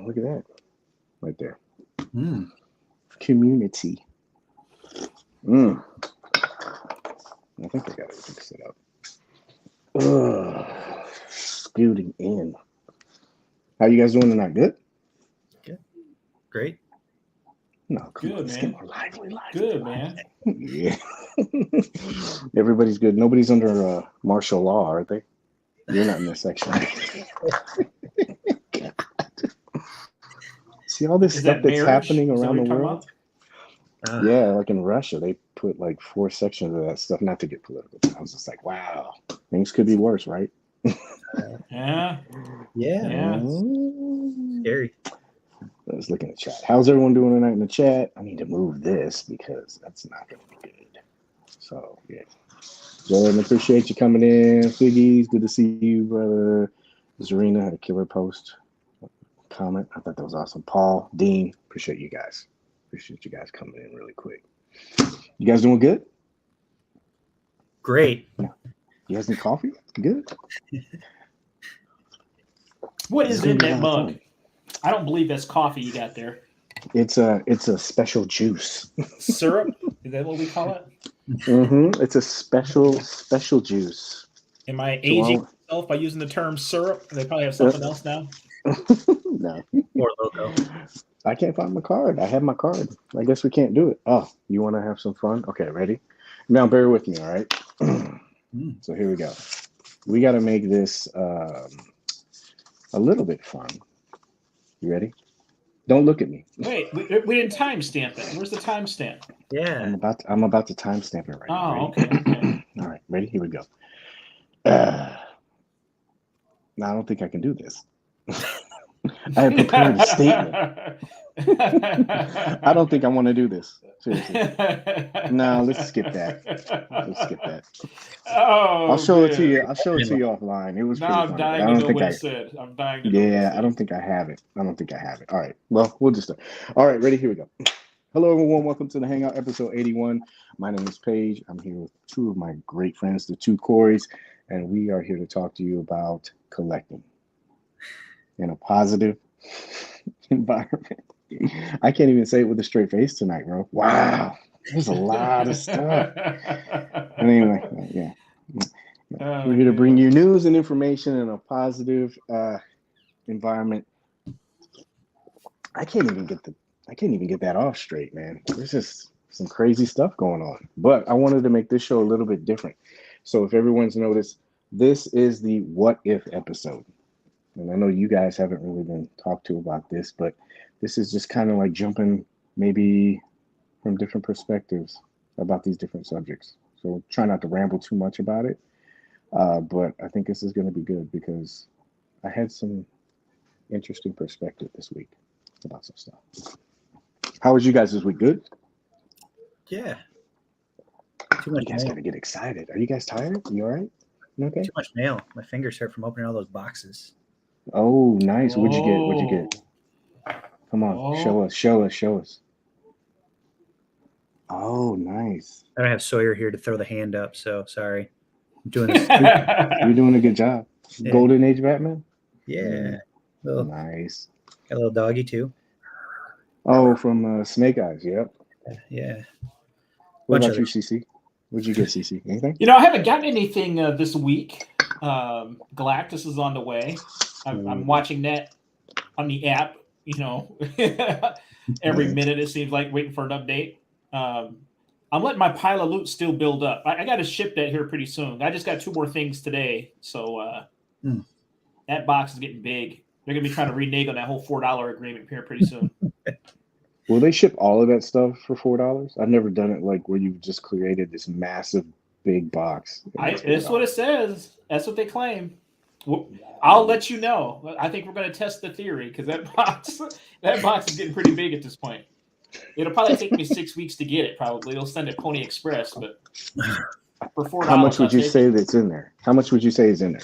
look at that. Right there. Mm. Community. I think I got everything set up. Scooting in. How you guys doing tonight? Good? Good. Great. No, come Good, on. Let's man. get more lively. Good, man. Yeah. Everybody's good. Nobody's under martial law, are they? You're not in this section. See all this Is stuff that that's marriage? happening Is that around what the you're talking world? about? Yeah, like in Russia, they put like 4 sections of that stuff, not to get political. I was just like, wow, things could be worse, right? Yeah. Yeah. Scary. Let's look in the chat. How's everyone doing tonight in the chat? I need to move this because that's not going to be good. So, yeah. Jordan, appreciate you coming in. Figgies, good to see you, brother. Zarina had a killer post comment. I thought that was awesome. Paul, Dean, appreciate you guys. Appreciate you guys coming in really quick. You guys doing good? Great. Yeah. You guys need coffee? Good. What is in that mug? Fun. I don't believe that's coffee you got there. It's a special juice. Syrup? Is that what we call it? It's a special juice. Am I aging myself by using the term syrup? They probably have something else now. No. More logo. I can't find my card. I have my card. I guess we can't do it. Oh, you want to have some fun? Okay, ready? Now bear with me, all right? So here we go. We got to make this a little bit fun. You ready? Don't look at me. Wait, we didn't timestamp it. Where's the timestamp? Yeah. I'm about to timestamp it right now. Oh, okay. All right, ready? Here we go. Now I don't think I can do this. I have prepared a statement. I don't think I want to do this. Seriously. No, let's skip that. Let's skip that. Oh, I'll show it to you. I'll show it to you offline. It was pretty I'm funny. dying I to don't know think what I it said. I'm dying to know what it Yeah, said. I don't think I have it. All right. Well, we'll just start. All right, ready? Here we go. Hello, everyone. Welcome to the Hangout, episode 81. My name is Paige. I'm here with 2 of my great friends, the 2 Corys, and we are here to talk to you about collecting in a positive environment. I can't even say it with a straight face tonight, bro. Wow. There's a lot of stuff. Anyway, yeah. We're here to bring you news and information in a positive environment. I can't even get that off straight, man. There's just some crazy stuff going on. But I wanted to make this show a little bit different. So if everyone's noticed, this is the what if episode. And I know you guys haven't really been talked to about this, but this is just kind of like jumping maybe from different perspectives about these different subjects. So try not to ramble too much about it. But I think this is going to be good because I had some interesting perspective this week about some stuff. How was you guys this week? Good? Yeah. You guys got to get excited. Are you guys tired? You all right? You okay? Too much mail. My fingers hurt from opening all those boxes. Oh, nice. What'd you get? Come on. Show us. Oh, nice. I don't have Sawyer here to throw the hand up, so sorry. I'm doing this. You're doing a good job. Yeah. Golden Age Batman? Yeah. Nice. Got a little doggy too. Oh, from Snake Eyes. Yep. Yeah. What about you, CC? What'd you get, CC? Anything? I haven't gotten anything this week. Galactus is on the way. I'm watching that on the app. Every minute it seems like waiting for an update. I'm letting my pile of loot still build up. I got to ship that here pretty soon. I just got 2 more things today, so that box is getting big. They're gonna be trying to renege on that whole $4 agreement here pretty soon. Will they ship all of that stuff for $4? I've never done it like where you've just created this massive big box. That's what it says. That's what they claim. I'll let you know. I think we're going to test the theory because that box is getting pretty big at this point. It'll probably take me 6 weeks to get it. Probably they'll send it Pony Express, but for $4, how much would you say that's in there? How much would you say is in there?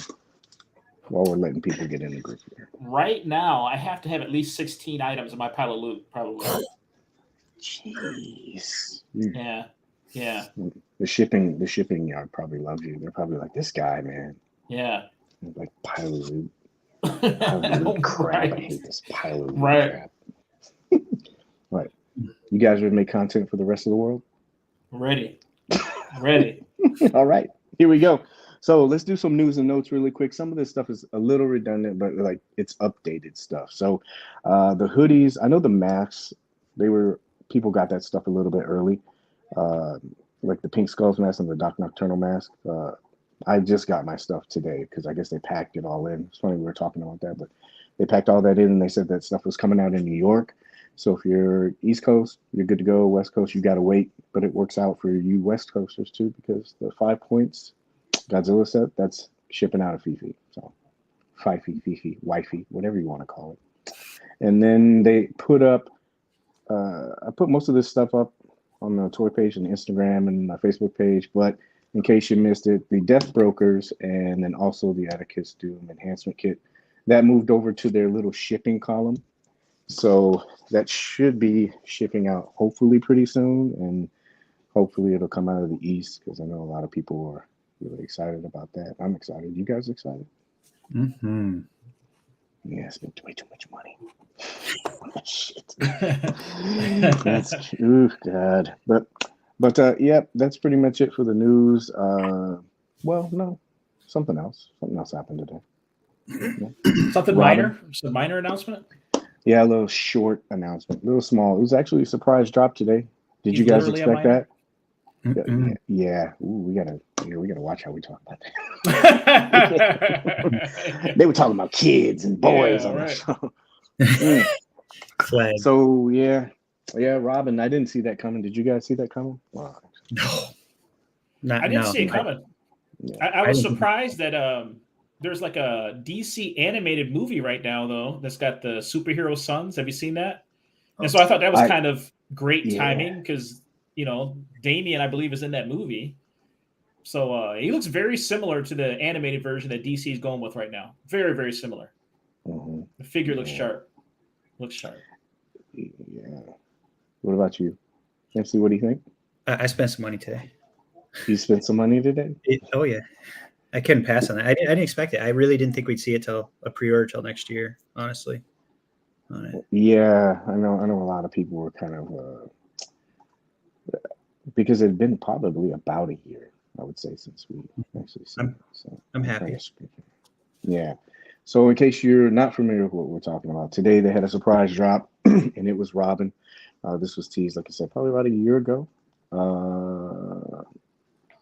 While we're letting people get in the group here. Right now, I have to have at least 16 items in my pile of loot, probably. Jeez. Yeah. The shipping yard probably loves you. They're probably like, this guy, man. Yeah. Like pile of loot. Pile of loot crap. I Right. hate this pile of loot Right. crap. Right. You guys ready to make content for the rest of the world? Ready. Ready. All right. Here we go. So let's do some news and notes really quick. Some of this stuff is a little redundant, but like it's updated stuff. So the hoodies, I know the masks, people got that stuff a little bit early. Like the Pink Skulls mask and the Doc Nocturnal mask. I just got my stuff today because I guess they packed it all in. It's funny we were talking about that, but they packed all that in and they said that stuff was coming out in New York. So if you're East Coast, you're good to go. West Coast, you got to wait, but it works out for you West Coasters too because the 5 points Godzilla set, that's shipping out of Fifi. So Fifi, wifey, whatever you want to call it. And then they put up, I put most of this stuff up on the Toy Paige and Instagram and my Facebook page, but in case you missed it, the Death Brokers and then also the Atticus Doom Enhancement Kit, that moved over to their little shipping column. So that should be shipping out hopefully pretty soon, and hopefully it'll come out of the East because I know a lot of people are really excited about that. I'm excited. You guys excited? Mm-hmm. Yeah, I spent way too much money. Shit. That's ooh, God. But yeah, that's pretty much it for the news. Well, no, something else. Something else happened today. Yeah. Something Robin? minor? Some minor announcement? Yeah, a little short announcement, a little small. It was actually a surprise drop today. Did you guys Literally a expect that? Mm-mm. Yeah. Ooh, we gotta watch how we talk about that. They were talking about kids and boys on the show. Flag. So yeah, Robin, I didn't see that coming. Did you guys see that coming? Wow. No. I didn't see it coming. Yeah. I was surprised that there's like a DC animated movie right now though that's got the superhero sons. Have you seen that? And so I thought that was kind of great timing because Damian I believe is in that movie. So he looks very similar to the animated version that DC is going with right now. Very, very similar. Mm-hmm. The figure looks sharp. Yeah. What about you, MC? What do you think? I spent some money today. You spent some money today? Oh yeah, I couldn't pass on that. I didn't expect it. I really didn't think we'd see it till a pre-order till next year. Honestly. On it. Yeah, I know. A lot of people were kind of because it had been probably about a year, I would say, since we actually seen it. So I'm happy. Yeah. So in case you're not familiar with what we're talking about, today they had a surprise drop, and it was Robin. This was teased, like I said, probably about a year ago.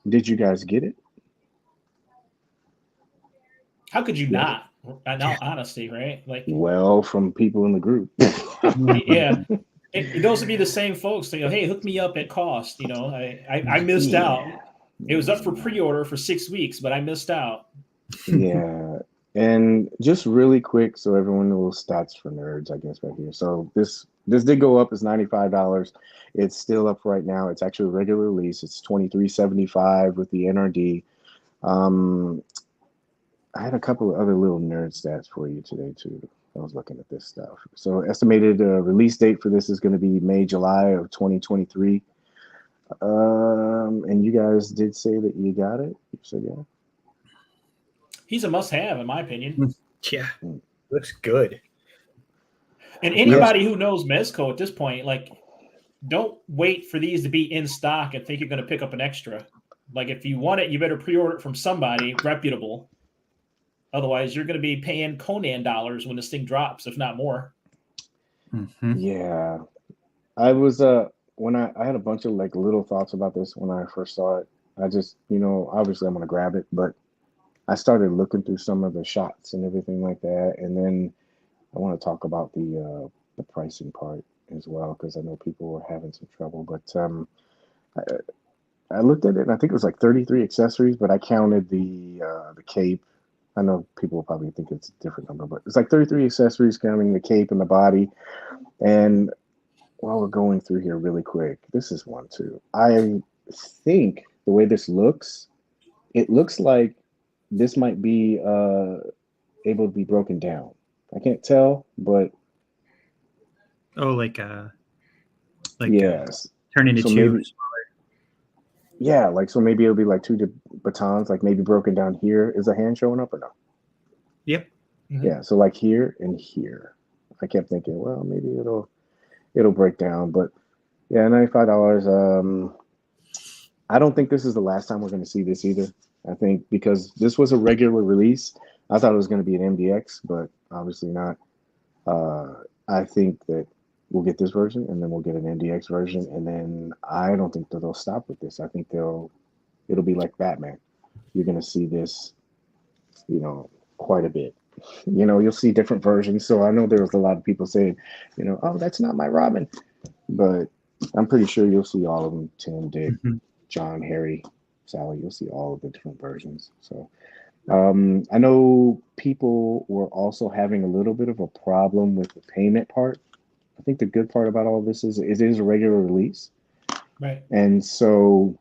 Did you guys get it? How could you not? In all honesty, right? Like, well, from people in the group. Yeah. Those would be the same folks. Hey, hook me up at cost. I missed out. It was up for pre-order for 6 weeks, but I missed out. Yeah. And just really quick, so everyone knows stats for nerds, I guess, right here. So this did go up. It's $95. It's still up right now. It's actually a regular release. It's $23.75 with the NRD. I had a couple of other little nerd stats for you today too. I was looking at this stuff. So estimated release date for this is going to be May, July of 2023. And you guys did say that you got it. You said yeah. He's a must-have, in my opinion. Yeah, looks good. And anybody who knows Mezco at this point, like, don't wait for these to be in stock and think you're going to pick up an extra. Like, if you want it, you better pre-order it from somebody reputable. Otherwise, you're going to be paying Conan dollars when this thing drops, if not more. Mm-hmm. Yeah, I was when I had a bunch of like little thoughts about this when I first saw it. I just obviously I'm going to grab it, but I started looking through some of the shots and everything like that, and then I want to talk about the pricing part as well because I know people were having some trouble. But I looked at it and I think it was like 33 accessories, but I counted the cape. I know people will probably think it's a different number, but it's like 33 accessories counting the cape and the body. And while we're going through here really quick, this is one too. I think the way this looks, it looks like this might be able to be broken down. I can't tell, but yes, turn into so two. Maybe, yeah, like so maybe it'll be like two batons, like maybe broken down here. Is a hand showing up or no? Yep. Yeah, so like here and here. I kept thinking, well, maybe it'll break down, but yeah, $95. I don't think this is the last time we're going to see this either. I think because this was a regular release, I thought it was going to be an MDX, but obviously not. I think that we'll get this version, and then we'll get an MDX version, and then I don't think that they'll stop with this. I think it'll be like Batman. You're going to see this, quite a bit. You'll see different versions. So I know there was a lot of people saying, oh, that's not my Robin, but I'm pretty sure you'll see all of them: Tim, Dick, John, Harry, Sally. You'll see all of the different versions. So I know people were also having a little bit of a problem with the payment part. I think the good part about all of this is it is a regular release, right? And so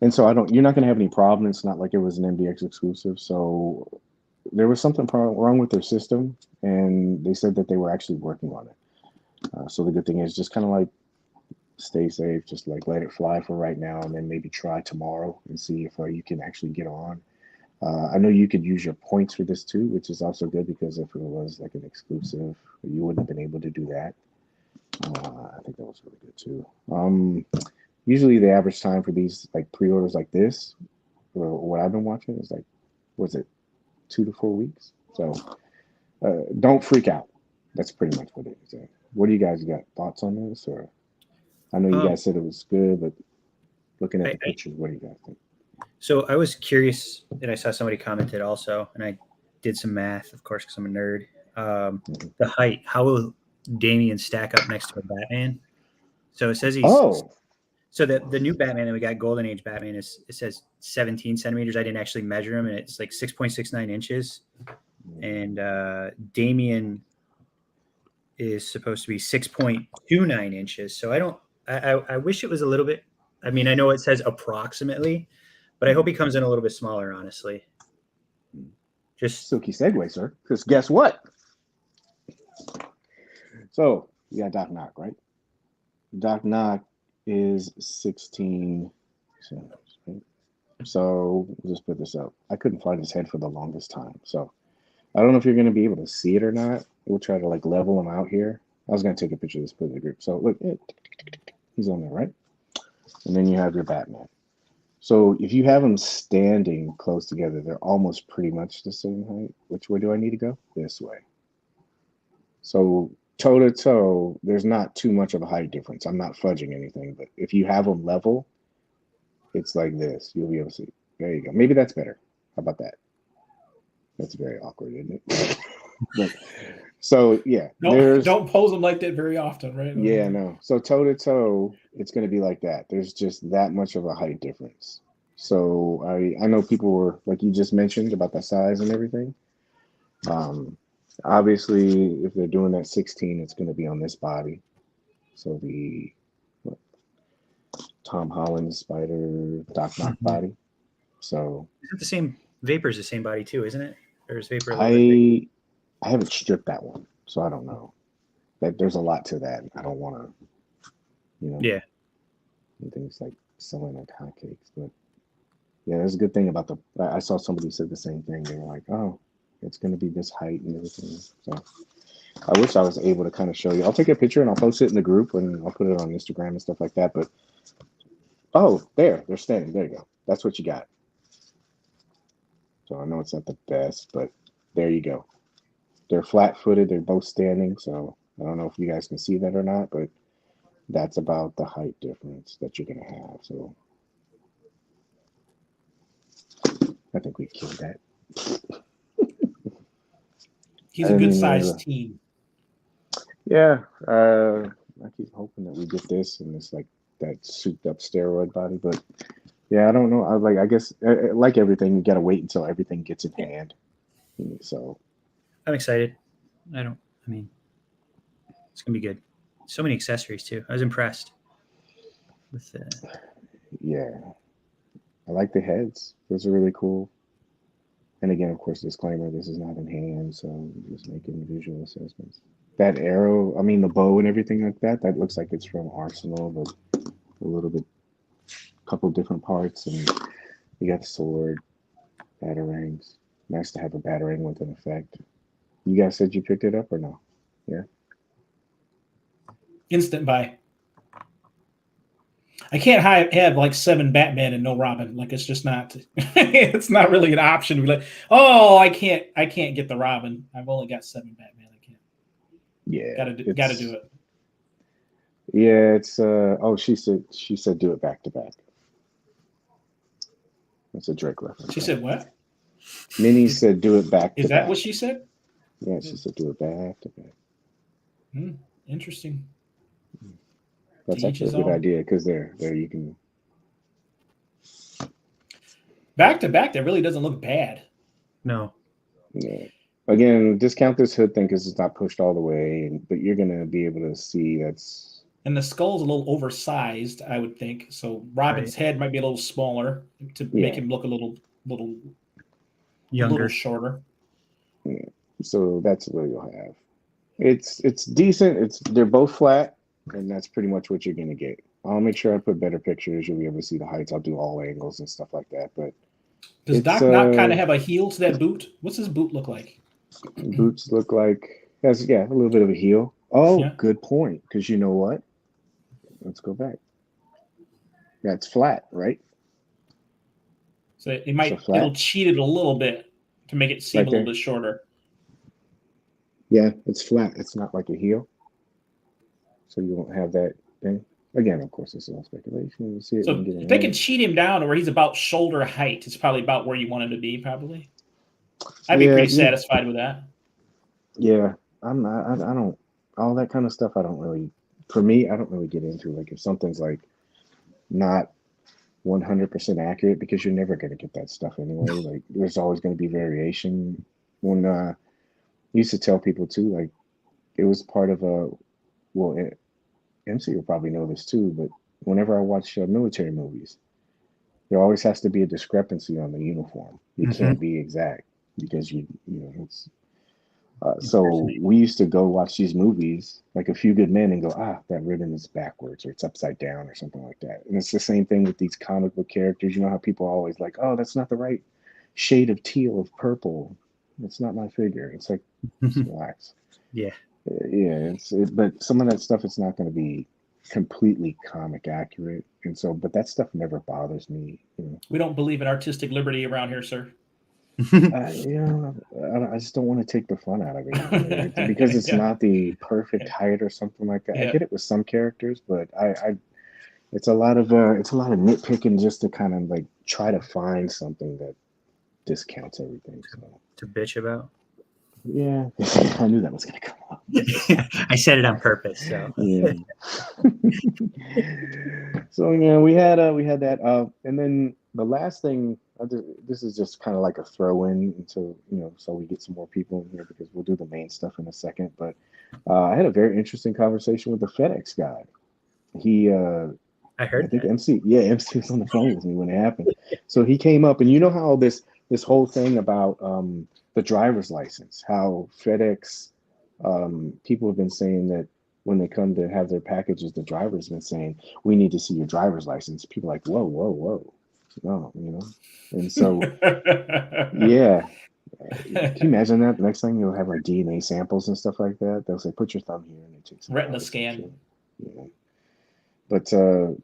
you're not going to have any problem. It's not like it was an MDX exclusive. So there was something wrong with their system, and they said that they were actually working on it. So the good thing is just kind of like stay safe, just like let it fly for right now, and then maybe try tomorrow and see if you can actually get on. I know you could use your points for this too, which is also good because if it was like an exclusive, you wouldn't have been able to do that. I think that was really good too. Usually the average time for these like pre-orders like this, or what I've been watching, is like, was it 2 to 4 weeks? So don't freak out. That's pretty much what it is. What do you guys got? Thoughts on this? Or I know you guys said it was good, but looking at the pictures, what do you guys think? So I was curious, and I saw somebody commented also, and I did some math, of course, because I'm a nerd. The height, how will Damian stack up next to a Batman? So it says So the new Batman that we got, Golden Age Batman, it says 17 centimeters. I didn't actually measure him, and it's like 6.69 inches. And Damian is supposed to be 6.29 inches. So I wish it was a little bit. I mean, I know it says approximately, but I hope he comes in a little bit smaller, honestly. Just silky segue, sir. Because guess what? So you got Doc Knock, right? Doc Knock is 16 centimeters. Right? So we'll just put this up. I couldn't find his head for the longest time. So I don't know if you're going to be able to see it or not. We'll try to like level him out here. I was going to take a picture of this, put it in the group. So look, he's on there, right? And then you have your Batman. So if you have them standing close together, they're almost pretty much the same height. Which way do I need to go? This way. So toe to toe, there's not too much of a height difference. I'm not fudging anything, but if you have them level, it's like this. You'll be able to see. There you go. Maybe that's better. How about that? That's very awkward, isn't it? But, so yeah, don't pose them like that very often, right? Yeah, no. So toe to toe, it's going to be like that. There's just that much of a height difference. So I know people were, like you just mentioned, about the size and everything. Obviously, if they're doing that 16, it's going to be on this body. So the Tom Holland Spider Doc Knock body. So is it the same? Vapor's the same body too, isn't it? Or is Vapor? I haven't stripped that one, so I don't know. That there's a lot to that. I don't want to, Yeah. Things like selling like hotcakes, but yeah, there's a good thing about I saw somebody said the same thing. They were like, "Oh, it's going to be this height and everything." So I wish I was able to kind of show you. I'll take a picture and I'll post it in the group and I'll put it on Instagram and stuff like that. But they're standing. There you go. That's what you got. So I know it's not the best, but there you go. They're flat-footed. They're both standing. So I don't know if you guys can see that or not, but that's about the height difference that you're going to have. So I think we killed that. He's a good sized team. Yeah. I keep hoping that we get this and it's like that souped up steroid body, but yeah, I don't know. I guess like everything, you got to wait until everything gets in hand. So I'm excited. I mean, it's going to be good. So many accessories too. I was impressed with yeah. I like the heads. Those are really cool. And again, of course, disclaimer, this is not in hand, so I'm just making visual assessments. That arrow, I mean, the bow and everything like that looks like it's from Arsenal, but a little bit, couple different parts. And you got the sword, batarangs. Nice to have a battering with an effect. You guys said you picked it up or no? Yeah. Instant buy. I can't have like 7 Batman and no Robin. Like it's just not. It's not really an option. To be like, oh, I can't get the Robin. I've only got 7 Batman. I can't. Yeah. Gotta do it. Yeah, it's oh she said do it back to back. That's a Drake reference. She said what? Minnie said do it back Is to that back. what she said? Yeah, she said do it back to back. Interesting. That's To each actually a his good own. idea because there you can. Back to back, that really doesn't look bad. No. Yeah. Again, discount this hood thing because it's not pushed all the way, but you're gonna be able to see that's. And the skull's a little oversized, I would think. So Robin's head might be a little smaller to make him look a little Younger. shorter. Yeah. So that's what you'll have. It's decent. They're both flat, and that's pretty much what you're gonna get. I'll make sure I put better pictures. You'll be able to see the heights. I'll do all angles and stuff like that. But does Doc not kind of have a heel to that boot? What's his boot look like? Boots look like has a little bit of a heel. Oh, Yeah. Good point. Because you know what? Let's go back. That's flat, right? So it'll cheat it a little bit to make it seem Right a little there. bit shorter. Yeah, it's flat. It's not like a heel. So you won't have that thing. Again, of course, it's all speculation. You see it So when you get if they can cheat him down to where he's about shoulder height, it's probably about where you want him to be, probably. I'd be pretty satisfied with that. Yeah, I'm not. I don't. All that kind of stuff. I don't really. For me, I don't really get into. Like if something's like not 100% accurate, because you're never going to get that stuff anyway. Like there's always going to be variation. When I used to tell people too, like it was part of a MC will probably know this too, but whenever I watch military movies, there always has to be a discrepancy on the uniform. You can't be exact because you know it's. So we used to go watch these movies, like A Few Good Men, and go, that ribbon is backwards or it's upside down or something like that. And it's the same thing with these comic book characters. You know how people are always like, oh, that's not the right shade of teal of purple. It's not my figure. It's like, just relax. Yeah. Yeah, but some of that stuff, it's not going to be completely comic accurate. And so, but that stuff never bothers me. You know. We don't believe in artistic liberty around here, sir. I just don't want to take the fun out of it because it's not the perfect height or something like that. I get it with some characters, but it's a lot of nitpicking just to kind of like try to find something that discounts everything. So to bitch about. Yeah, I knew that was gonna come up. I said it on purpose. So yeah. So yeah, we had that, and then the last thing. This is just kind of like a throw in until so we get some more people in here because we'll do the main stuff in a second. But I had a very interesting conversation with the FedEx guy. I heard. I think MC was on the phone with me when it happened. So he came up, and you know how this whole thing about the driver's license, how FedEx people have been saying that when they come to have their packages, the driver's been saying, we need to see your driver's license. People are like, whoa. No, and so yeah. Can you imagine that? The next thing you'll have like DNA samples and stuff like that. They'll say, put your thumb here, and it takes retina scan. Yeah. But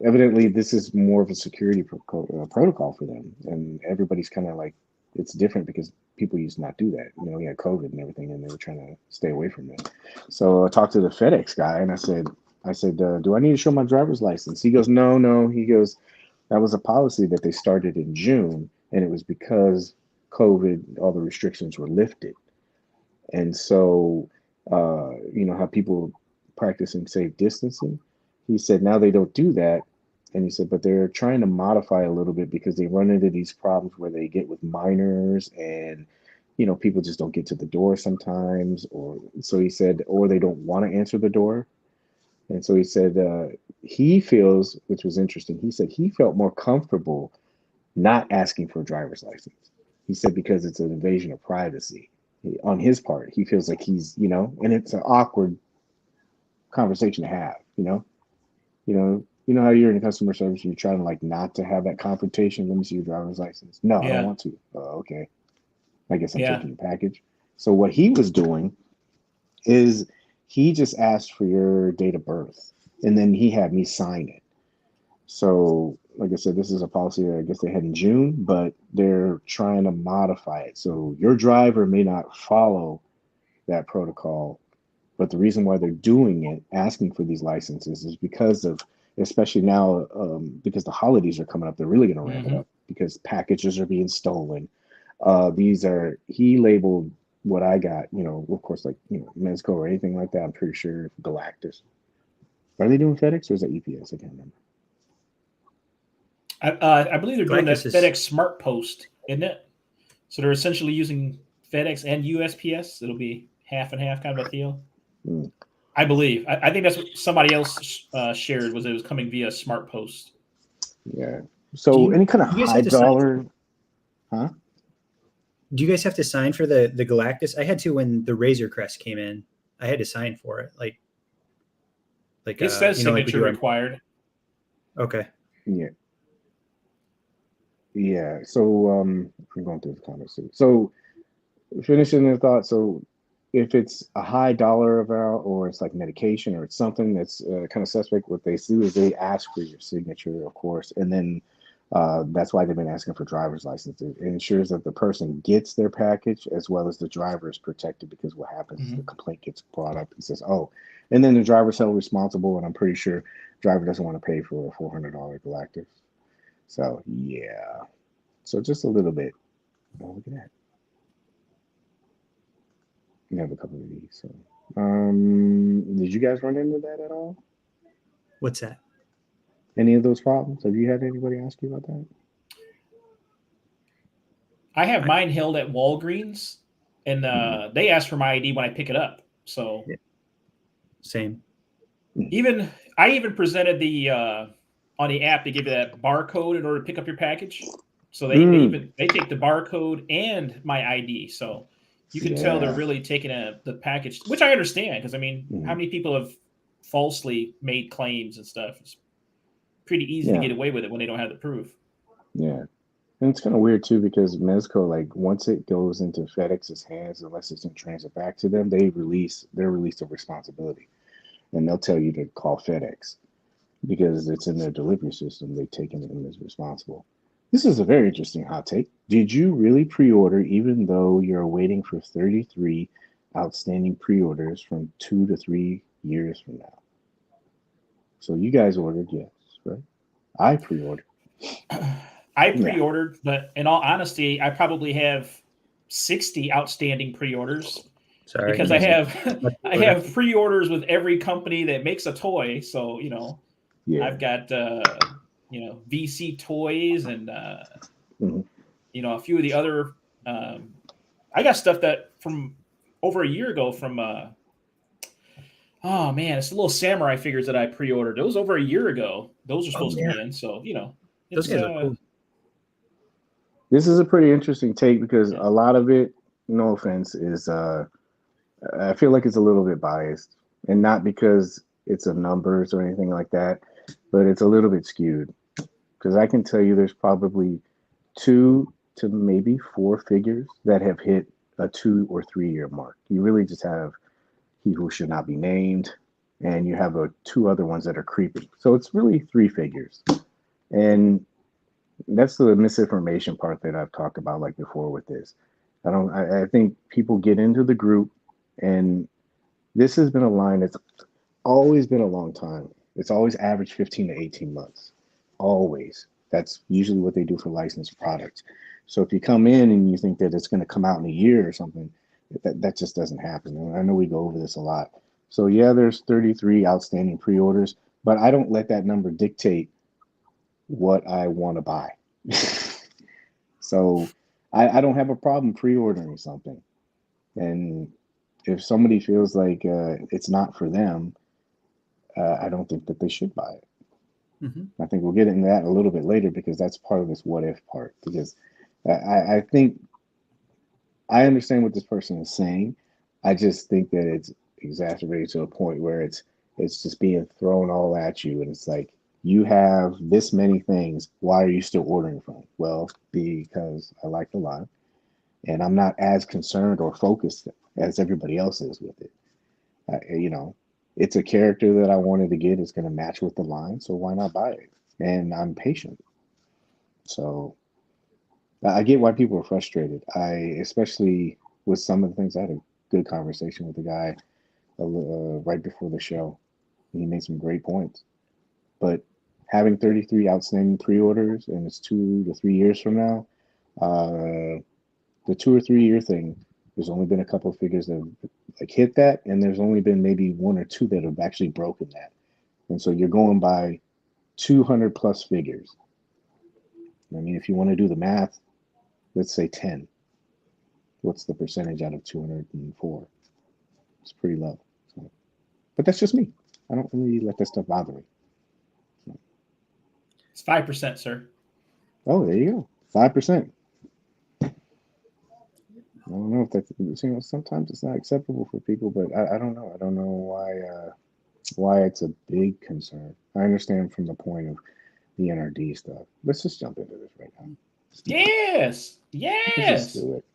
evidently, this is more of a security protocol for them, and everybody's kind of like, it's different because people used to not do that. We had COVID and everything, and they were trying to stay away from it. So I talked to the FedEx guy, and I said, do I need to show my driver's license? He goes, no. He goes, that was a policy that they started in June, and it was because COVID, all the restrictions were lifted. And so, how people practicing safe distancing, he said now they don't do that. And he said, but they're trying to modify a little bit because they run into these problems where they get with minors and, people just don't get to the door sometimes. Or so he said, or they don't want to answer the door. And so he said he feels, which was interesting, he said he felt more comfortable not asking for a driver's license. He said because it's an invasion of privacy on his part. He feels like he's, and it's an awkward conversation to have, how you're in customer service, you're trying to like not to have that confrontation. Let me see your driver's license. No, I don't want to. Okay. I guess I'm Yeah. taking your package. So what he was doing is he just asked for your date of birth, and then he had me sign it. So, like I said, this is a policy that I guess they had in June, but they're trying to modify it. So your driver may not follow that protocol, but the reason why they're doing it, asking for these licenses, is because of, especially now, because the holidays are coming up, they're really going to ramp it up because packages are being stolen. He labeled what I got, of course, like, Mezco or anything like that. I'm pretty sure Galactus. Are they doing FedEx or is that UPS? I can't remember. I believe they're doing that Galactus is- FedEx Smart Post, isn't it? So they're essentially using FedEx and USPS. It'll be half and half kind of a deal. Mm. I believe. I think that's what somebody else shared, was it was coming via Smart Post. Yeah. So any kind of you guys high have to sign- dollar, huh? Do you guys have to sign for the Galactus? I had to when the Razor Crest came in. I had to sign for it. Like It says like we signature do on- required. Okay. Yeah. Yeah. So I'm going through the comments too. So finishing the thought. So if it's a high dollar amount or it's like medication or it's something that's kind of suspect, what they do is they ask for your signature, of course, and then that's why they've been asking for driver's licenses. It ensures that the person gets their package as well as the driver is protected, because what happens is the complaint gets brought up and says, oh, and then the driver's held responsible, and I'm pretty sure driver doesn't want to pay for a $400 Galactus. So yeah, so just a little bit. Oh, look at that. We have a couple of these. So, did you guys run into that at all? What's that? Any of those problems? Have you had anybody ask you about that? I have mine held at Walgreens, and they ask for my ID when I pick it up. So Same. I even presented the on the app to give you that barcode in order to pick up your package. So they take the barcode and my ID. So you can tell they're really taking the package, which I understand, because I mean, how many people have falsely made claims and stuff? It's pretty easy to get away with it when they don't have the proof. Yeah. And it's kind of weird too, because Mezco, like, once it goes into FedEx's hands, unless it's in transit back to them, they're released of responsibility. And they'll tell you to call FedEx because it's in their delivery system. They've taken them as responsible. This is a very interesting hot take. Did you really pre-order even though you're waiting for 33 outstanding pre-orders from 2 to 3 years from now? So you guys ordered, yes, right? I pre-ordered. I pre-ordered, but in all honesty, I probably have 60 outstanding pre-orders. Sorry. Because I have pre-orders with every company that makes a toy. So, I've got VC Toys and a few of the other I got stuff that from over a year ago from oh man, it's the little samurai figures that I pre-ordered. Those over a year ago. Those are supposed to be in. So, those guys are cool. This is a pretty interesting take because a lot of it, no offense, is I feel like it's a little bit biased, and not because it's a numbers or anything like that, but it's a little bit skewed. Because I can tell you there's probably 2 to maybe 4 figures that have hit a 2 or 3 year mark. You really just have He Who Should Not Be Named, and you have 2 other ones that are creeping. So it's really 3 figures. And that's the misinformation part that I've talked about like before with this. I think people get into the group, and this has been a line that's always been a long time. It's always averaged 15 to 18 months. Always. That's usually what they do for licensed products. So if you come in and you think that it's going to come out in a year or something, that just doesn't happen. And I know we go over this a lot. So yeah, there's 33 outstanding pre-orders, but I don't let that number dictate what I want to buy. So I don't have a problem pre-ordering something. And if somebody feels like it's not for them, I don't think that they should buy it. I think we'll get into that a little bit later, because that's part of this what if part. Because I think I understand what this person is saying. I just think that it's exacerbated to a point where it's just being thrown all at you, and it's like, you have this many things. Why are you still ordering from? Well, because I like the line, and I'm not as concerned or focused as everybody else is with it. You know, it's a character that I wanted to get. It's going to match with the line, so why not buy it? And I'm patient, so I get why people are frustrated. Especially with some of the things, I had a good conversation with the guy right before the show. He made some great points, but having 33 outstanding pre-orders and it's 2 to 3 years from now, uh, the 2 or 3 year thing, there's only been a couple of figures that have like hit that, and there's only been maybe one or two that have actually broken that. And so you're going by 200 plus figures. I mean, if you want to do the math, let's say 10. What's the percentage out of 204? It's pretty low. So, but that's just me. I don't really let that stuff bother me. It's 5%, sir. Oh, there you go. 5%. I don't know if that's, you know, sometimes it's not acceptable for people, but I don't know. I don't know why it's a big concern. I understand from the point of the NRD stuff. Let's just jump into this right now. Yes. Let's just do it.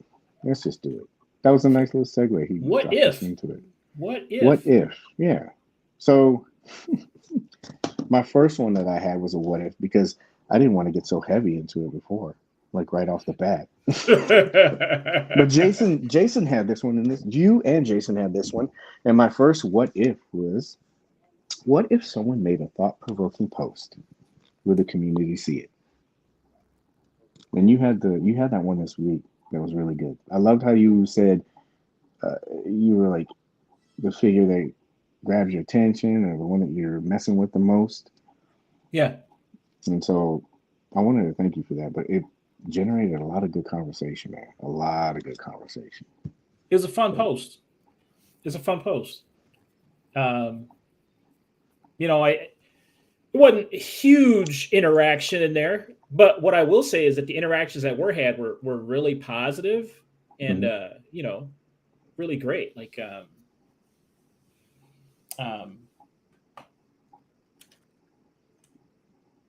Let's just do it. That was a nice little segue. He What dropped if? us into it. What if? What if? Yeah. So my first one that I had was a what if, because I didn't want to get so heavy into it before, like right off the bat. But Jason had this one, and you and Jason had this one. And my first what if was, what if someone made a thought-provoking post? Will the community see it? And you had that one this week that was really good. I loved how you said you were like the figure that grabs your attention or the one that you're messing with the most. Yeah. And so I wanted to thank you for that, but it generated a lot of good conversation, man. A lot of good conversation. It was a fun post. It's a fun post. You know, it wasn't huge interaction in there, but what I will say is that the interactions that had were really positive and you know, really great. Like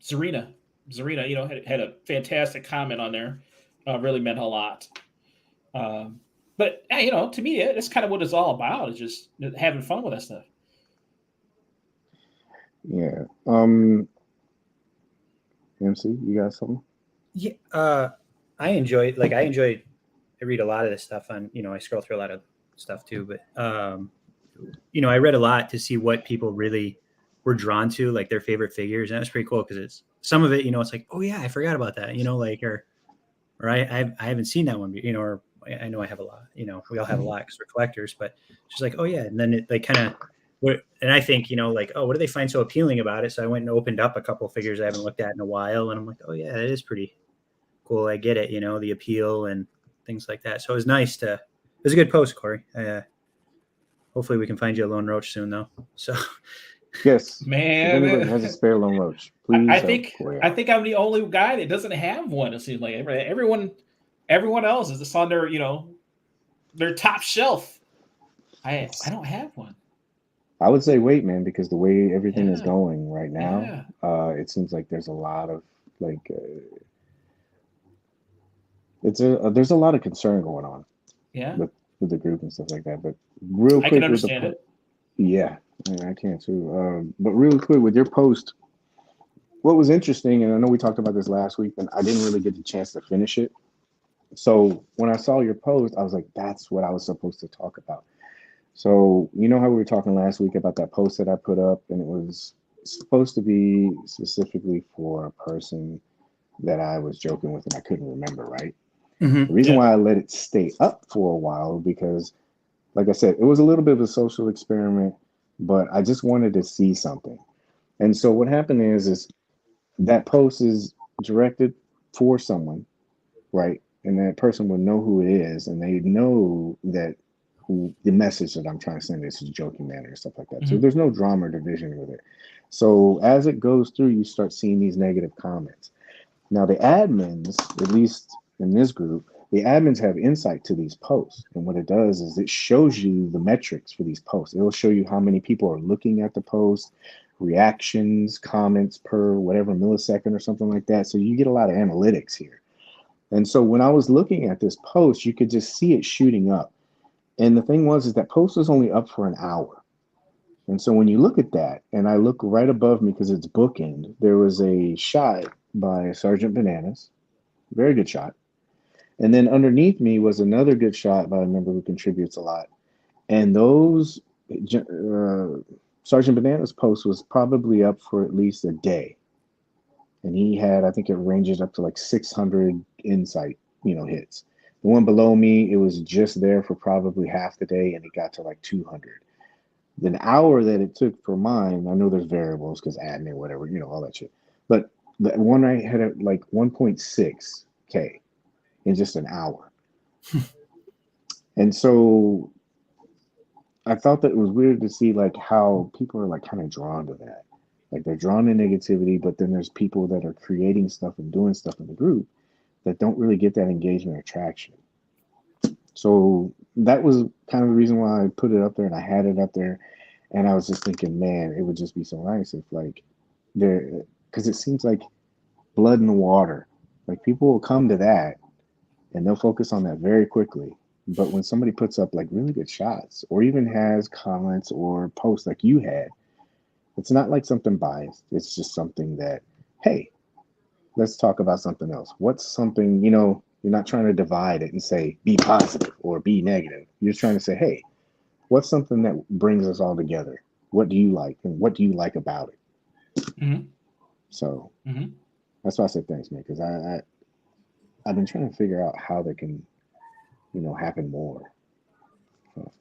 Zarina, you know, had a fantastic comment on there. Really meant a lot. But you know, to me, that's kind of what it's all about. Is just having fun with that stuff. Yeah. MC, you got something? Yeah. I read a lot of this stuff on, you know, I scroll through a lot of stuff too, but you know, I read a lot to see what people really were drawn to, like their favorite figures, and that's pretty cool because it's some of it, you know, it's like, oh yeah, I forgot about that, you know, like or I haven't seen that one, you know, or I know I have a lot, you know, we all have a lot because we're collectors, but just like, oh yeah, and then it like kind of. And I think, you know, like, oh, what do they find so appealing about it? So I went and opened up a couple of figures I haven't looked at in a while, and I'm like, oh yeah, that is pretty cool. I get it, you know, the appeal and things like that. So it was nice to. It was a good post, Cory. Hopefully we can find you a lone roach soon, though. So. Yes, Man, if anybody has a spare lone roach, please. I think I'm the only guy that doesn't have one. It seems like everyone else is just on their, you know, their top shelf. I don't have one. I would say wait, man, because the way everything is going right now, it seems like there's a lot of like there's a lot of concern going on. Yeah. With the group and stuff like that. But real quick, I can understand it. Yeah, I can too. But really quick with your post, what was interesting, and I know we talked about this last week, and I didn't really get the chance to finish it. So when I saw your post, I was like, that's what I was supposed to talk about. So, you know how we were talking last week about that post that I put up, and it was supposed to be specifically for a person that I was joking with and I couldn't remember, right? The reason why I let it stay up for a while, because, like I said, it was a little bit of a social experiment, but I just wanted to see something. And so what happened is that post is directed for someone, right? And that person will know who it is, and they know that the message that I'm trying to send is a joking manner and stuff like that. So there's no drama or division with it. So as it goes through, you start seeing these negative comments. Now the admins, at least in this group, the admins have insight to these posts. And what it does is it shows you the metrics for these posts. It will show you how many people are looking at the post, reactions, comments per whatever millisecond or something like that. So you get a lot of analytics here. And so when I was looking at this post, you could just see it shooting up. And the thing was, is that post was only up for an hour. And so when you look at that, and I look right above me because it's bookend, there was a shot by Sergeant Bananas, very good shot. And then underneath me was another good shot by a member who contributes a lot. And those Sergeant Bananas post was probably up for at least a day. And he had, I think it ranges up to like 600 insight, hits. The one below me, it was just there for probably half the day, and it got to like 200. The hour that it took for mine, I know there's variables because admin, whatever, all that shit. But the one I had at like 1.6K in just an hour. And so I thought that it was weird to see like how people are like kind of drawn to that. Like they're drawn to negativity, but then there's people that are creating stuff and doing stuff in the group that don't really get that engagement or traction. So that was kind of the reason why I put it up there and I had it up there. And I was just thinking, man, it would just be so nice if like there, because it seems like blood in the water. Like people will come to that and they'll focus on that very quickly. But when somebody puts up like really good shots or even has comments or posts like you had, it's not like something biased. It's just something that, hey, let's talk about something else. What's something, you're not trying to divide it and say be positive or be negative. You're trying to say, hey, what's something that brings us all together? What do you like and what do you like about it? Mm-hmm. So that's why I said thanks, man, because I've been trying to figure out how they can, happen more. So.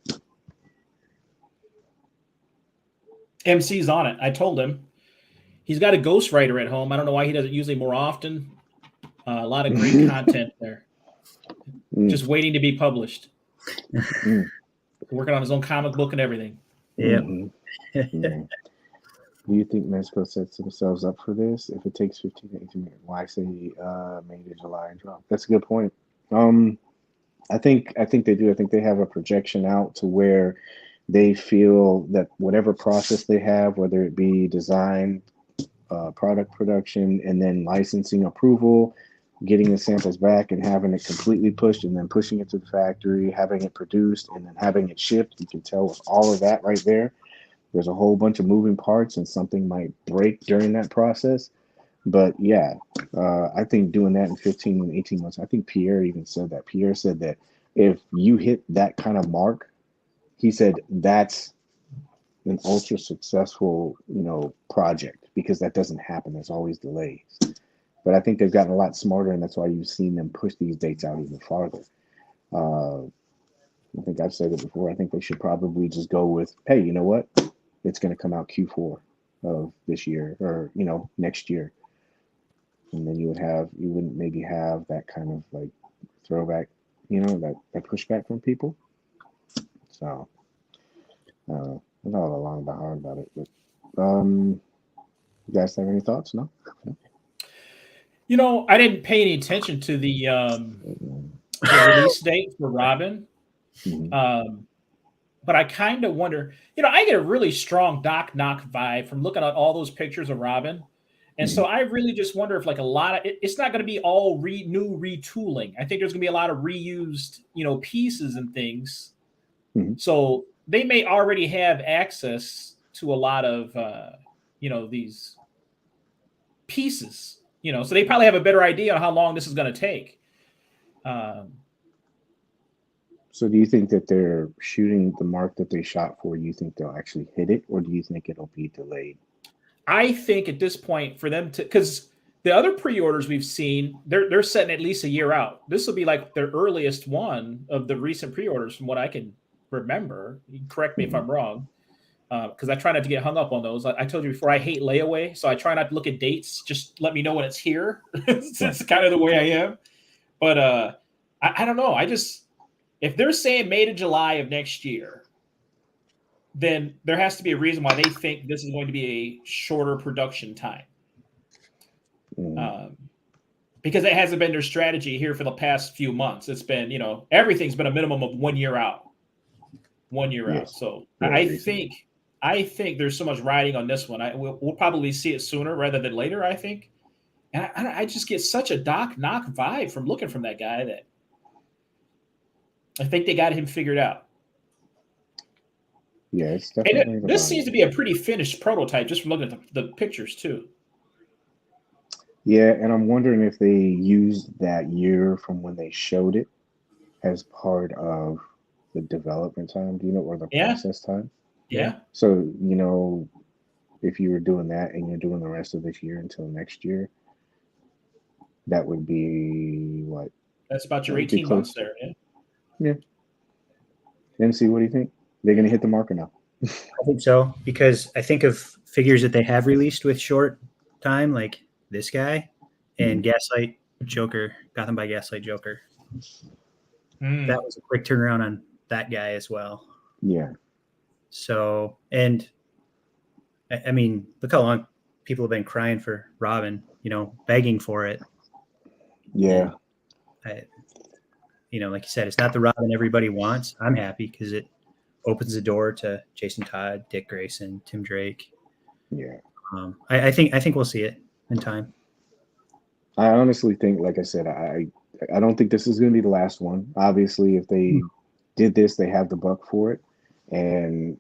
MC's on it. I told him he's got a ghostwriter at home. I don't know why he doesn't use it more often. A lot of great content there. Just waiting to be published. Working on his own comic book and everything. Yeah. Do you think Mezco sets themselves up for this? If it takes 15 to 18 minutes, why say May to July and drop? That's a good point. I think they do. I think they have a projection out to where they feel that whatever process they have, whether it be design, product production, and then licensing approval, getting the samples back and having it completely pushed and then pushing it to the factory, having it produced and then having it shipped. You can tell with all of that right there, there's a whole bunch of moving parts and something might break during that process. But yeah, I think doing that in 15 and 18 months, I think Pierre even said that. Pierre said that if you hit that kind of mark, he said that's an ultra successful, project, because that doesn't happen. There's always delays. But I think they've gotten a lot smarter, and that's why you've seen them push these dates out even farther. I think I've said it before. I think they should probably just go with, hey, you know what? It's going to come out Q4 of this year or, next year. And then you wouldn't maybe have that kind of like throwback, that pushback from people. So, I'm not along the hard about it, but you guys have any thoughts? No? I didn't pay any attention to the release date for Robin. But I kind of wonder, I get a really strong Doc Knock vibe from looking at all those pictures of Robin. And so I really just wonder if like a lot of it's not going to be all new retooling. I think there's going to be a lot of reused, pieces and things. So they may already have access to a lot of, these pieces, so they probably have a better idea on how long this is going to take. So do you think that they're shooting the mark that they shot for? You think they'll actually hit it, or do you think it'll be delayed? I think at this point for them to, because the other pre-orders we've seen, they're setting at least a year out. This will be like their earliest one of the recent pre-orders from what I can remember. You can correct me if I'm wrong, because I try not to get hung up on those. I told you before, I hate layaway, so I try not to look at dates. Just let me know when it's here. It's kind of the way I am. But I don't know. If they're saying May to July of next year, then there has to be a reason why they think this is going to be a shorter production time. Because it hasn't been their strategy here for the past few months. It's been, everything's been a minimum of 1 year out. 1 year out. So I think there's so much riding on this one. We'll probably see it sooner rather than later, I think. And I just get such a Doc Knock vibe from looking from that guy that I think they got him figured out. Yeah, it's And definitely this seems to be a pretty finished prototype just from looking at the pictures too. Yeah, and I'm wondering if they used that year from when they showed it as part of the development time, do you know, or the Yeah, process time? yeah. So, you know, if you were doing that and you're doing the rest of this year until next year, that would be what? That's about That your would be 18 close. months there. Yeah. Yeah. MC, what do you think? They're gonna hit the mark or no? I think so because I think of figures that they have released with short time, like this guy and Gaslight Joker, Gotham by Gaslight Joker. That was a quick turnaround on that guy as well. Yeah. So, and I mean, look how long people have been crying for Robin, you know, begging for it. Yeah. And you know, like you said, it's not the Robin everybody wants. I'm happy because it opens the door to Jason Todd, Dick Grayson, Tim Drake. Yeah. I think we'll see it in time. I honestly think, like I said, I don't think this is going to be the last one. Obviously, if they did this, they have the buck for it, and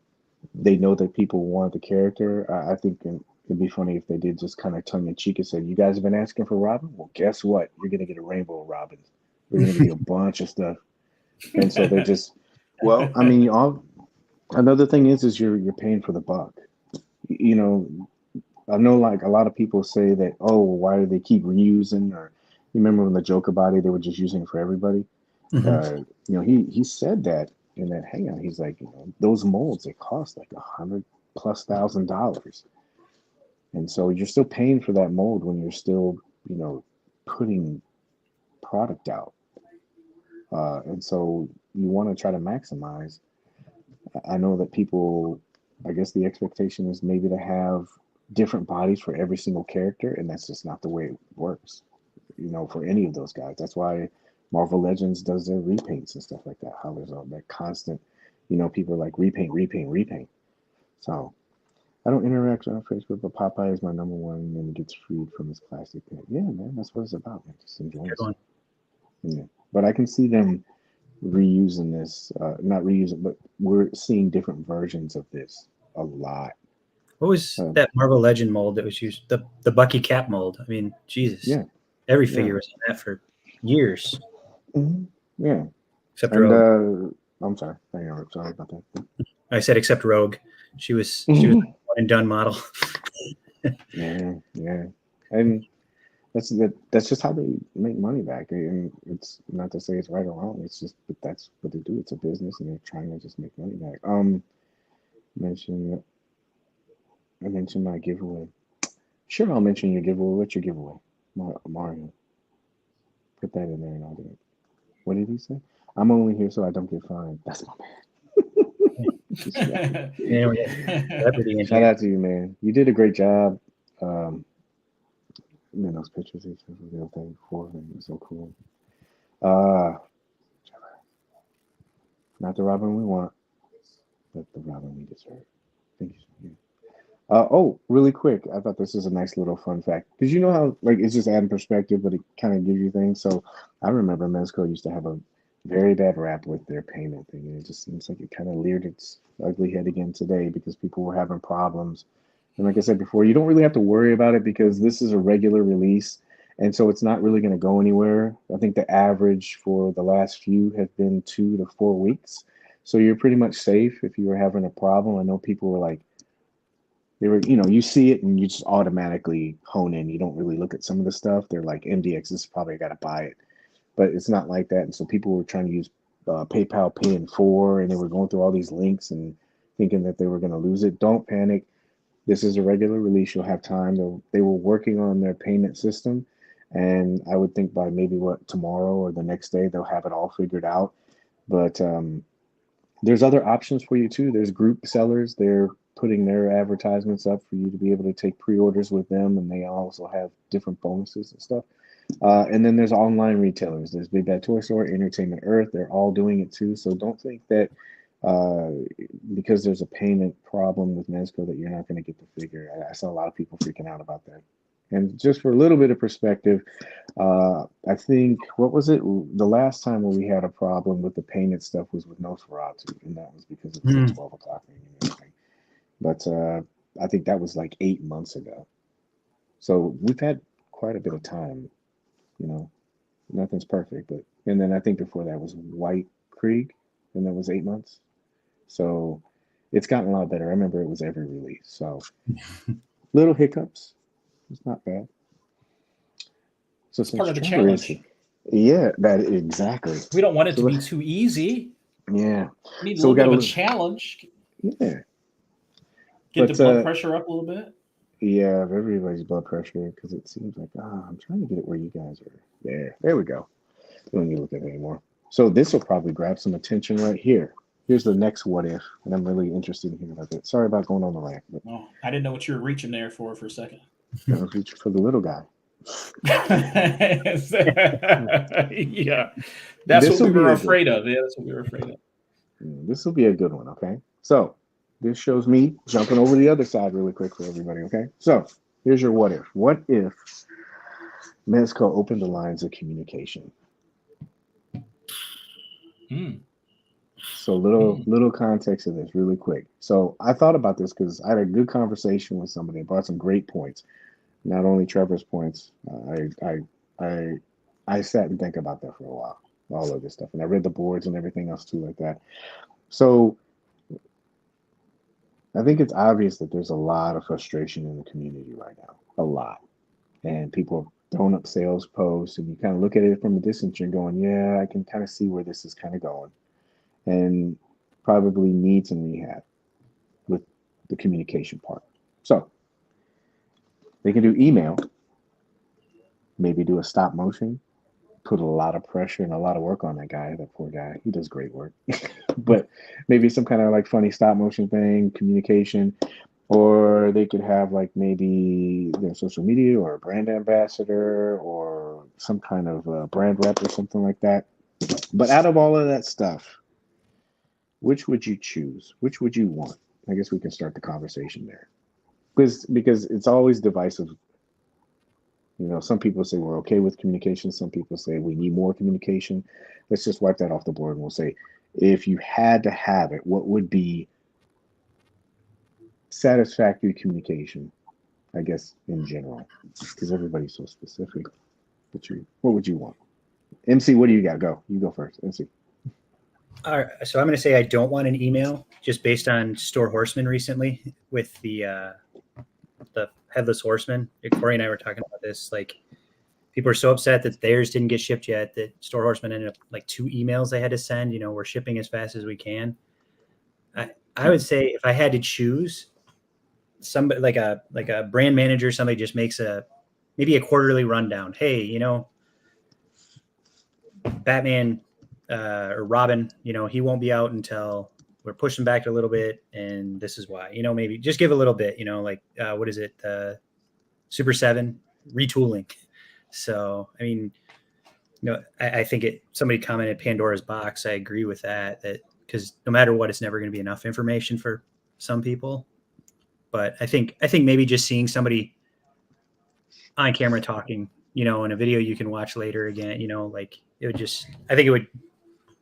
they know that people want the character. I think it'd be funny if they did just kind of tongue in cheek and said, "You guys have been asking for Robin. Well, guess what? You're going to get a rainbow of Robins. We're going to give you a bunch of stuff." And so they're just, well, I mean, another thing is you're paying for the buck. You know, I know like a lot of people say that, oh, why do they keep reusing? Or you remember when the Joker body they were just using it for everybody? You know, he said that in that hangout. He's like, you know, those molds it cost like $100,000+, and so you're still paying for that mold when you're still, you know, putting product out. And so you want to try to maximize. I know that people, I guess the expectation is maybe to have different bodies for every single character, and that's just not the way it works, you know, for any of those guys. That's why Marvel Legends does their repaints and stuff like that. How there's all that constant, you know, people are like repaint, repaint, repaint. So I don't interact on Facebook, but Popeye is my number one, and then he gets freed from his plastic pit. Yeah, man, that's what it's about, man. Just enjoying stuff. Yeah. But I can see them reusing this, not reusing, but we're seeing different versions of this a lot. What was that Marvel Legend mold that was used? The Bucky Cap mold. I mean, Jesus. Yeah. Every figure was on that for years. Yeah. Except Rogue. I'm sorry. Sorry about that. I said except Rogue. She was a one and done model. Yeah. And that's just how they make money back. And it's not to say it's right or wrong. It's just but that's what they do. It's a business, and they're trying to just make money back. I mentioned my giveaway. Sure, I'll mention your giveaway. What's your giveaway? Mario. Put that in there, and I'll do it. What did he say? I'm only here so I don't get fined. That's my man. Shout out to you, man. You did a great job. Man, those pictures each of the real thing before, man, it was so cool. Not the Robin we want, but the Robin we deserve. Thank you. Oh, really quick, I thought this was a nice little fun fact because you know how like it's just adding perspective, but it kind of gives you things. So I remember Mezco used to have a very bad rap with their payment thing, and it just seems like it kind of leered its ugly head again today because people were having problems. And like I said before, you don't really have to worry about it because this is a regular release, and so it's not really going to go anywhere. I think the average for the last few have been 2 to 4 weeks, so you're pretty much safe if you were having a problem. I know people were like. They were, you know, you see it and you just automatically hone in. You don't really look at some of the stuff. They're like, MDX, this probably got to buy it. But it's not like that. And so people were trying to use PayPal Pay in 4, and they were going through all these links and thinking that they were going to lose it. Don't panic. This is a regular release. You'll have time. They were working on their payment system. And I would think by maybe tomorrow or the next day, they'll have it all figured out. But there's other options for you too. There's group sellers. They're putting their advertisements up for you to be able to take pre-orders with them, and they also have different bonuses and stuff. And then there's online retailers. There's Big Bad Toy Store, Entertainment Earth. They're all doing it too. So don't think that because there's a payment problem with Mezco that you're not going to get the figure. I saw a lot of people freaking out about that. And just for a little bit of perspective, I think, what was it? The last time when we had a problem with the painted stuff was with Nosferatu, and that was because it was at 12 o'clock and everything. But I think that was like 8 months ago. So we've had quite a bit of time, you know. Nothing's perfect, but and then I think before that was White Creek, and that was 8 months. So it's gotten a lot better. I remember it was every release. So little hiccups. It's not bad. So It's part of the Trevor challenge. yeah, that exactly. We don't want it So to be too easy. yeah. We need a So we little bit got of a challenge. yeah. Get But the blood pressure up a little bit. yeah, everybody's blood pressure because it seems like I'm trying to get it where you guys are. There we go. We don't need to look at it anymore. So this will probably grab some attention right here. Here's the next what if, and I'm really interested in hearing about it. Sorry about going on the rant, but Oh, I didn't know what you were reaching there for a second. I was reaching for the little guy. Yeah, that's what we were afraid of. Yeah, that's what we were afraid of. This will be a good one, okay? So this shows me jumping over the other side really quick for everybody, okay? So here's your what if. What if Mezco opened the lines of communication? So little context of this really quick. So I thought about this because I had a good conversation with somebody and brought some great points. Not only Trevor's points. I sat and think about that for a while, all of this stuff, and I read the boards and everything else too, like that. So I think it's obvious that there's a lot of frustration in the community right now, a lot, and people are throwing up sales posts, and you kind of look at it from a distance. You're going, yeah, I can kind of see where this is kind of going, and probably need some rehab with the communication part. So they can do email, maybe do a stop motion, put a lot of pressure and a lot of work on that guy, that poor guy. He does great work. But maybe some kind of like funny stop motion thing, communication, or they could have like maybe their social media or a brand ambassador or some kind of brand rep or something like that. But out of all of that stuff, which would you choose? Which would you want? I guess we can start the conversation there. Because it's always divisive. You know, some people say we're okay with communication. Some people say we need more communication. Let's just wipe that off the board and we'll say, if you had to have it, what would be satisfactory communication, I guess, in general? Because everybody's so specific. What would you want? MC, what do you got? Go. You go first. MC. All right, so I'm going to say I don't want an email just based on Store Horseman recently with the Headless Horseman. Cory and I were talking about this. Like, people are so upset that theirs didn't get shipped yet that Store Horseman ended up like 2 emails they had to send. You know, we're shipping as fast as we can. I would say if I had to choose, somebody like a brand manager, somebody just makes maybe a quarterly rundown. Hey, you know, Batman or Robin, you know, he won't be out until we're pushing back a little bit, and this is why. You know, maybe just give a little bit. You know, like what is it? Super 7 retooling. So, I mean, you know, I think somebody commented Pandora's box. I agree with that because no matter what, it's never going to be enough information for some people. But I think maybe just seeing somebody on camera talking, you know, in a video you can watch later again, you know, like I think it would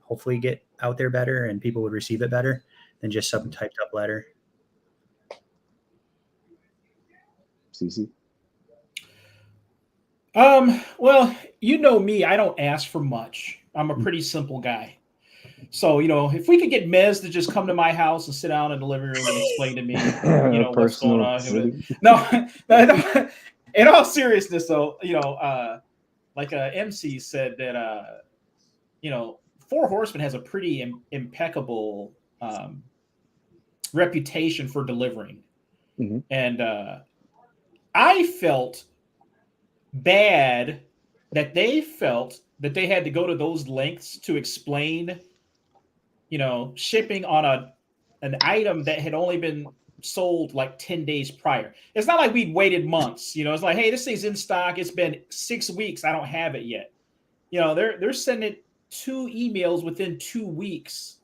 hopefully get out there better and people would receive it better than just some typed up letter. CC. Well, you know me, I don't ask for much. I'm a pretty simple guy. So, you know, if we could get Mez to just come to my house and sit down in the living room and explain to me, you know, what's going on. No, in all seriousness, though, you know, like MC said that, you know, Four Horsemen has a pretty impeccable reputation for delivering. Mm-hmm. And I felt bad that they felt that they had to go to those lengths to explain, you know, shipping on an item that had only been sold like 10 days prior. It's not like we'd waited months. You know, it's like, hey, this thing's in stock. It's been 6 weeks. I don't have it yet. You know, they're sending 2 emails within 2 weeks,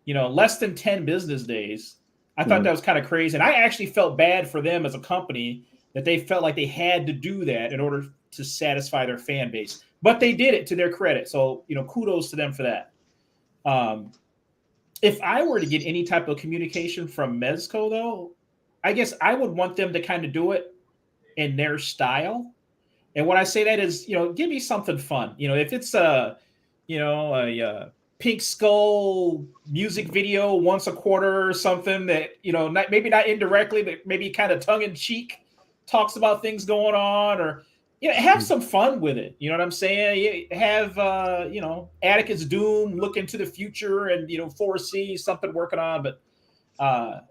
you know, less than 10 business days. I thought that was kind of crazy. And I actually felt bad for them as a company that they felt like they had to do that in order to satisfy their fan base. But they did it to their credit. So, kudos to them for that. If I were to get any type of communication from Mezco, though, I guess I would want them to kind of do it in their style. And when I say that is, give me something fun. If it's a Pink Skull music video once a quarter or something that, maybe not indirectly, but maybe kind of tongue in cheek talks about things going on, or, have some fun with it. You know what I'm saying? Have, Atticus Doom look into the future and, foresee something working on. But, I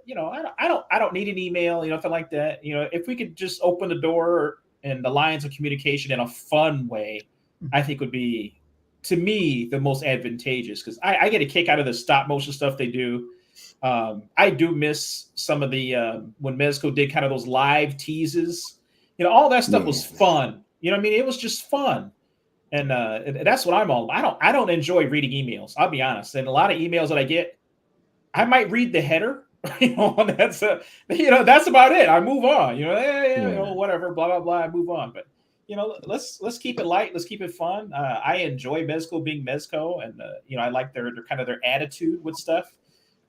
don't need an email, nothing like that. If we could just open the door and the lines of communication in a fun way, I think would be, to me, the most advantageous, because I get a kick out of the stop motion stuff they do. I do miss some of the when Mezco did kind of those live teases. All that stuff was fun. It was just fun, and that's what I'm all. I don't enjoy reading emails. I'll be honest. And a lot of emails that I get, I might read the header. That's that's about it. I move on. Whatever, blah blah blah. I move on. But let's keep it light. Let's keep it fun. I enjoy Mezco being Mezco, and I like their kind of their attitude with stuff.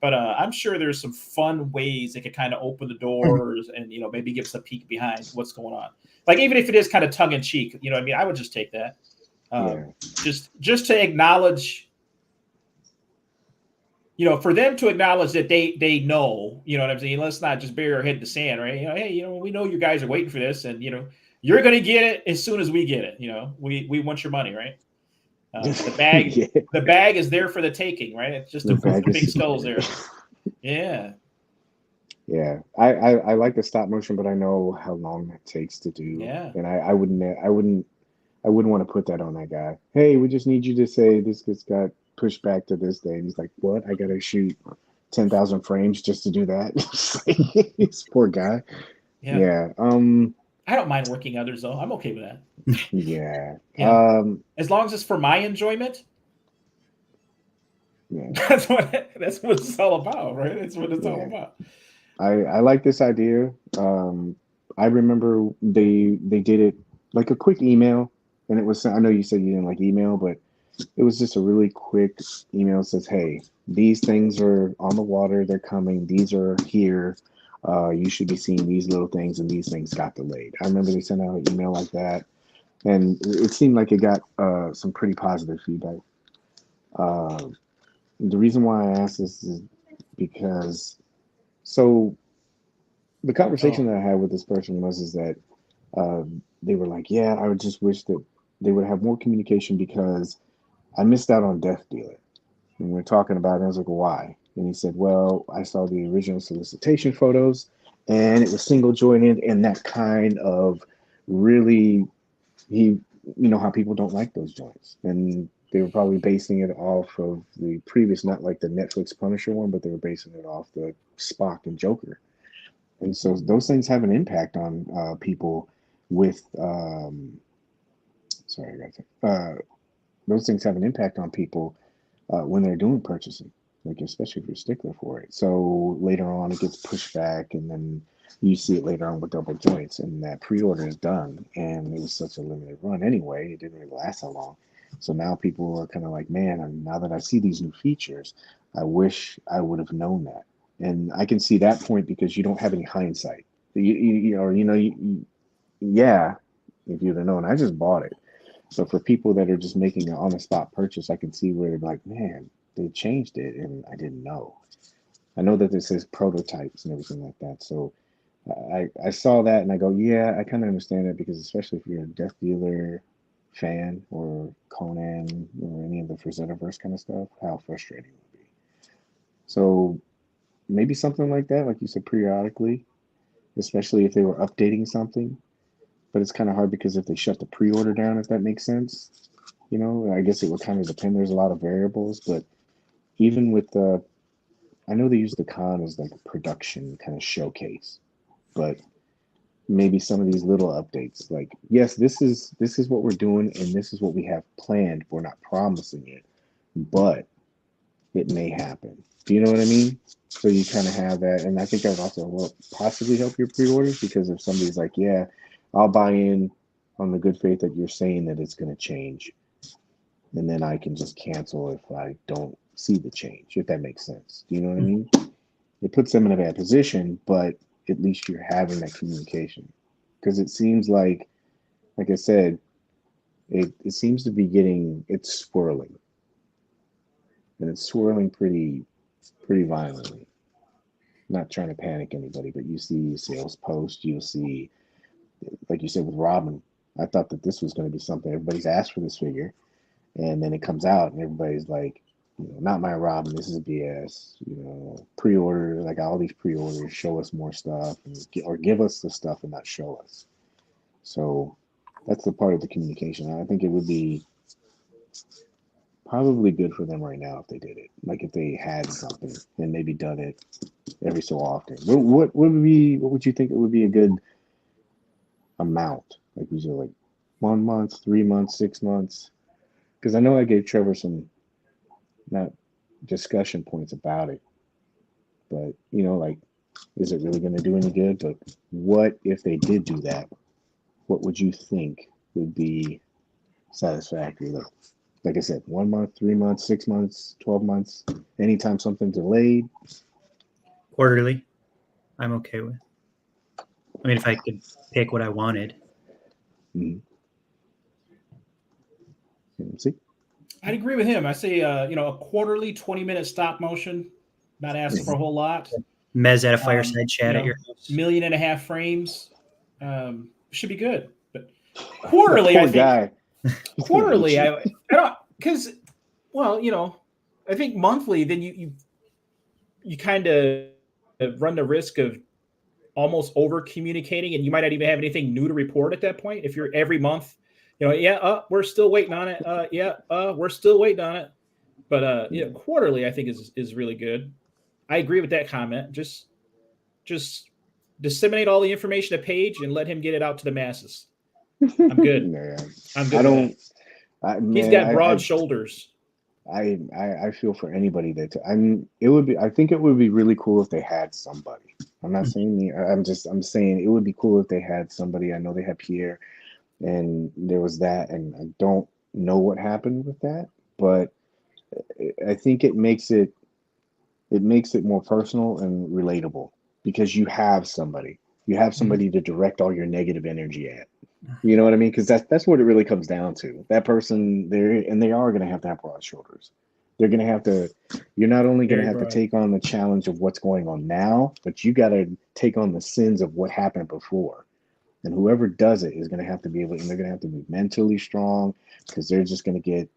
But I'm sure there's some fun ways they could kind of open the doors and maybe give us a peek behind what's going on. Like, even if it is kind of tongue in cheek, I would just take that. Just to acknowledge, for them to acknowledge that they know, what I'm saying. Let's not just bury our head in the sand, right? Hey, we know you guys are waiting for this, and you're going to get it as soon as we get it. We want your money, right? The bag, the bag is there for the taking, right? It's just the big skulls there. Yeah. Yeah, I like the stop motion, but I know how long that takes to do. Yeah. And I wouldn't want to put that on that guy. Hey, we just need you to say this got pushed back to this day. And he's like, what? I got to shoot 10,000 frames just to do that? This poor guy. Yeah. I don't mind working others, though. I'm okay with that. Yeah. As long as it's for my enjoyment. Yeah. That's what it's all about, right? That's what it's all about. I like this idea. I remember they did it like a quick email, and it was, I know you said you didn't like email, but it was just a really quick email that says, hey, these things are on the water, they're coming, these are here. You should be seeing these little things, and these things got delayed. I remember they sent out an email like that, and it seemed like it got some pretty positive feedback. The reason why I asked this is because, so the conversation that I had with this person is that they were like, yeah, I would just wish that they would have more communication because I missed out on Death Dealer. And we're talking about it, and I was like, why? And he said, well, I saw the original solicitation photos, and it was single jointed, and that kind of really, how people don't like those joints. And they were probably basing it off of the previous, not like the Netflix Punisher one, but they were basing it off the Spock and Joker. And so those things have an impact on people with, those things have an impact on people when they're doing purchasing, like especially if you're a stickler for it. So later on it gets pushed back, and then you see it later on with double joints, and that pre-order is done, and it was such a limited run anyway, it didn't really last that long. So now people are kind of like, man, now that I see these new features, I wish I would have known that. And I can see that point because you don't have any hindsight. Yeah, if you'd have known, I just bought it. So for people that are just making an on-the-spot purchase, I can see where they're like, man, they changed it and I didn't know. I know that this says prototypes and everything like that. So I saw that and I go, yeah, I kind of understand it, because especially if you're a Death Dealer fan or Conan or any of the Frazetta-verse kind of stuff, how frustrating it would be. So maybe something like that, like you said, periodically, especially if they were updating something. But it's kind of hard because if they shut the pre-order down, if that makes sense, I guess it would kind of depend. There's a lot of variables, but even with I know they use the con as like a production kind of showcase, but maybe some of these little updates, like, yes, this is what we're doing and this is what we have planned. We're not promising it, but it may happen. Do you know what I mean? So you kind of have that, and I think that would also possibly help your pre-orders, because if somebody's like, yeah, I'll buy in on the good faith that you're saying that it's going to change, and then I can just cancel if I don't see the change, if that makes sense. Do you know what I mean? It puts them in a bad position, but at least you're having that communication. Because it seems like I said, it seems to be it's swirling. And it's swirling pretty violently. Not trying to panic anybody, but you see sales posts, you'll see, like you said with Robin, I thought that this was going to be something everybody's asked for this figure, and then it comes out and everybody's like, not my Robin, this is BS. Pre-orders, like all these pre-orders, show us more stuff, or give us the stuff and not show us. So that's the part of the communication. I think it would be probably good for them right now if they did it. Like if they had something and maybe done it every so often. What would you think it would be a good amount? Like we said, like 1 month, 3 months, 6 months. Because I know I gave Trevor some not discussion points about it, but like, is it really going to do any good? But what if they did do that? What would you think would be satisfactory? Like I said, 1 month, 3 months, 6 months, 12 months, anytime something delayed. Quarterly, I'm okay with. I mean, if I could pick what I wanted. Mm-hmm. See? I'd agree with him. I say, a quarterly 20-minute stop motion, not asking for a whole lot. Mez at a fireside chat at your house. 1.5 million frames should be good. But quarterly, I think. Quarterly, I don't, because, I think monthly, then you kind of run the risk of almost over communicating, and you might not even have anything new to report at that point. If you're every month, we're still waiting on it. We're still waiting on it. But quarterly, I think is really good. I agree with that comment. Just disseminate all the information to Paige and let him get it out to the masses. I'm good. I'm good. He's got broad shoulders. I feel for anybody I think it would be really cool if they had somebody. I'm not saying I'm saying it would be cool if they had somebody. I know they had Pierre, and there was that, and I don't know what happened with that, but I think it makes it more personal and relatable, because you have somebody to direct all your negative energy at. You know what I mean? Because that's what it really comes down to. That person there, and they are going to have broad shoulders. They're going to have to. You're not only going to have to take on the challenge of what's going on now, but you got to take on the sins of what happened before. And whoever does it is going to have to be able, and they're going to have to be mentally strong, because they're just going to get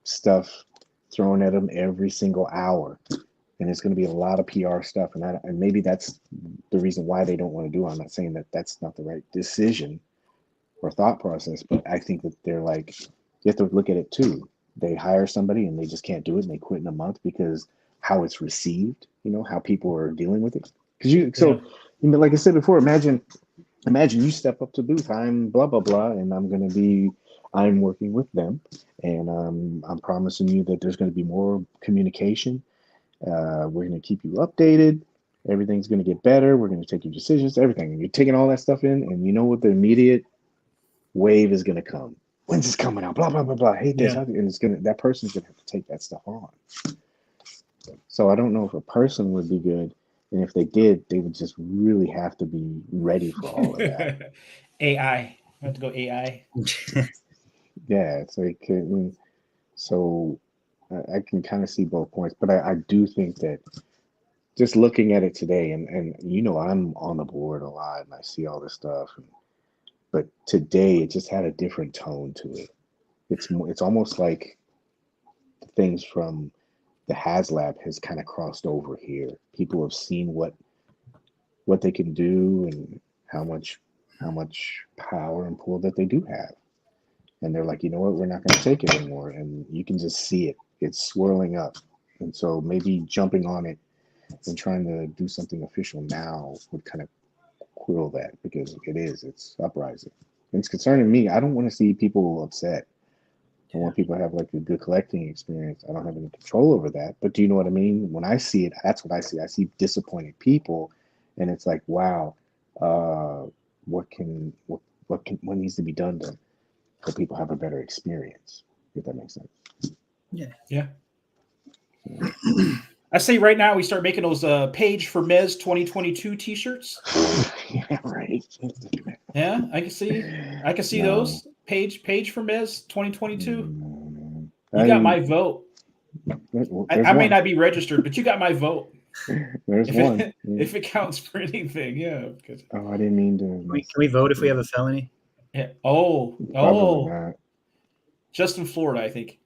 stuff thrown at them every single hour. And it's going to be a lot of PR stuff. And maybe that's the reason why they don't want to do it. I'm not saying that that's not the right decision or thought process, but I think that they're like, you have to look at it too. They hire somebody and they just can't do it, and they quit in a month because how it's received, how people are dealing with it. Like I said before, imagine you step up to booth, I'm blah blah blah, and I'm working with them, and I'm promising you that there's going to be more communication. We're going to keep you updated. Everything's going to get better. We're going to take your decisions, everything. And you're taking all that stuff in, and you know what the immediate wave is going to come. When's this coming out? Blah blah blah blah. Hate this, and that person's going to have to take that stuff on. So I don't know if a person would be good, and if they did, they would just really have to be ready for all of that. AI. I have to go AI. Yeah, it's like so. I can kind of see both points, but I do think that just looking at it today, and I'm on the board a lot, and I see all this stuff, but today it just had a different tone to it. It's almost like things from the HasLab has kind of crossed over here. People have seen what they can do, and how much power and pull that they do have, and they're like, you know what, we're not going to take it anymore, and you can just see it. It's swirling up, and so maybe jumping on it and trying to do something official now would kind of quill that, because it's uprising. And it's concerning me. I don't want to see people upset. I want people to have like a good collecting experience. I don't have any control over that. But do you know what I mean? When I see it, that's what I see. I see disappointed people, and it's like, wow, what needs to be done to so people have a better experience, if that makes sense. Yeah. I say right now we start making those Page for Mez 2022 T-shirts. Yeah, right. Yeah, I can see No. those Page for Mez 2022. Mm, You got my vote. there's I may one. not be registered, but you got my vote. There's one. If it counts for anything, yeah. Oh, I didn't mean to. Can we vote if we have a felony? Yeah. Probably not. Just in Florida, I think.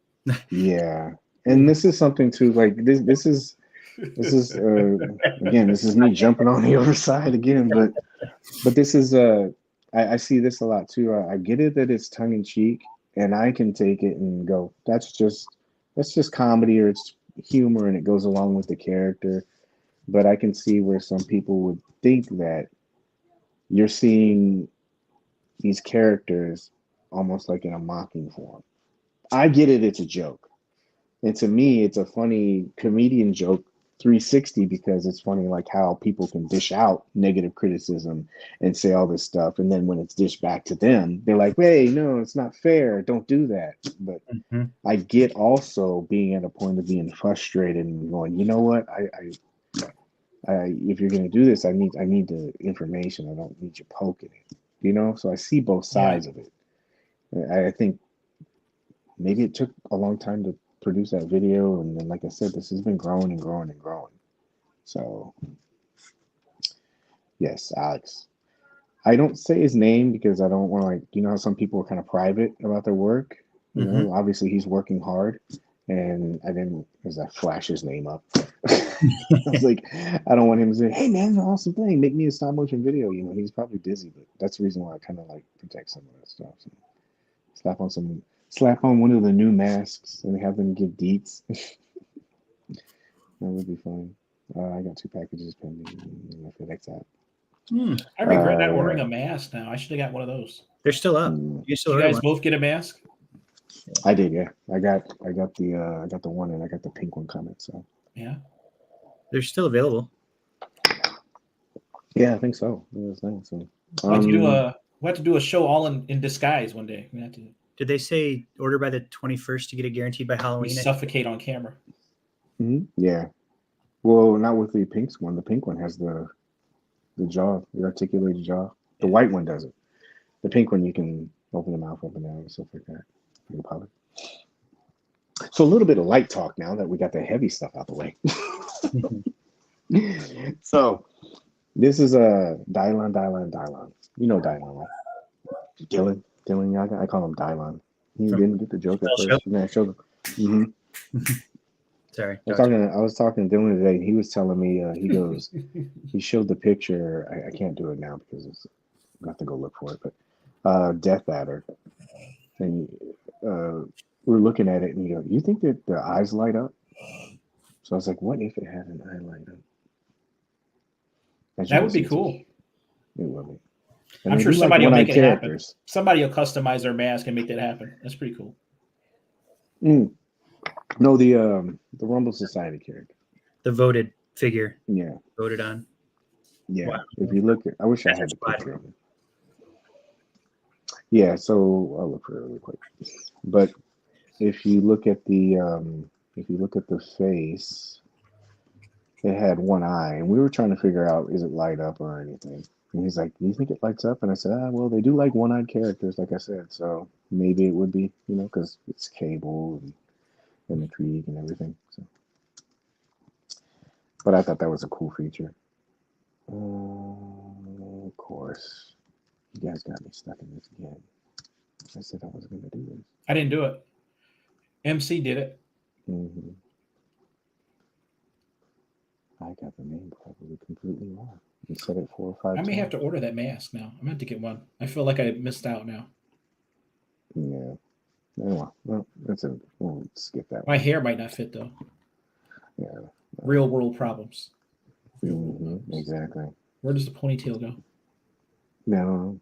Yeah, and this is something too. Like this is again. This is me jumping on the other side again, but this is I see this a lot too. I get it that it's tongue in cheek, and I can take it and go, that's just comedy or it's humor, and it goes along with the character. But I can see where some people would think that you're seeing these characters almost like in a mocking form. I get it, it's a joke. And to me, it's a funny comedian joke 360 because it's funny like how people can dish out negative criticism and say all this stuff. And then when it's dished back to them, they're like, hey, no, it's not fair. Don't do that. But I get also being at a point of being frustrated and going, you know what? If you're going to do this, I need the information. I don't need you poking it, you know? So I see both sides of it. I think maybe it took a long time to produce that video, and then like I said, this has been growing and growing and growing. So yes, Alex. I don't say his name because I don't want to, like, you know how some people are kind of private about their work. You know, obviously he's working hard, and I didn't, as I flash his name up. I was like, I don't want him to say, hey man, awesome thing, make me a stop motion video. You know, he's probably busy, but that's the reason why I kind of like protect some of that stuff. So slap on one of the new masks and have them give deets. That would be fun. I got 2 packages pending in my FedEx app. I regret not ordering a mask now. I should have got one of those. They're still up. You guys both get a mask? I did, yeah. I got the one, and I got the pink one coming. So yeah, they're still available. Yeah, I think so. It was nice. So, we'll have to do a show all in disguise one day. We have to. Did they say order by the 21st to get it guaranteed by Halloween? We suffocate on camera. Yeah. Well, not with the pink one. The pink one has the jaw, the articulated jaw. The white one doesn't. The pink one, you can open the mouth up and down and stuff like that. So a little bit of light talk now that we got the heavy stuff out the way. So this is a Dylan. You know Dylan, right? Dylan, I call him Dylan. He didn't get the joke at first. And I showed him. Sorry. I was talking to Dylan today, and he was telling me, he goes, he showed the picture. I can't do it now because I have to go look for it, but Death Adder. And we're looking at it, and you go, you think that the eyes light up? So I was like, what if it had an eye light up? That would be cool. It would be. I'm sure somebody will make it happen. Somebody will customize their mask and make that happen. That's pretty cool. No, the Rumble Society character. The voted figure. Yeah. Voted on. Yeah. Wow. If you look at, I wish I had the picture of it. Yeah, so I'll look for it really quick. But if you look at the face, it had one eye, and we were trying to figure out, is it light up or anything? And he's like, do you think it lights up? And I said, well, they do like one-eyed characters, like I said, so maybe it would be, you know, because it's Cable and the Krieg and everything. So, but I thought that was a cool feature. Of course, you guys got me stuck in this again. I said I wasn't going to do this. I didn't do it. MC did it. I got the name probably completely wrong. You said it 4 or 5 times. I may have to order that mask now. I'm going to have to get one. I feel like I missed out now. Yeah. Well, we'll skip that My one. hair might not fit, though. Yeah. Real world problems. Exactly. Where does the ponytail go? No.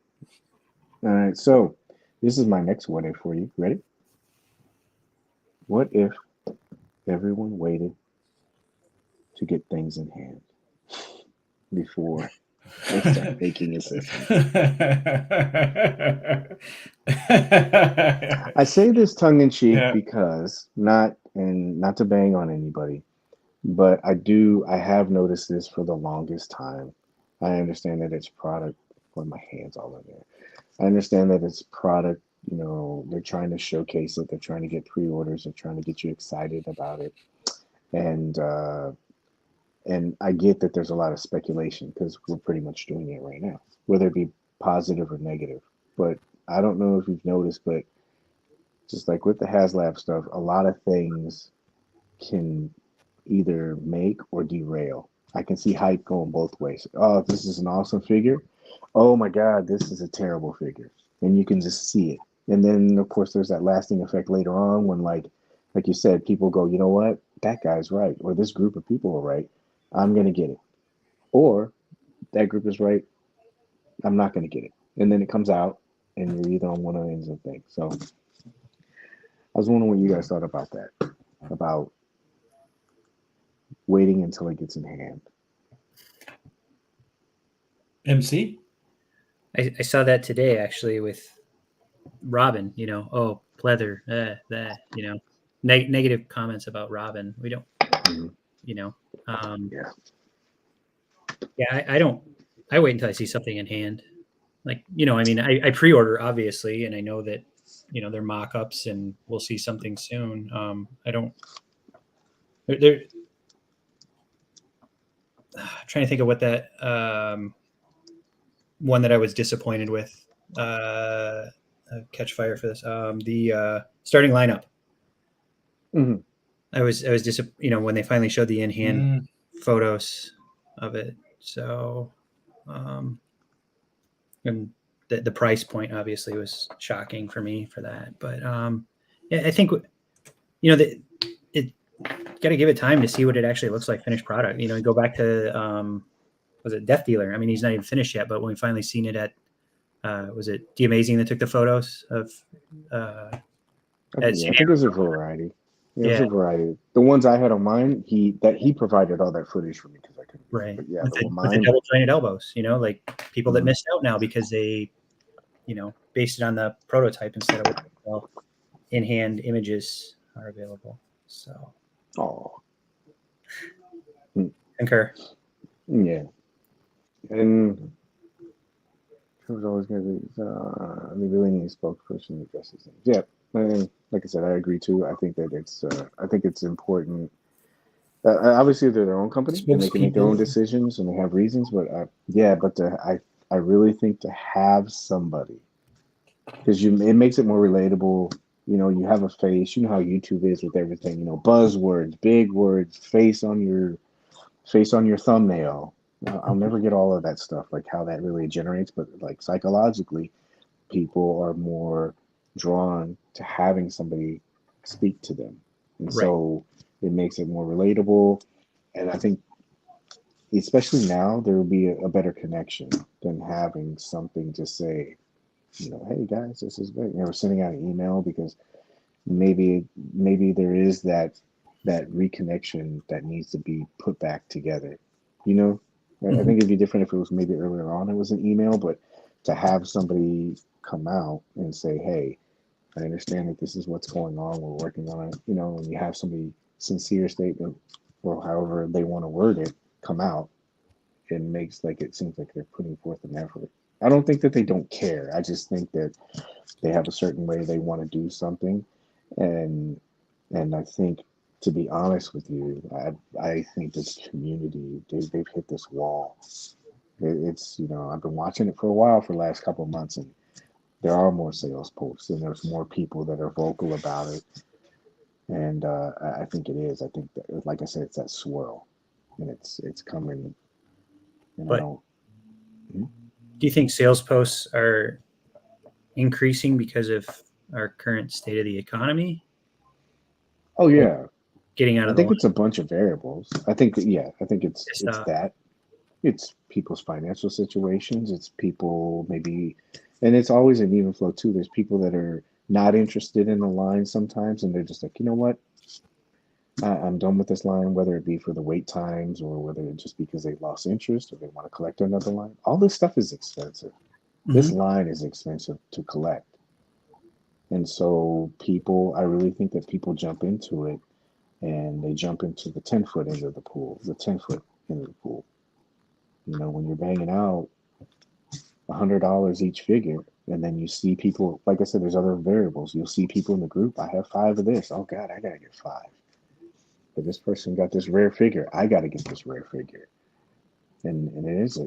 All right. So this is my next what if for you. Ready? What if everyone waited to get things in hand before they start making assessments? I say this tongue in cheek Yeah. because not to bang on anybody, but I have noticed this for the longest time. I understand that it's product. With my hands all in there. I understand that it's product. They're trying to showcase it. They're trying to get pre-orders. They're trying to get you excited about it, and I get that there's a lot of speculation because we're pretty much doing it right now, whether it be positive or negative. But I don't know if you've noticed, but just like with the HasLab stuff, a lot of things can either make or derail. I can see hype going both ways. Oh, this is an awesome figure. Oh my God, this is a terrible figure. And you can just see it. And then of course there's that lasting effect later on when like you said, people go, you know what? That guy's right. Or this group of people are right. I'm gonna get it. Or that group is right. I'm not gonna get it. And then it comes out and you're either on one of the ends of things. So I was wondering what you guys thought about that. About waiting until it gets in hand. MC. I saw that today actually with Robin. Oh, pleather, negative comments about Robin. We don't, Mhm. you know, Yeah. yeah. I don't. I wait until I see something in hand. I pre-order obviously, and I know that they're mock-ups, and we'll see something soon. I don't. They're trying to think of what that one that I was disappointed with. Catch fire for this. The starting lineup. Hmm. I was when they finally showed the in hand photos of it. So, and the price point obviously was shocking for me for that. But yeah, I think that it got to give it time to see what it actually looks like finished product. Go back to was it Death Dealer? I mean, he's not even finished yet, but when we finally seen it at was it The Amazing that took the photos of I think it was a variety. Yeah, it was yeah, a variety. The ones I had on mine, he provided all that footage for me because I couldn't. right. But yeah, With the double jointed elbows, like people that missed out now because they, based it on the prototype instead of in hand images are available. So, oh, concur. yeah, and it was always going to be. We really need a spokesperson to address these things. Yeah, and like I said, I agree too. I think that I think it's important. Obviously, they're their own company and they can make their own decisions and they have reasons. But I really think to have somebody because it makes it more relatable. You have a face. You know how YouTube is with everything. Buzzwords, big words, face on your thumbnail. I'll never get all of that stuff, like how that really generates. But like psychologically, people are more drawn to having somebody speak to them, and Right. so it makes it more relatable. And I think, especially now, there will be a better connection than having something to say. Hey guys, this is great. We're sending out an email because maybe there is that reconnection that needs to be put back together. I think it'd be different if it was maybe earlier on it was an email, but to have somebody come out and say, hey, I understand that this is what's going on, we're working on it, and you have somebody sincere statement or however they want to word it come out, it makes it seems like they're putting forth an effort. I don't think that they don't care. I just think that they have a certain way they want to do something, and I think, to be honest with you, I think this community they've hit this wall. It's I've been watching it for a while for the last couple of months, and there are more sales posts and there's more people that are vocal about it, and I think it is. I think that, like I said, it's that swirl, and it's coming, and I But don't. do you think sales posts are increasing because of our current state of the economy? Oh yeah, Getting out I of the think line. it's a bunch of variables. I think I think it's Just, that. It's people's financial situations. It's people maybe, and it's always an even flow too. There's people that are not interested in the line sometimes, and they're just like, you know what, I'm done with this line, whether it be for the wait times or whether it's just because they lost interest or they want to collect another line. All this stuff is expensive. This line is expensive to collect. And so people, I really think that people jump into it and they jump into the 10-foot end of the pool, the 10-foot end of the pool. You know, when you're banging out $100 each figure, and then you see people, like I said, there's other variables. You'll see people in the group, I have 5 of this. Oh God, I gotta get 5. But this person got this rare figure. I gotta get this rare figure. And it's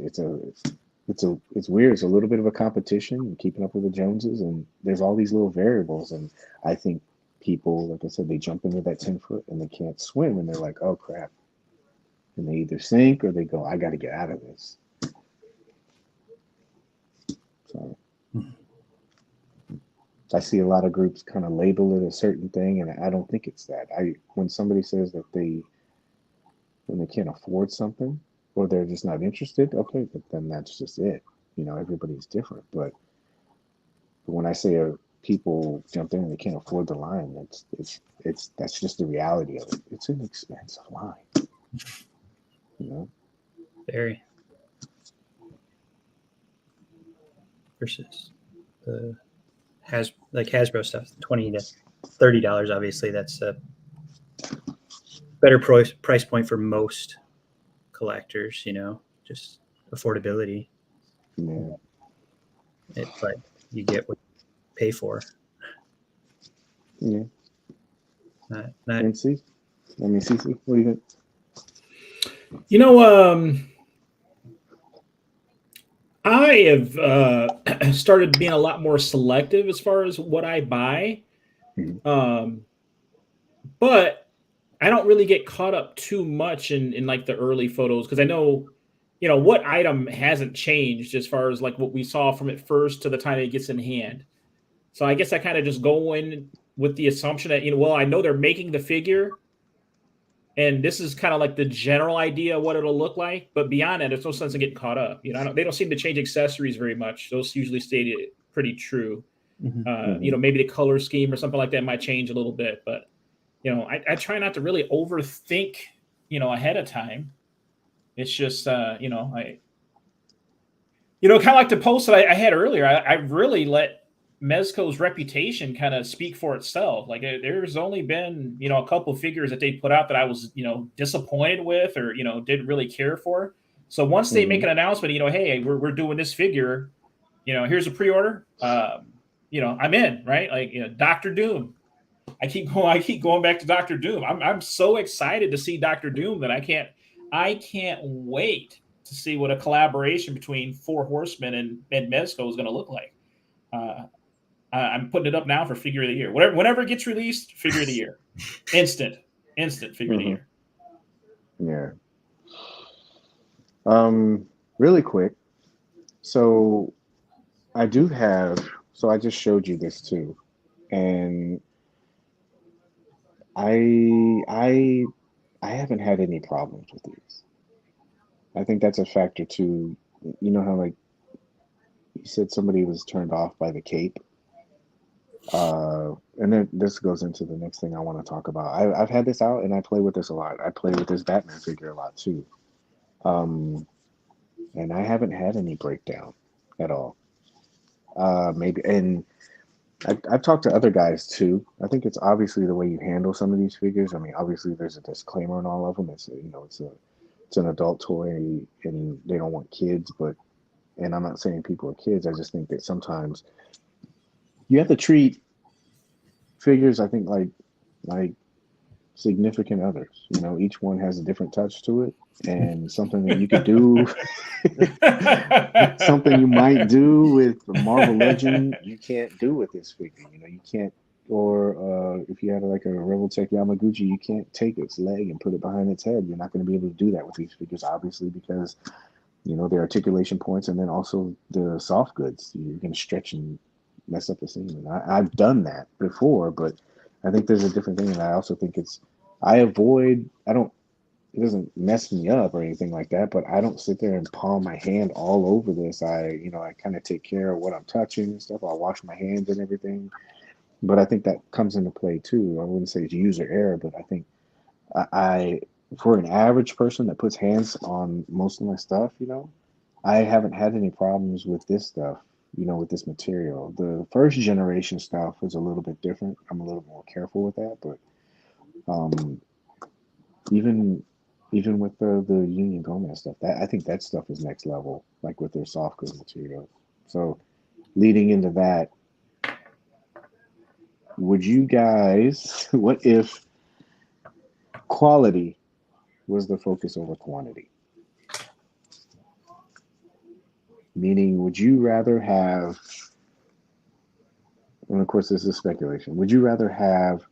weird. It's a little bit of a competition, keeping up with the Joneses, and there's all these little variables. And I think people, like I said, they jump into that 10-foot and they can't swim, and they're like, oh crap. And they either sink or they go, I got to get out of this. So I see a lot of groups kind of label it a certain thing, and I don't think it's that. When somebody says that when they can't afford something or they're just not interested, okay, but then that's just it. You know, everybody's different. But when I say people jump in and they can't afford the line, that's just the reality of it. It's an expensive line. You know? Very. Versus the Hasbro stuff, $20 to $30. Obviously, that's a better price point for most collectors. You know, just affordability. Yeah. But you get what you pay for. Yeah. Not MC? I mean, CC, what do you think? You know, I have started being a lot more selective as far as what I buy. But I don't really get caught up too much in like the early photos, because I know, you know, what item hasn't changed as far as like what we saw from it first to the time it gets in hand. So I guess I kind of just go in with the assumption that, you know, well, I know they're making the figure, and this is kind of like the general idea of what it'll look like. But beyond that, there's no sense in getting caught up. You know, they don't seem to change accessories very much. Those usually stay pretty true. You know, maybe the color scheme or something like that might change a little bit. But, you know, I try not to really overthink, you know, ahead of time. It's just, you know, kind of like the post that I had earlier. I really let Mezco's reputation kind of speak for itself. Like, there's only been, you know, a couple figures that they put out that I was, you know, disappointed with, or, you know, didn't really care for. So once they make an announcement, you know, hey, we're doing this figure, you know, here's a pre-order, you know, I'm in, right? Like, you know, Dr. Doom. I keep going back to Dr. Doom. I'm so excited to see Dr. Doom that I can't wait to see what a collaboration between Four Horsemen and Mezco is going to look like. I'm putting it up now for figure of the year. Whenever it gets released, figure of the year. Instant figure of the year. Yeah. Really quick. So I just showed you this too. And I haven't had any problems with these. I think that's a factor too. You know how, like, you said somebody was turned off by the cape. And then this goes into the next thing I want to talk about. I've had this out and I play with this a lot. I play with this Batman figure a lot too. And I haven't had any breakdown at all. Maybe, and I've talked to other guys too. I think it's obviously the way you handle some of these figures. I mean, obviously there's a disclaimer on all of them. It's an adult toy and they don't want kids, and I'm not saying people are kids. I just think that sometimes you have to treat figures, I think, like significant others. You know, each one has a different touch to it, and something that you could do, something you might do with the Marvel Legend, you can't do with this figure. You know, you can't. Or if you had like a Rebel Tech Yamaguchi, you can't take its leg and put it behind its head. You're not going to be able to do that with these figures, obviously, because, you know, their articulation points, and then also the soft goods. You're going to stretch and mess up the seam. And I've done that before, but I think there's a different thing. And I also think it doesn't mess me up or anything like that, but I don't sit there and palm my hand all over this. I kind of take care of what I'm touching and stuff. I wash my hands and everything. but I think that comes into play too. I wouldn't say it's user error, but I think I for an average person that puts hands on most of my stuff, I haven't had any problems with this stuff, with this material. The first generation stuff is a little bit different. I'm a little more careful with that, but um, even even with the Union Gomez stuff, that I think that stuff is next level, like with their soft goods material. So leading into that, would you guys, what if quality was the focus over quantity? Meaning, would you rather have, and of course this is speculation, would you rather have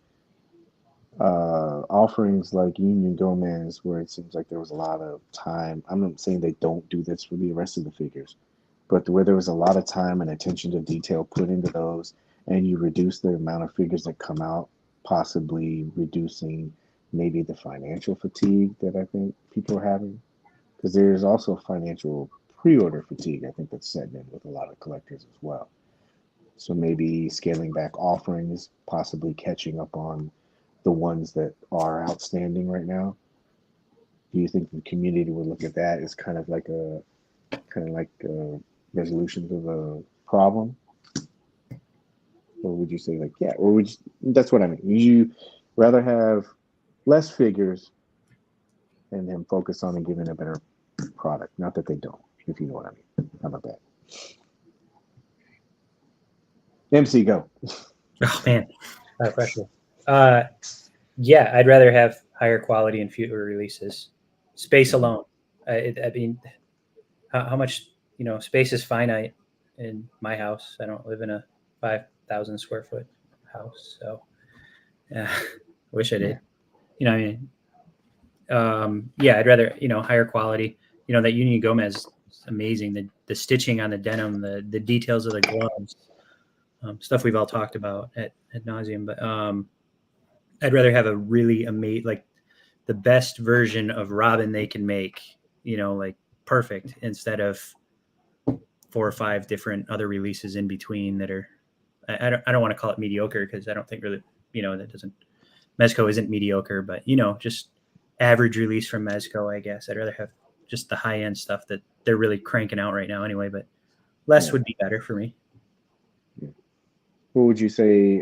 offerings like Union Gomez, where it seems like there was a lot of time? I'm not saying they don't do this for the rest of the figures, but where there was a lot of time and attention to detail put into those, and you reduce the amount of figures that come out, possibly reducing maybe the financial fatigue that I think people are having, because there's also financial pre-order fatigue, I think, that's setting in with a lot of collectors as well. So maybe scaling back offerings, possibly catching up on the ones that are outstanding right now. Do you think the community would look at that as kind of like resolution to the problem, or would you say like yeah, or would you, that's what I mean? Would you rather have less figures and then focus on and giving a better product? Not that they don't, if you know what I mean. How about that? MC, go. Oh man, a lot of pressure. Yeah, I'd rather have higher quality and fewer releases. Space alone. I mean, how much space is finite in my house. I don't live in a 5,000 square foot house, so yeah, I wish I did. I mean, yeah, I'd rather higher quality. That Union Gomez is amazing. The stitching on the denim, the details of the gloves, stuff we've all talked about at nauseum. But I'd rather have a really amazing, like the best version of Robin they can make. Like perfect, instead of 4 or 5 different other releases in between that are. I don't want to call it mediocre, because I don't think really that doesn't. Mezco isn't mediocre, but just average release from Mezco, I guess. I'd rather have just the high end stuff that they're really cranking out right now anyway, but less would be better for me. What would you say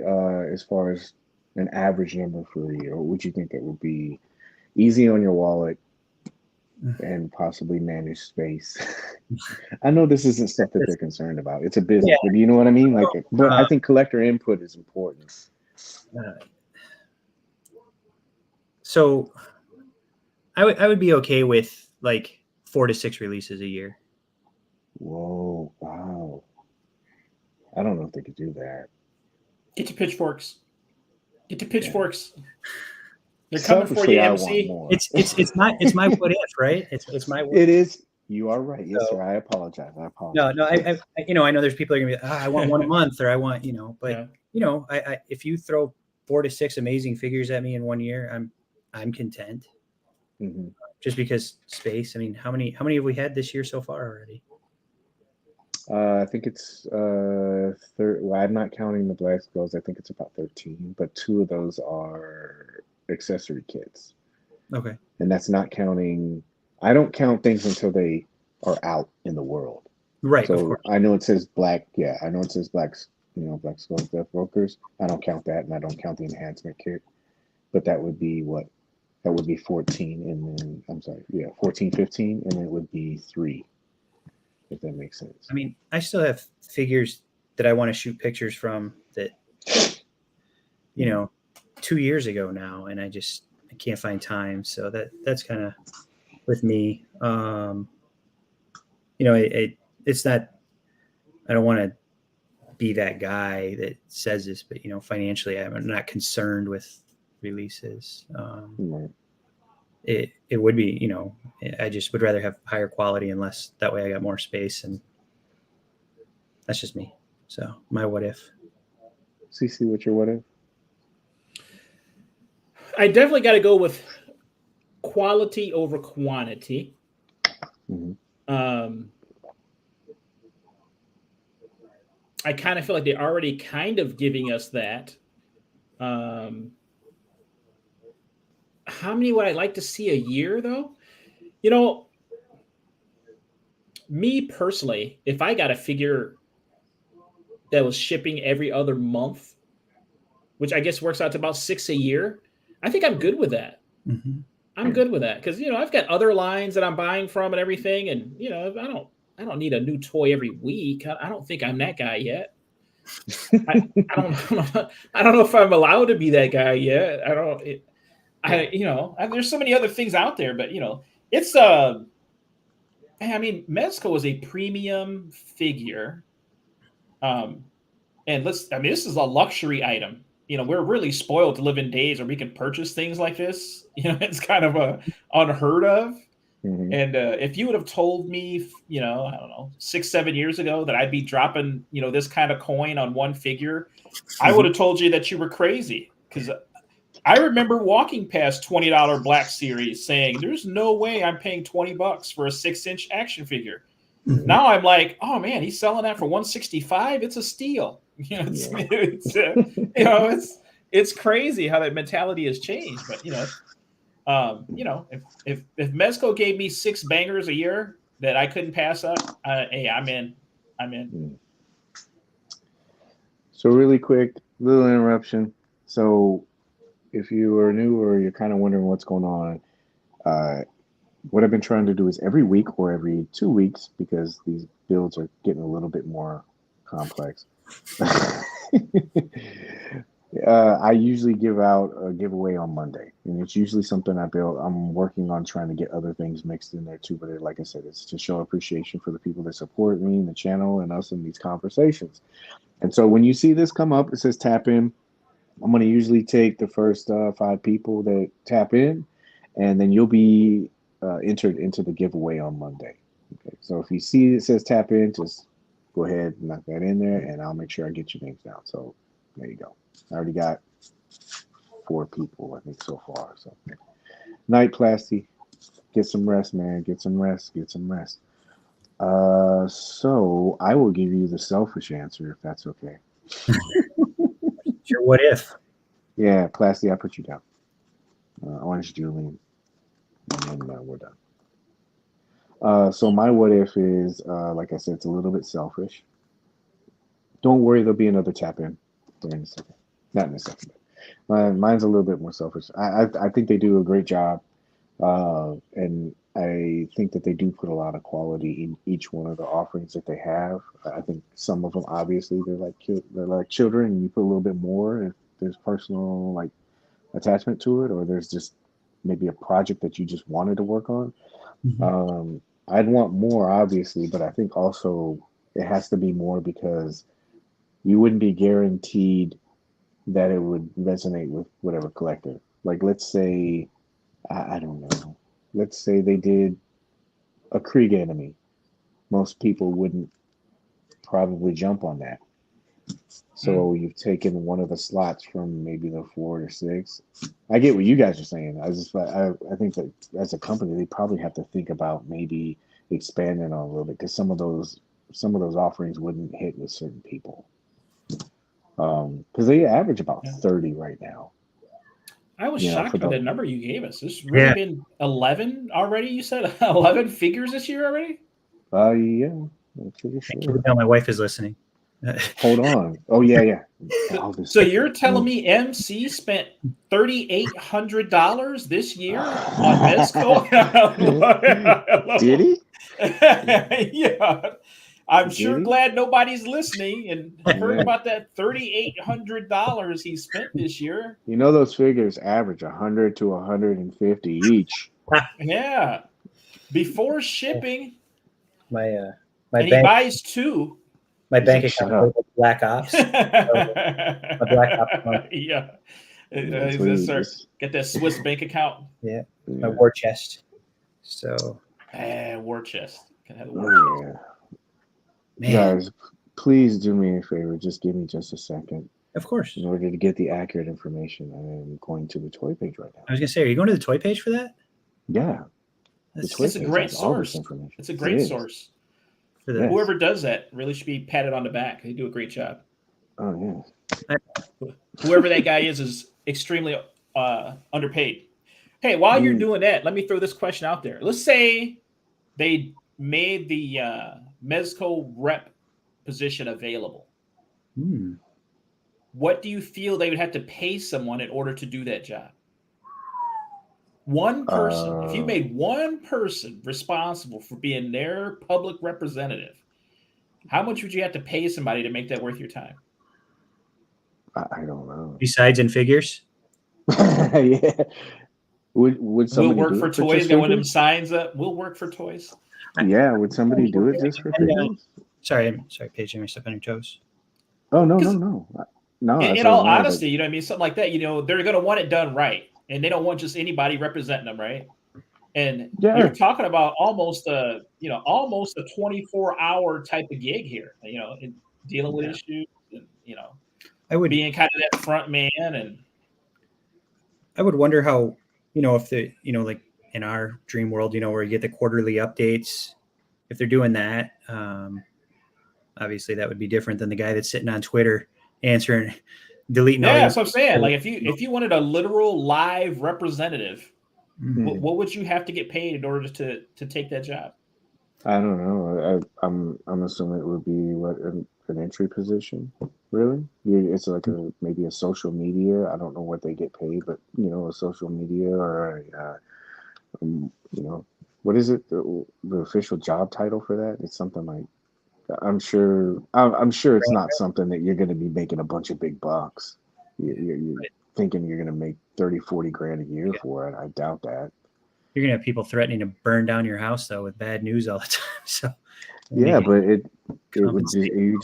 as far as an average number for you? Or would you think that would be easy on your wallet and possibly manage space? I know this isn't stuff that they're concerned about. It's a business, but you know what I mean? Like, but I think collector input is important. So I would be okay with like 4 to 6 releases a year. Whoa, wow. I don't know if they could do that. Get your pitchforks. Get your pitchforks. They're coming for you, MC. It's my what if, right? It's my what if. It is. You are right. Yes, sir. I apologize. No, I know there's people that are gonna be, I want one a month, or I want, but I if you throw 4 to 6 amazing figures at me in 1 year, I'm content. Mm-hmm. Just because space. I mean, how many have we had this year so far already? I think it's well, I'm not counting the black skulls. I think it's about 13, but 2 of those are accessory kits. Okay. And that's not counting. I don't count things until they are out in the world. Right. So of course. I know it says black. Yeah, I know it says black. Black skulls, death brokers. I don't count that, and I don't count the enhancement kit. But that would be what? That would be 14, and then 14, 15, and then it would be 3. If that makes sense. I mean, I still have figures that I want to shoot pictures from that, 2 years ago now, and I can't find time. So that's kind of with me. It's not. I don't want to be that guy that says this, but financially, I'm not concerned with releases. It would be, I just would rather have higher quality and less. That way I got more space, and that's just me. So my what if. CC, what's your what if? I definitely got to go with quality over quantity. Mm-hmm. I kind of feel like they're already kind of giving us that How many would I like to see a year, though? You know, me personally, if I got a figure that was shipping every other month, which I guess works out to about 6 a year, I think I'm good with that. Mm-hmm. I'm good with that because I've got other lines that I'm buying from and everything, and I don't need a new toy every week. I don't think I'm that guy yet. I don't know if I'm allowed to be that guy yet. There's so many other things out there, but it's I mean, Mezco is a premium figure, and this is a luxury item. We're really spoiled to live in days where we can purchase things like this. It's kind of unheard of. Mhm. And if you would have told me, I don't know, 6-7 years ago that I'd be dropping, this kind of coin on one figure, I would have told you that you were crazy. Because I remember walking past $20 Black Series saying, there's no way I'm paying $20 for a 6-inch action figure. Mhm. Now I'm like, oh man, he's selling that for $165. It's a steal. It's crazy how that mentality has changed. But if Mezco gave me 6 bangers a year that I couldn't pass up, hey, I'm in. So really quick, little interruption. So if you are new or you're kind of wondering what's going on, what I've been trying to do is every week or every 2 weeks, because these builds are getting a little bit more complex. I usually give out a giveaway on Monday, and it's usually something I built. I'm working on trying to get other things mixed in there too, but like I said, it's to show appreciation for the people that support me, the channel, and us in these conversations. And so when you see this come up, it says tap in. I'm going to usually take the first 5 people that tap in, and then you'll be entered into the giveaway on Monday. Okay, so if you see it says tap in, just go ahead and knock that in there, and I'll make sure I get your names down. So there you go. I already got 4 people, I think, so far. So night, Plasty. Get some rest, man. Get some rest. So I will give you the selfish answer, if that's okay. Sure, what if? Yeah, Plasty, I put you down. Orange Julian. And then we're done. So my what if is, like I said, it's a little bit selfish. Don't worry, there'll be another tap in during a second. Not in a second. Mine's a little bit more selfish. I think they do a great job, and I think that they do put a lot of quality in each one of the offerings that they have. I think some of them, obviously, they're like children, and you put a little bit more if there's personal like attachment to it, or there's just maybe a project that you just wanted to work on. Mm-hmm. I'd want more, obviously, but I think also it has to be more because you wouldn't be guaranteed that it would resonate with whatever collector. Like, let's say, I don't know, let's say they did a Krieg enemy. Most people wouldn't probably jump on that. So you've taken one of the slots from maybe the 4 to 6. I get what you guys are saying. I think that as a company, they probably have to think about maybe expanding on a little bit, because some of those offerings wouldn't hit with certain people. Because they average about 30 right now. I was shocked by the number you gave us. This really been 11 already? You said 11 figures this year already? Yeah. I'm pretty sure. My wife is listening. Hold on. Oh yeah. So you're telling me MC spent $3,800 this year on Mezco? Did he? Yeah. I'm sure glad nobody's listening and heard about that $3,800 he spent this year. You know those figures average 100 to 150 each. Yeah. Before shipping. And he buys 2. My bank account is Black Ops. My Black Ops. Yeah. Get that Swiss bank account. Yeah. My war chest. So. War chest. Can have a war chest. Man. Guys, please do me a favor. Just give me just a second. Of course. In order to get the accurate information, I am going to the Toy Page right now. I was going to say, are you going to the Toy Page for that? Yeah. It's a great source. It's a great source. Whoever does that really should be patted on the back. They do a great job. Oh yeah. Whoever that guy is extremely underpaid. Hey, while you're doing that, let me throw this question out there. Let's say they made the Mezco rep position available. What do you feel they would have to pay someone in order to do that job? One person. If you made one person responsible for being their public representative, how much would you have to pay somebody to make that worth your time? I don't know. Besides in figures? Yeah. Would somebody we'll work do for it for Toyz? just Got one of them figures? signs up. We'll work for Toyz. Yeah, would somebody do it just for figures? Sorry, Paige, am I stepping on your toes? Oh no. No, In all honesty, you know what I mean? Something like that, they're going to want it done right. And they don't want just anybody representing them, right? And you're talking about almost a 24-hour type of gig here, in dealing with issues and, I would being kind of that front man. And I would wonder how, if the, like in our dream world, where you get the quarterly updates, if they're doing that, obviously that would be different than the guy that's sitting on Twitter answering, deleting. Yeah, that's what I'm saying. Like if you wanted a literal live representative, what would you have to get paid in order to take that job? I don't know. I'm assuming it would be an entry position. Really? It's like maybe a social media. I don't know what they get paid, but a social media or what is it? The official job title for that? It's something like. I'm sure it's not something that you're going to be making a bunch of big bucks. You're thinking you're going to make 30, 40 grand a year for it. I doubt that. You're going to have people threatening to burn down your house, though, with bad news all the time. So yeah, but it would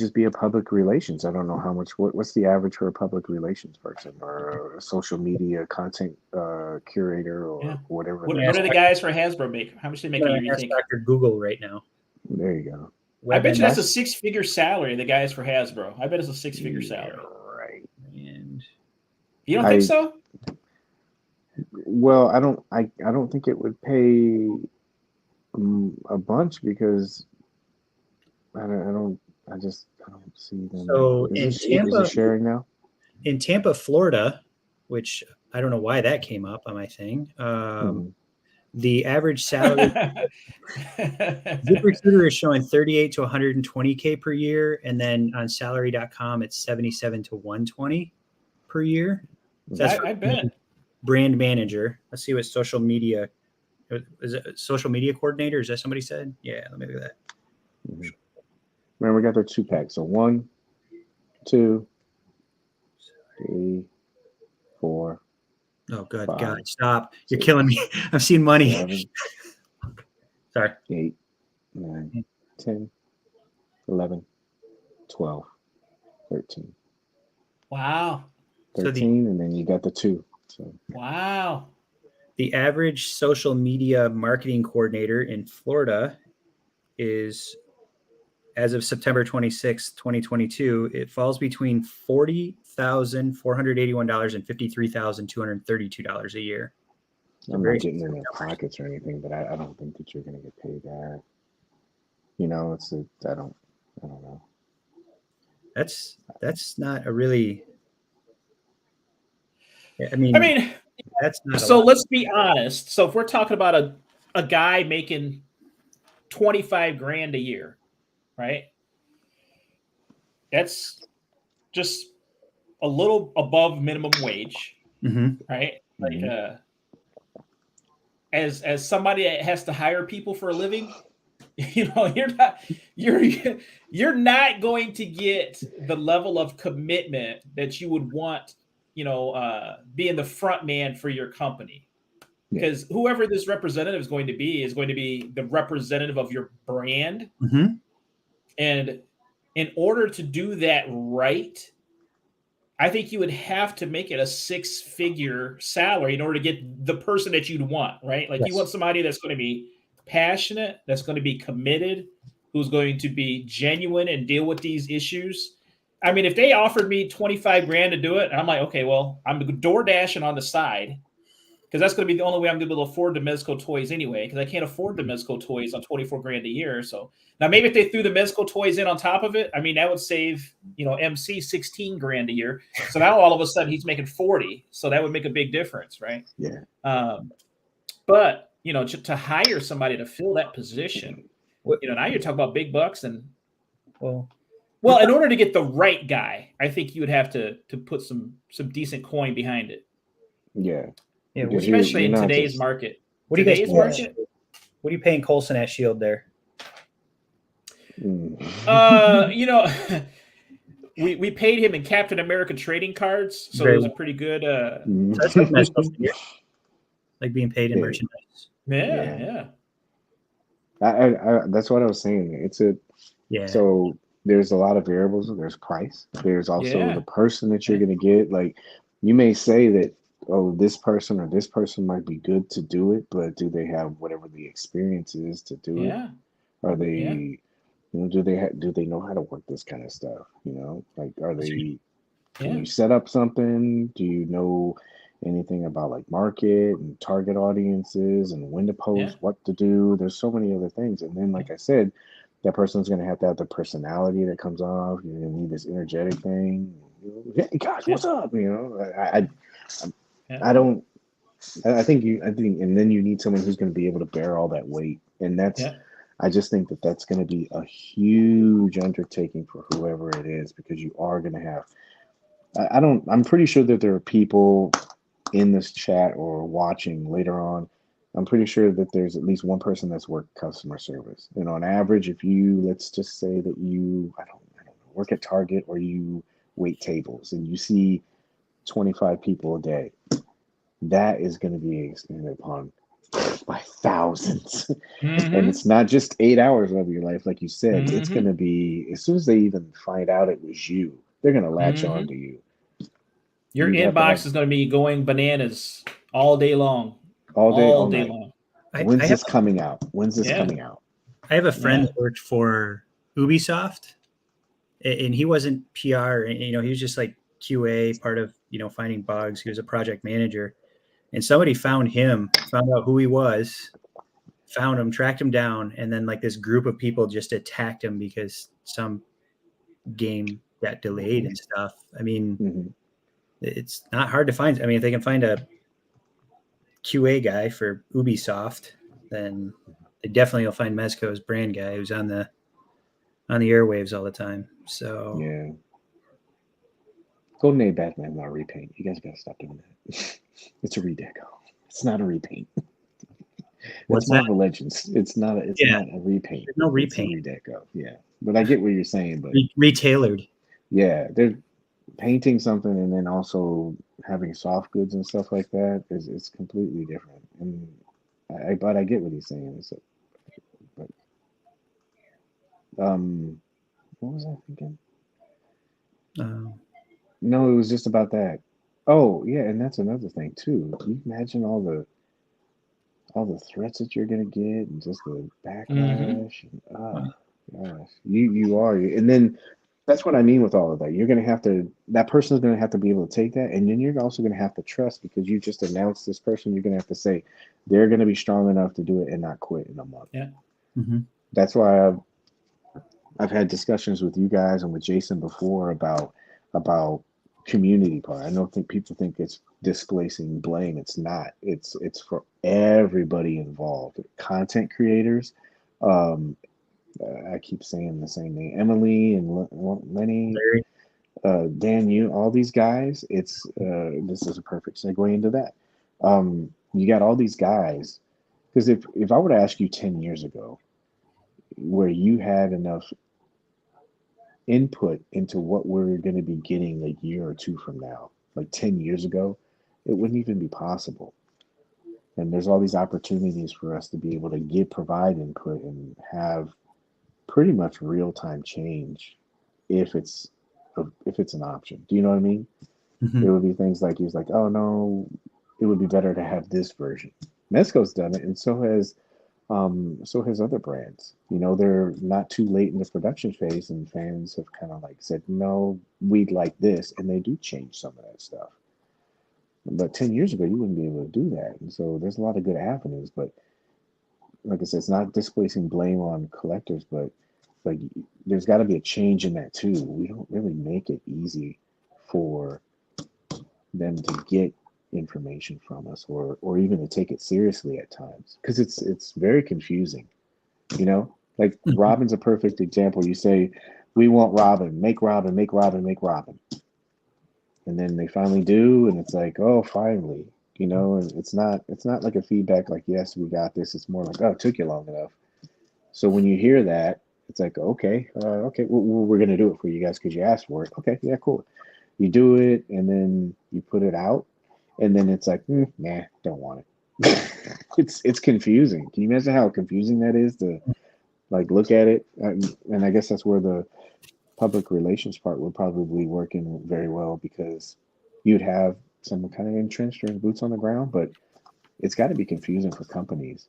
just be a public relations. I don't know how much. What's the average for a public relations person or a social media content curator or whatever? What do the guys for Hasbro make? How much do they make a year? You think? Dr. Google right now. There you go. I bet you that's a 6-figure salary. The guys for Hasbro. I bet it's a 6-figure salary. Right. And you don't think so? Well, I don't think it would pay a bunch because I don't see them. So is it sharing now? In Tampa, Florida, which I don't know why that came up on my thing. The average salary ZipRecruiter is showing 38 to 120K per year, and then on salary.com it's 77 to 120 per year. That's I bet. Brand manager. Let's see what social media is. It social media coordinator? Is that somebody said? Yeah, let me look at that. Remember, we got their 2-pack. So 1, 2, 3, 4. Oh, good 5, God! Stop! You're killing me. I'm seeing money. 7, Sorry. 8, 9, 10, 11, 12, 13. Wow. 13, and then you got the 2. So. Wow. The average social media marketing coordinator in Florida is, as of September 26, 2022, it falls between $40,481 and $53,232 a year. I'm not getting in their pockets or anything, but I don't think that you're going to get paid that. I don't know. That's not a really. I mean, that's not. So let's be honest. So if we're talking about a guy making 25 grand a year, right? That's just a little above minimum wage, right? Like, as somebody that has to hire people for a living, you're not going to get the level of commitment that you would want, being the front man for your company. Because whoever this representative is going to be the representative of your brand. And in order to do that right, I think you would have to make it a 6-figure salary in order to get the person that you'd want, right? Like you want somebody that's going to be passionate, that's going to be committed, who's going to be genuine and deal with these issues. I mean, if they offered me 25 grand to do it, I'm like, okay, well, I'm door dashing on the side because that's going to be the only way I'm going to be able to afford the Mezco toys anyway, because I can't afford the Mezco toys on 24 grand a year. So now maybe if they threw the Mezco toys in on top of it, I mean, that would save, MC 16 grand a year. So now all of a sudden he's making 40. So that would make a big difference, right? Yeah. But, to hire somebody to fill that position, now you're talking about big bucks. And well, in order to get the right guy, I think you would have to put some decent coin behind it. Yeah. Yeah, especially in today's market. What do you guys market? What are you paying Coulson at Shield there? We paid him in Captain America trading cards, so it was a pretty good. So that's like nice like being paid in merchandise. Yeah. I that's what I was saying. So there's a lot of variables. There's price. There's also the person that you're going to get. Like, you may say that, oh, this person or this person might be good to do it, but do they have whatever the experience is to do it? Are they, do they know how to work this kind of stuff? Like, are they, can you set up something? Do you know anything about like market and target audiences and when to post, what to do? There's so many other things. And then, like I said, that person's going to have the personality that comes off. You're going to need this energetic thing. Hey, gosh, what's up? I think, and then you need someone who's going to be able to bear all that weight. And I just think that that's going to be a huge undertaking for whoever it is, because you are going to have, I'm pretty sure that there are people in this chat or watching later on. I'm pretty sure that there's at least one person that's worked customer service. On average, if you, let's just say that you, I don't know, work at Target or you wait tables and you see 25 people a day, that is going to be extended upon by thousands. And it's not just 8 hours of your life, like you said. It's going to be, as soon as they even find out it was you, they're going to latch on to you. Your inbox is going to be going bananas all day long. All day long. When's this coming out? I have a friend that worked for Ubisoft, and he wasn't PR. He was just like QA, part of finding bugs. He was a project manager, and somebody found out who he was, found him, tracked him down, and then like this group of people just attacked him because some game got delayed and stuff. I mean, it's not hard to find. I mean, if they can find a QA guy for Ubisoft, then they definitely will find Mezco's brand guy who's on the airwaves all the time. So GoldenEye Batman not repaint. You guys gotta stop doing that. It's a redeco. It's not a repaint. What's Marvel Legends? It's not a repaint. There's no repaint. It's a redeco. Yeah, but I get what you're saying. But retailored. Yeah, they're painting something and then also having soft goods and stuff like that is completely different. And but I get what he's saying. But what was I thinking? No, it was just about that. Oh yeah, and that's another thing too. Can you imagine all the threats that you're gonna get and just the backlash? Gosh, you are, and then that's what I mean with all of that. You're gonna have to. That person's gonna have to be able to take that, and then you're also gonna have to trust, because you just announced this person. You're gonna have to say they're gonna be strong enough to do it and not quit in a month. Yeah. That's why I've had discussions with you guys and with Jason before about community part. I don't think people think it's displacing blame. It's not. It's for everybody involved. Content creators. I keep saying the same name. Emily and Lenny, Dan, all these guys. It's this is a perfect segue into that. You got all these guys, because if I were to ask you 10 years ago, where you had enough input into what we're going to be getting a year or two from now, like 10 years ago, it wouldn't even be possible. And there's all these opportunities for us to be able to provide input and have pretty much real-time change if it's an option. Do you know what I mean? There would be things like, he was like, oh no, it would be better to have this version. Mezco's done it, and so has other brands. They're not too late in the production phase, and fans have kind of like said, no, we'd like this, and they do change some of that stuff. But 10 years ago, you wouldn't be able to do that. And so there's a lot of good avenues. But like I said, it's not displacing blame on collectors, but like there's got to be a change in that too. We don't really make it easy for them to get information from us, or even to take it seriously at times, because it's very confusing. Like Robin's a perfect example. You say, we want Robin, make Robin, make Robin, make Robin. And then they finally do, and it's like, oh, finally, and it's not like a feedback like, yes, we got this. It's more like, oh, it took you long enough. So when you hear that, it's like, okay, we're gonna do it for you guys because you asked for it. Okay, yeah, cool. You do it, and then you put it out, and then it's like, nah, don't want it. It's confusing. Can you imagine how confusing that is to like look at it? And I guess that's where the public relations part would probably work in very well, because you'd have someone kind of entrenched or boots on the ground, but it's got to be confusing for companies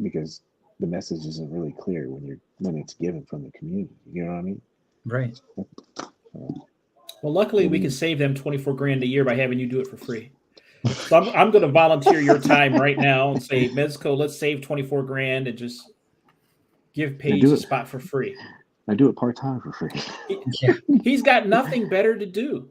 because the message isn't really clear when it's given from the community. You know what I mean? Right. Well, luckily we can save them $24,000 a year by having you do it for free. So I'm going to volunteer your time right now and say, Mezco, let's save $24,000 and just give Paige a spot for free. I do it part-time for free. He's got nothing better to do.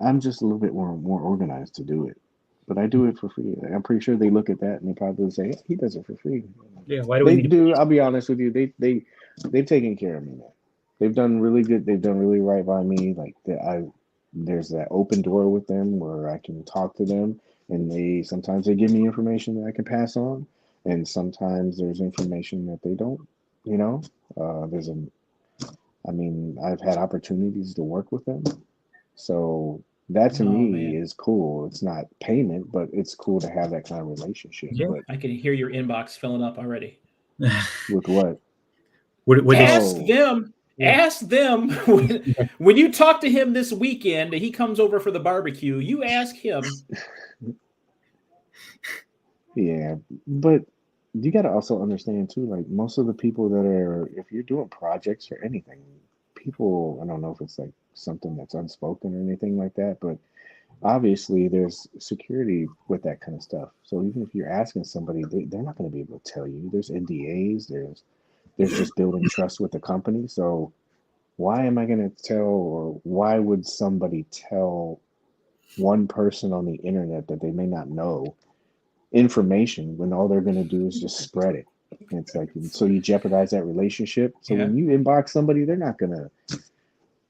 I'm just a little bit more organized to do it, but I do it for free. I'm pretty sure they look at that and they probably say, he does it for free. Yeah, why do we need to? I'll be honest with you. They've taken care of me, man. They've done really good. They've done really right by me. Like there's that open door with them where I can talk to them, and sometimes they give me information that I can pass on, and sometimes there's information that they don't. I've had opportunities to work with them, so that to me is cool. It's not payment, but it's cool to have that kind of relationship. Yeah. But I can hear your inbox filling up already. With what? Ask them when you talk to him this weekend, he comes over for the barbecue. You ask him. Yeah, but you got to also understand too, like most of the people if you're doing projects or anything, people, I don't know if it's like something that's unspoken or anything like that, but obviously there's security with that kind of stuff. So even if you're asking somebody, they're not going to be able to tell you. There's NDAs, there's just building trust with the company. So why am I going to tell, or why would somebody tell one person on the internet that they may not know information when all they're going to do is just spread it? And it's like, so you jeopardize that relationship. So when you inbox somebody, they're not going to,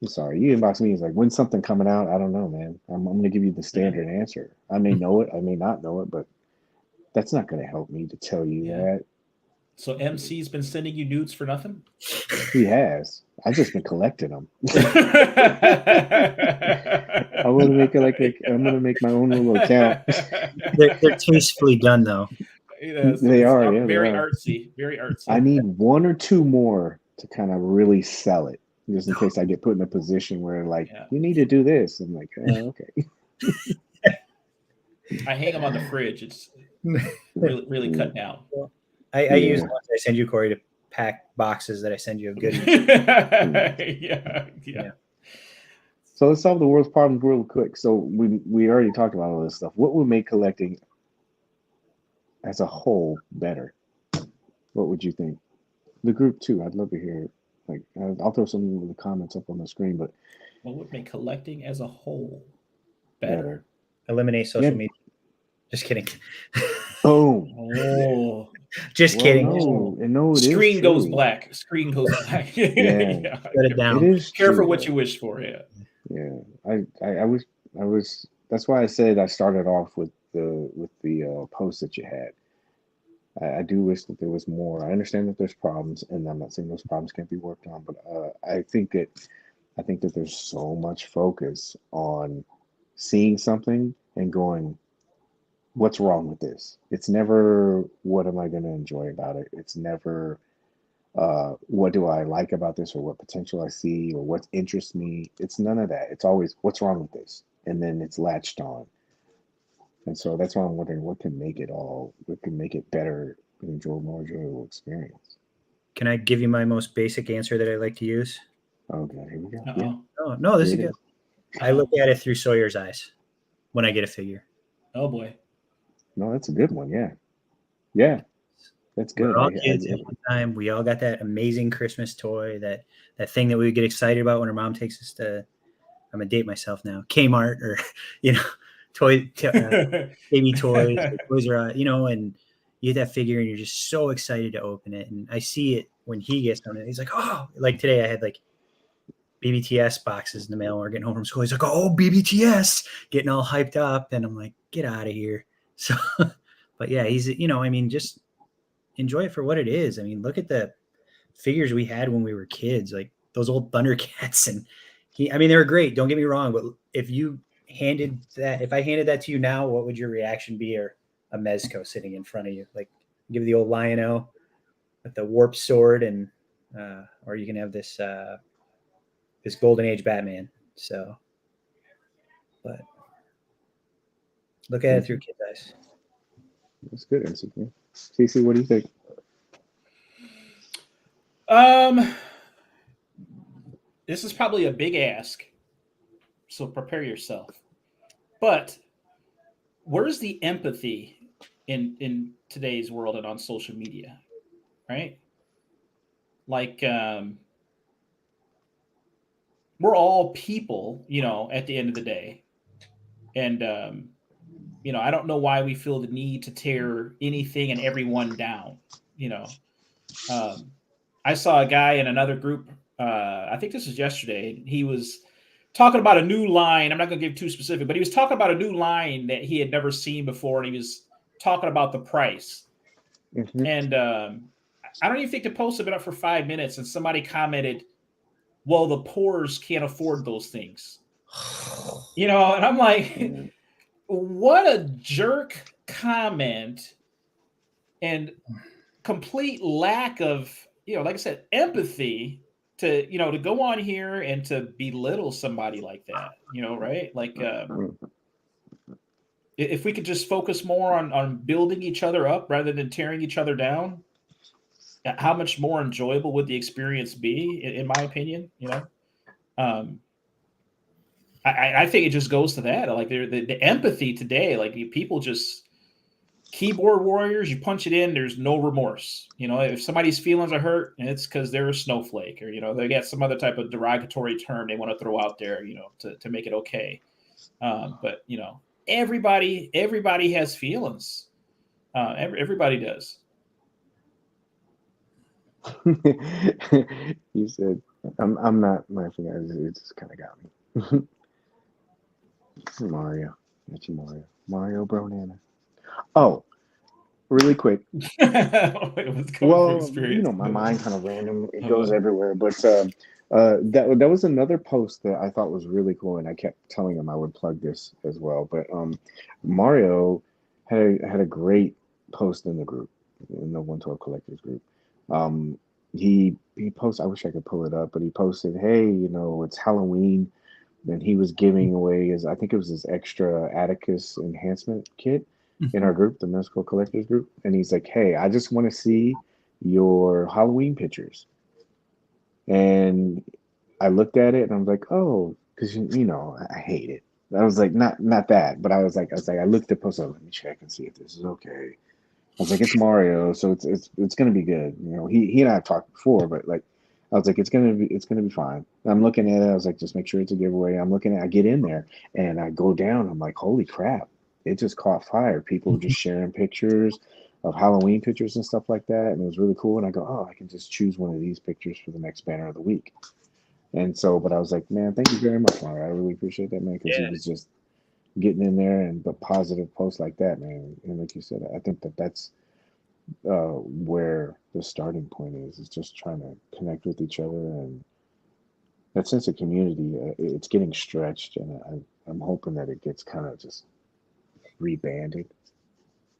I'm sorry, you inbox me, it's like, when's something coming out? I don't know, man. I'm going to give you the standard answer. I may know it, I may not know it, but that's not going to help me to tell you that. So MC's been sending you nudes for nothing? He has. I've just been collecting them. I'm gonna make my own little account. They're tastefully done, though. They are. Yeah, very they are. artsy. Very artsy. I need one or two more to kind of really sell it, just in case I get put in a position where you need to do this. I'm like, okay. I hang them on the fridge. It's really, really cut down. I use the ones I send you, Cory, to pack boxes that I send you of goodies. Yeah. So let's solve the world's problems real quick. So we already talked about all this stuff. What would make collecting as a whole better? What would you think? The group too. I'd love to hear it. Like I'll throw some of the comments up on the screen. But what would make collecting as a whole better? Eliminate social media. Just kidding. Oh. Just kidding. No, Screen goes black. Screen goes black. Shut it down. It is Careful what you wish for. Yeah. I was. That's why I said I started off with the post that you had. I do wish that there was more. I understand that there's problems, and I'm not saying those problems can't be worked on, but I think that there's so much focus on seeing something and going, what's wrong with this? It's never, what am I going to enjoy about it? It's never, what do I like about this, or what potential I see, or what interests me? It's none of that. It's always, what's wrong with this? And then it's latched on. And so that's why I'm wondering what can make it better, an enjoyable experience. Can I give you my most basic answer that I like to use? Okay, here we go. Uh-oh. Yeah. No, this is good. I look at it through Sawyer's eyes. when I get a figure. Oh boy. No, that's a good one. Yeah. Yeah. That's good. We're all kids at one time. We all got that amazing Christmas toy, that thing that we would get excited about when our mom takes us to, I'm gonna date myself now, Kmart or, baby toys, Toys R Us, and you get that figure and you're just so excited to open it. And I see it when he gets on it. He's like, oh, like today I had like BBTS boxes in the mail. We're getting home from school. He's like, oh, BBTS, getting all hyped up. And I'm like, get out of here. So, but yeah, he's, just enjoy it for what it is. I mean, look at the figures we had when we were kids, like those old Thundercats. And they were great. Don't get me wrong. But if I handed that to you now, what would your reaction be? Or a Mezco sitting in front of you, like give the old Lion-O with the warp sword, and or you can have this Golden Age Batman. So, but look at it through kids' eyes. That's good, NCP. CC, what do you think? This is probably a big ask, so prepare yourself. But where's the empathy in today's world and on social media, right? Like, we're all people, at the end of the day. And, I don't know why we feel the need to tear anything and everyone down, I saw a guy in another group, I think this was yesterday. He was talking about a new line. I'm not going to give too specific, but he was talking about a new line that he had never seen before. And he was talking about the price. Mm-hmm. And I don't even think the post had been up for 5 minutes. And somebody commented, well, the poors can't afford those things. And I'm like, what a jerk comment and complete lack of, like I said, empathy to, to go on here and to belittle somebody like that, right? Like, if we could just focus more on building each other up rather than tearing each other down, how much more enjoyable would the experience be, in my opinion, I think it just goes to that. Like the empathy today, like people just keyboard warriors, you punch it in, there's no remorse. If somebody's feelings are hurt, it's because they're a snowflake, or, they got some other type of derogatory term they want to throw out there, to make it okay. But, everybody has feelings. Everybody does. You said, I'm not laughing at it. It just kind of got me. Mario. That's you, Mario Bronana. Oh, really quick. Well, my mind kind of random. It goes everywhere. But that was another post that I thought was really cool, and I kept telling him I would plug this as well. But Mario had a great post in the group, in the 112 Collectors group. He posted. I wish I could pull it up, but he posted, "Hey, it's Halloween." And he was giving away I think it was his extra Atticus enhancement kit in our group, the Mezco Collectors group. And he's like, hey, I just want to see your Halloween pictures. And I looked at it and I was like, oh, because I hate it. I was like, not that, but I looked at post, let me check and see if this is okay. I was like, it's Mario, so it's gonna be good. He and I have talked before, but like I was like, it's gonna be fine. I'm looking at it. I was like, just make sure it's a giveaway. I get in there and I go down. I'm like, holy crap! It just caught fire. People were just sharing pictures of Halloween pictures and stuff like that, and it was really cool. And I go, oh, I can just choose one of these pictures for the next banner of the week. And so, but I was like, man, thank you very much, Mario. I really appreciate that, man, because he was just getting in there and the positive posts like that, man. And like you said, I think that's where the starting point is just trying to connect with each other, and that sense of community, it's getting stretched, and I'm hoping that it gets kind of just rebanded,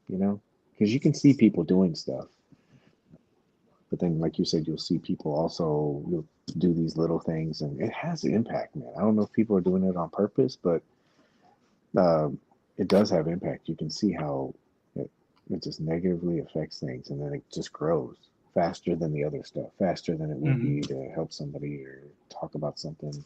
because you can see people doing stuff, but then like you said, you'll see people also, you'll do these little things, and it has an impact, man. I don't know if people are doing it on purpose, but it does have impact. You can see how it just negatively affects things, and then it just grows faster than the other stuff, faster than it would be to help somebody or talk about something.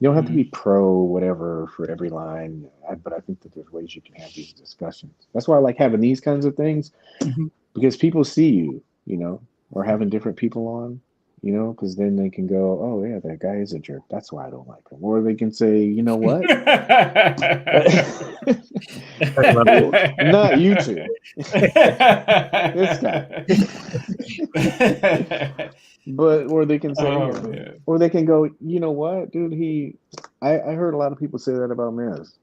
You don't have to be pro whatever for every line, but I think that there's ways you can have these discussions. That's why I like having these kinds of things Mhm. because people see you, or having different people on, because then they can go, oh yeah, that guy is a jerk. That's why I don't like him. Or they can say, you know what? Well, not you two. This guy. But or they can say, man. or they can go, you know what, dude, I heard a lot of people say that about Mez.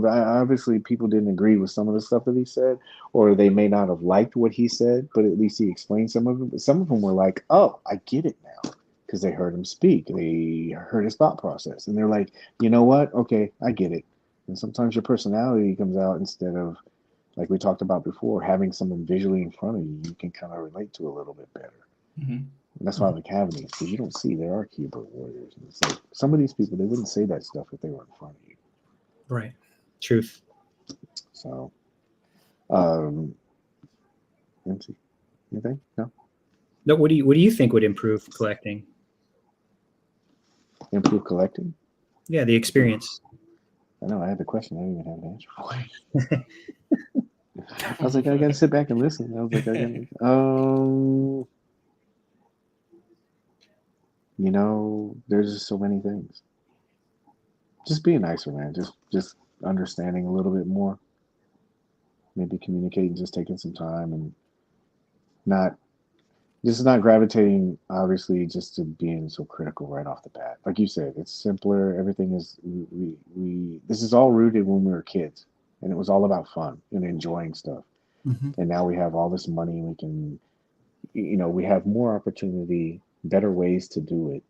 Obviously people didn't agree with some of the stuff that he said, or they may not have liked what he said, but at least he explained some of it. But some of them were like, oh, I get it now. Because they heard him speak. They heard his thought process. And they're like, you know what? Okay, I get it. And sometimes your personality comes out instead of, like we talked about before, having someone visually in front of you, you can kind of relate to a little bit better. Mhm. And that's why I like having these, because you don't see there are keyboard warriors. And it's like some of these people, they wouldn't say that stuff if they were in front of you. Right. Truth. So, MC, anything? No? No, what do you think would improve collecting? Improve collecting? Yeah, the experience. I know, I had the question. I didn't even have an answer for it. I was like, I got to sit back and listen. I was like, there's just so many things. Just being nicer, man. Just understanding a little bit more. Maybe communicating, just taking some time and not gravitating, obviously, just to being so critical right off the bat. Like you said, it's simpler. Everything is, this is all rooted when we were kids, and it was all about fun and enjoying stuff. Mm-hmm. And now we have all this money. We can, we have more opportunity, better ways to do it.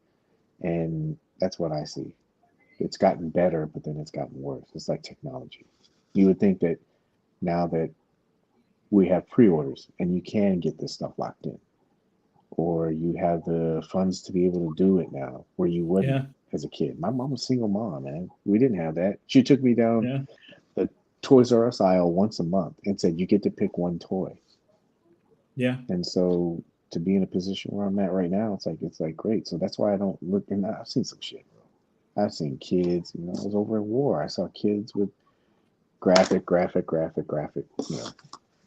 And that's what I see. It's gotten better, but then it's gotten worse. It's like technology. You would think that now that we have pre-orders and you can get this stuff locked in, or you have the funds to be able to do it now, where you wouldn't as a kid. My mom was a single mom, man. We didn't have that. She took me down the Toys R Us aisle once a month and said, you get to pick one toy. Yeah. And so to be in a position where I'm at right now, it's like great. So that's why I don't look. And I've seen some shit, bro. I've seen kids. I was over in war. I saw kids with graphic.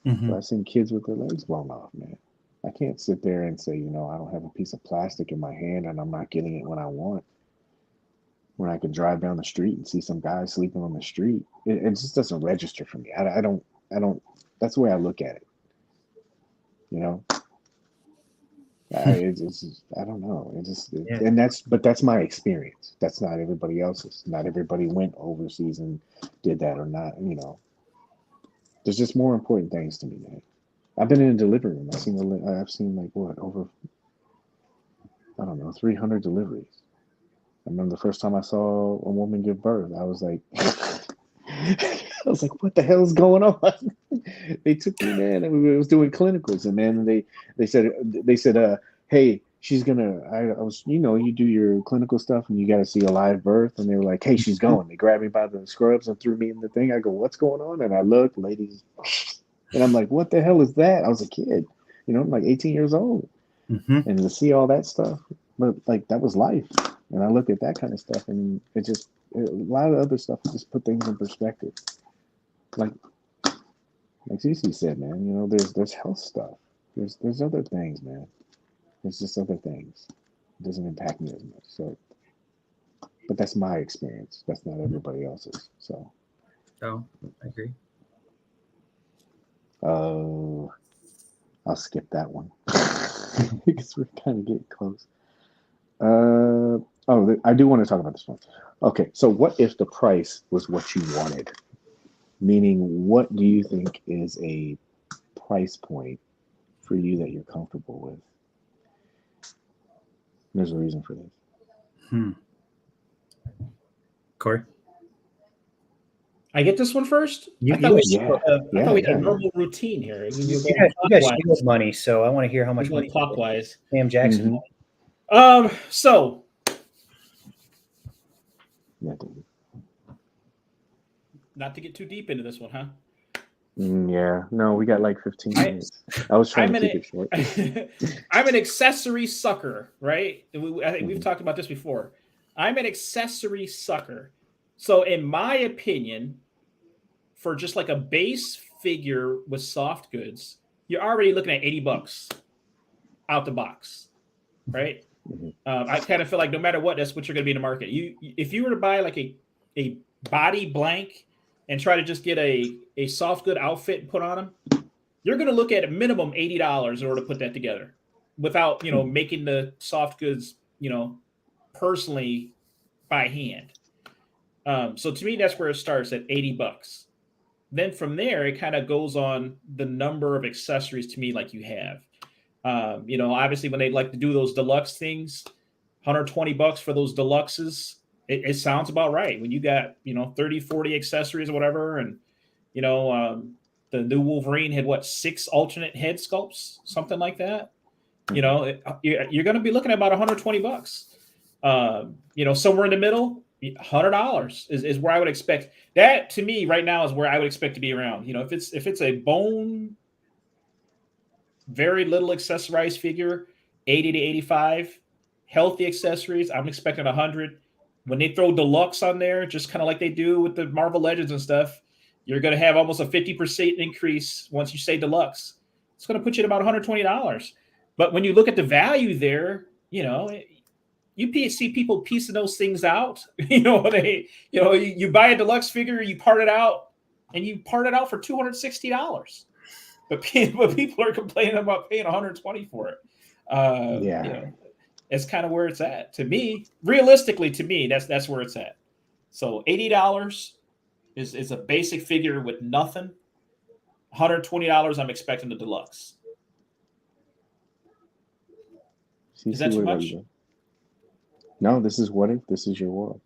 Mm-hmm. So I've seen kids with their legs blown off, man. I can't sit there and say, I don't have a piece of plastic in my hand and I'm not getting it when I want. When I could drive down the street and see some guy sleeping on the street, it just doesn't register for me. I don't. That's the way I look at it. I don't know. And that's my experience. That's not everybody else's. Not everybody went overseas and did that or not. There's just more important things to me, man. I've been in a delivery room. I've seen like over, I don't know, 300 deliveries. I remember the first time I saw a woman give birth, I was like, what the hell is going on? They took me, man, and we was doing clinicals, and man, they said, hey, she's gonna. I was, you do your clinical stuff, and you got to see a live birth, and they were like, hey, she's going. They grabbed me by the scrubs and threw me in the thing. I go, what's going on? And I look, ladies, and I'm like, what the hell is that? I was a kid, I'm like 18 years old, and to see all that stuff, but like that was life. And I look at that kind of stuff, and a lot of other stuff just put things in perspective. Like Cece said, man, there's health stuff. There's other things, man. There's just other things. It doesn't impact me as much. So, but that's my experience. That's not everybody else's. So. Oh, I agree. I'll skip that one because we're kind of getting close. I do want to talk about this one. Okay, so what if the price was what you wanted? Meaning, what do you think is a price point for you that you're comfortable with? There's a reason for this. Cory? I get this one first? I thought we had a normal routine here. You guys steal money, so I want to hear how much money. Clockwise. Sam Jackson. So. Not to get too deep into this one, huh? Yeah. No, we got like 15 minutes. I was trying to keep it short. I'm an accessory sucker, right? I think we've talked about this before. I'm an accessory sucker. So in my opinion, for just like a base figure with soft goods, you're already looking at $80 out the box, right? I kind of feel like no matter what, that's what you're going to be in the market. If you were to buy like a body blank and try to just get a soft good outfit and put on them, you're going to look at a minimum $80 in order to put that together without, making the soft goods, personally by hand. So to me, that's where it starts at $80. Then from there, it kind of goes on the number of accessories to me, like you have. Obviously when they like to do those deluxe things, $120 for those deluxes, it sounds about right. When you got, 30, 40 accessories or whatever. And, the new Wolverine had 6 alternate head sculpts, something like that. You're going to be looking at about $120. Somewhere in the middle, $100 is where I would expect. That to me right now is where I would expect to be around. If it's a bone, very little accessorized figure, 80 to 85, healthy accessories, I'm expecting 100. When they throw deluxe on there, just kind of like they do with the Marvel Legends and stuff, you're going to have almost a 50% increase once you say deluxe. It's going to put you at about $120. But when you look at the value there, you see people piecing those things out. You buy a deluxe figure, you part it out, and you part it out for $260. But people are complaining about paying $120 for it. It's kind of where it's at. To me, realistically, that's where it's at. So $80 is a basic figure with nothing. $120, I'm expecting the deluxe. Is that too much? No, this is your world.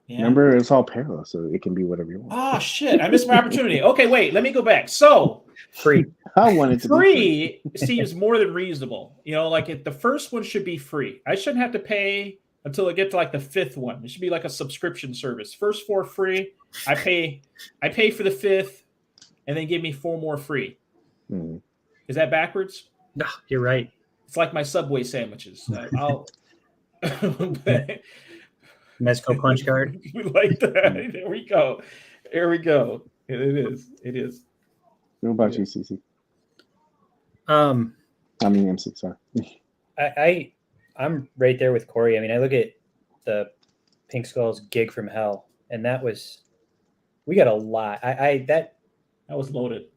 Yeah. Remember, it's all parallel, so it can be whatever you want. Oh shit! I missed my opportunity. Okay, wait. Let me go back. So free. I wanted to free seems more than reasonable. The first one should be free. I shouldn't have to pay until I get to like the 5th one. It should be like a subscription service. First 4 free. I pay for the 5th, and then give me 4 more free. Mm-hmm. Is that backwards? No, you're right. It's like my Subway sandwiches. I'll Mezco punch card. We like that. There we go. It is. What about you, CC? MC, sorry. I'm right there with Cory. I mean, I look at the Pink Skull's Gig from Hell, and we got a lot. That was loaded.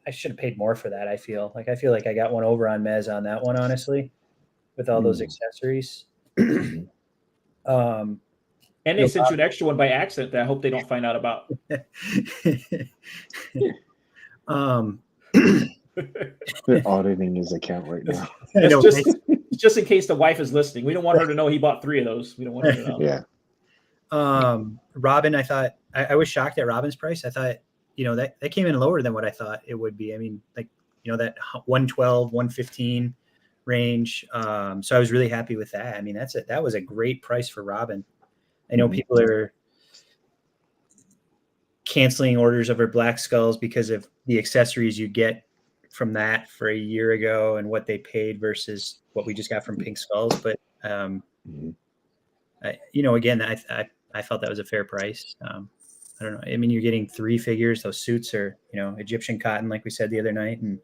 I should have paid more for that. I feel like I got one over on Mez on that one, honestly, with all those accessories. And they sent you an extra one by accident that I hope they don't find out about. They're auditing his account right now. Just in case the wife is listening. We don't want her to know he bought 3 of those. We don't want her to know. Yeah. Robin, I thought I was shocked at Robin's price. I thought, that came in lower than what I thought it would be. I mean, that 112, 115 range. So I was really happy with that. I mean, that was a great price for Robin. I know people are canceling orders over Black Skulls because of the accessories you get from that for a year ago and what they paid versus what we just got from Pink Skulls. But, again, I felt that was a fair price. I don't know. I mean, you're getting 3 figures. Those suits are, Egyptian cotton, like we said the other night, and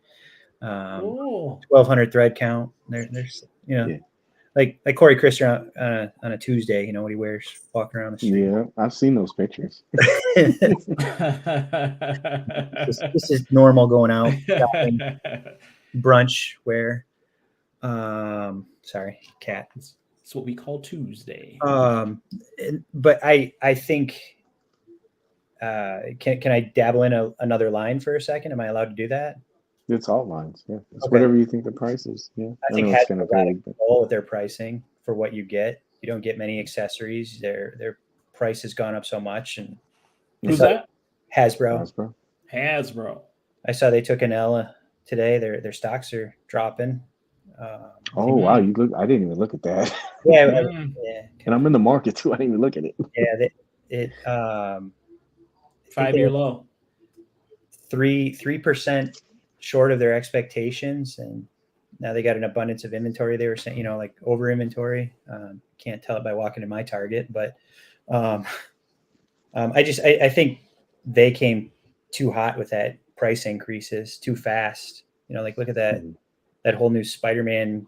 1,200 thread count. There's, like Cory Christian on a Tuesday, what he wears walking around the street. Yeah, I've seen those pictures. This is normal going out, shopping, brunch wear. Sorry, cat. It's what we call Tuesday. But I think, can I dabble in another line for a second? Am I allowed to do that? It's all lines. Yeah, it's okay. Whatever you think the price is. Yeah, I think it's kind of radical with their pricing for what you get. You don't get many accessories. Their price has gone up so much. And who's that? Hasbro. I saw they took an L today. Their stocks are dropping. Wow! I didn't even look at that. Yeah. And I'm in the market too. I didn't even look at it. Yeah. 5-year low. 3% short of their expectations, and now they got an abundance of inventory. They were saying, like over inventory. Can't tell it by walking in my Target, but I think they came too hot with that price increases too fast. Like look at that whole new Spider-Man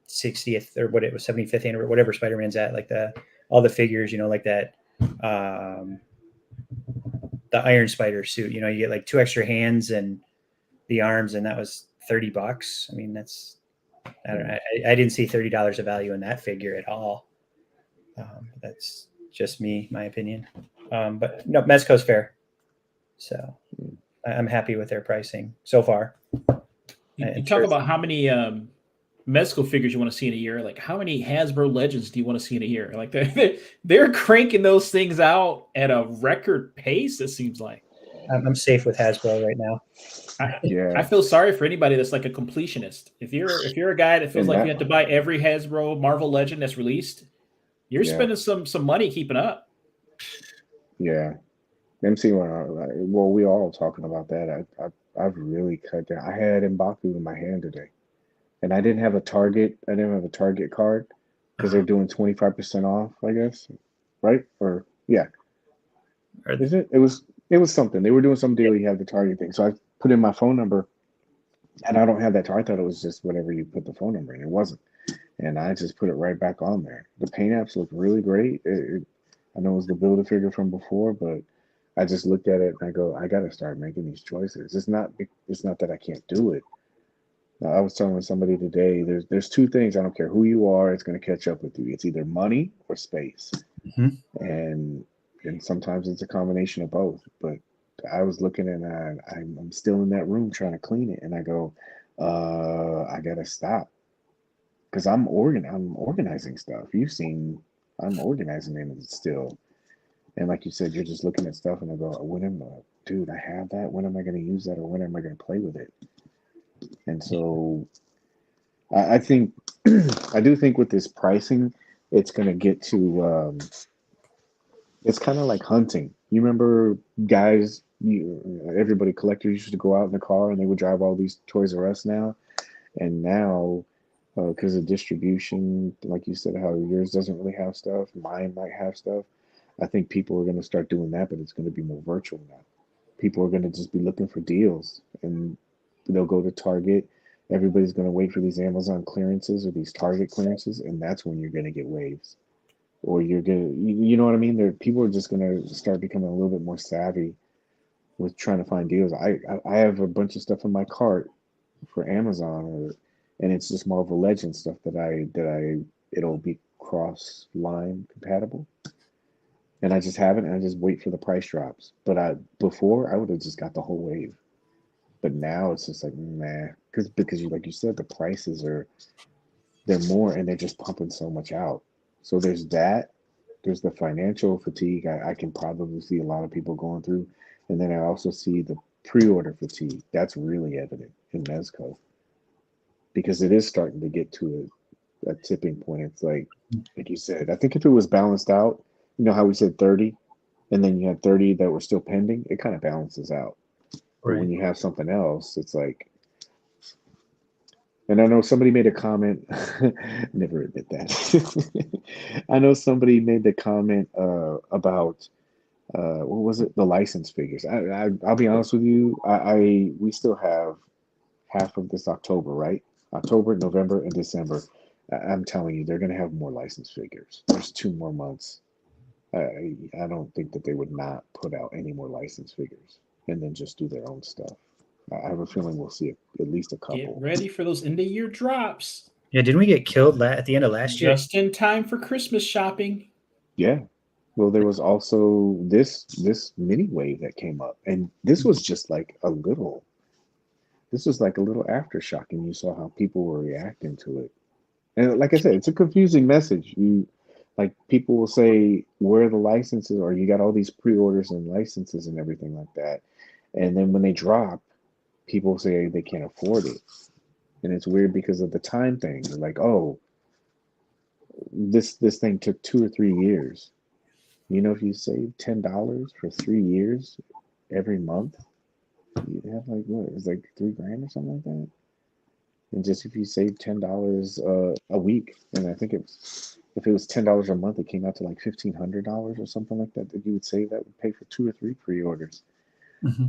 60th or what it was 75th anniversary, whatever Spider-Man's at, like all the figures, like that the Iron Spider suit. You get like 2 extra hands and the arms, and that was $30. I mean, that's I didn't see $30 of value in that figure at all. That's just my opinion. But no, Mezco's fair, so I'm happy with their pricing so far. You talk about how many Mezco figures you want to see in a year. Like, how many Hasbro Legends do you want to see in a year? Like, they're cranking those things out at a record pace, it seems like. I'm safe with Hasbro right now. I feel sorry for anybody that's like a completionist. If you're a guy that feels like you have to buy every Hasbro Marvel Legend that's released, you're spending some money keeping up. Yeah. MC, well, we all talking about that. I've really cut down. I had M'Baku in my hand today, and I didn't have a Target. I didn't have a Target card because they're doing 25% off, I guess, right? Or yeah, is it? It was something. They were doing some deal. You have the Target thing, so I put in my phone number, and I don't have that. I thought it was just whatever you put the phone number in. It wasn't, and I just put it right back on there. The paint apps look really great. I know it was the Build-A-Figure from before, but I just looked at it and I go, I got to start making these choices. It's not that I can't do it. I was telling somebody today, there's 2 things. I don't care who you are, it's going to catch up with you. It's either money or space, and sometimes it's a combination of both. But I was looking and I'm still in that room trying to clean it, and I go, I got to stop because I'm organizing stuff. You've seen I'm organizing it still. And like you said, you're just looking at stuff and I go, dude, I have that. When am I going to use that, or when am I going to play with it? And so I think, I do think with this pricing, it's going to get to, it's kind of like hunting. You remember guys, everybody, collectors used to go out in the car and they would drive all these Toys R Us now. And now, because of distribution, like you said, how yours doesn't really have stuff, mine might have stuff. I think people are going to start doing that, but it's going to be more virtual now. People are going to just be looking for deals, and they'll go to Target. Everybody's going to wait for these Amazon clearances or these Target clearances, and that's when you're going to get waves. Or you're going to, you know what I mean? People are just going to start becoming a little bit more savvy with trying to find deals. I have a bunch of stuff in my cart for Amazon, and it's just Marvel Legends stuff that it'll be cross line compatible. And I just haven't, and I just wait for the price drops. But before I would have just got the whole wave. But now it's just like, nah, because like you said, the prices they're more, and they're just pumping so much out. So there's that. There's the financial fatigue I can probably see a lot of people going through, and then I also see the pre-order fatigue. That's really evident in Mezco because it is starting to get to a tipping point. It's like you said. I think if it was balanced out. You know how we said 30, and then you had 30 that were still pending? It kind of balances out. But when you have something else, it's like, and I know somebody made a comment, never admit that. I know somebody made the comment about, what was it? The license figures. I'll be honest with you. We still have half of this October, right? October, November, and December. I'm telling you, they're going to have more license figures. There's 2 more months. I don't think that they would not put out any more license figures and then just do their own stuff. I have a feeling we'll see at least a couple. Get ready for those end of year drops. Yeah, didn't we get killed at the end of last year? Just in time for Christmas shopping. Yeah. Well, there was also this mini wave that came up, and this was just like a little. This was like a little aftershock, and you saw how people were reacting to it. And like I said, it's a confusing message. Like people will say, where are the licenses? Or you got all these pre-orders and licenses and everything like that. And then when they drop, people say they can't afford it. And it's weird because of the time thing. They're like, oh, this thing took 2 or 3 years. You know, if you save $10 for 3 years every month, you have like, what? It's like $3,000 or something like that. And just if you save $10 a week, and I think if it was $10 a month, it came out to like $1,500 or something like that that you would save. That would pay for 2 or 3 pre-orders Mm-hmm.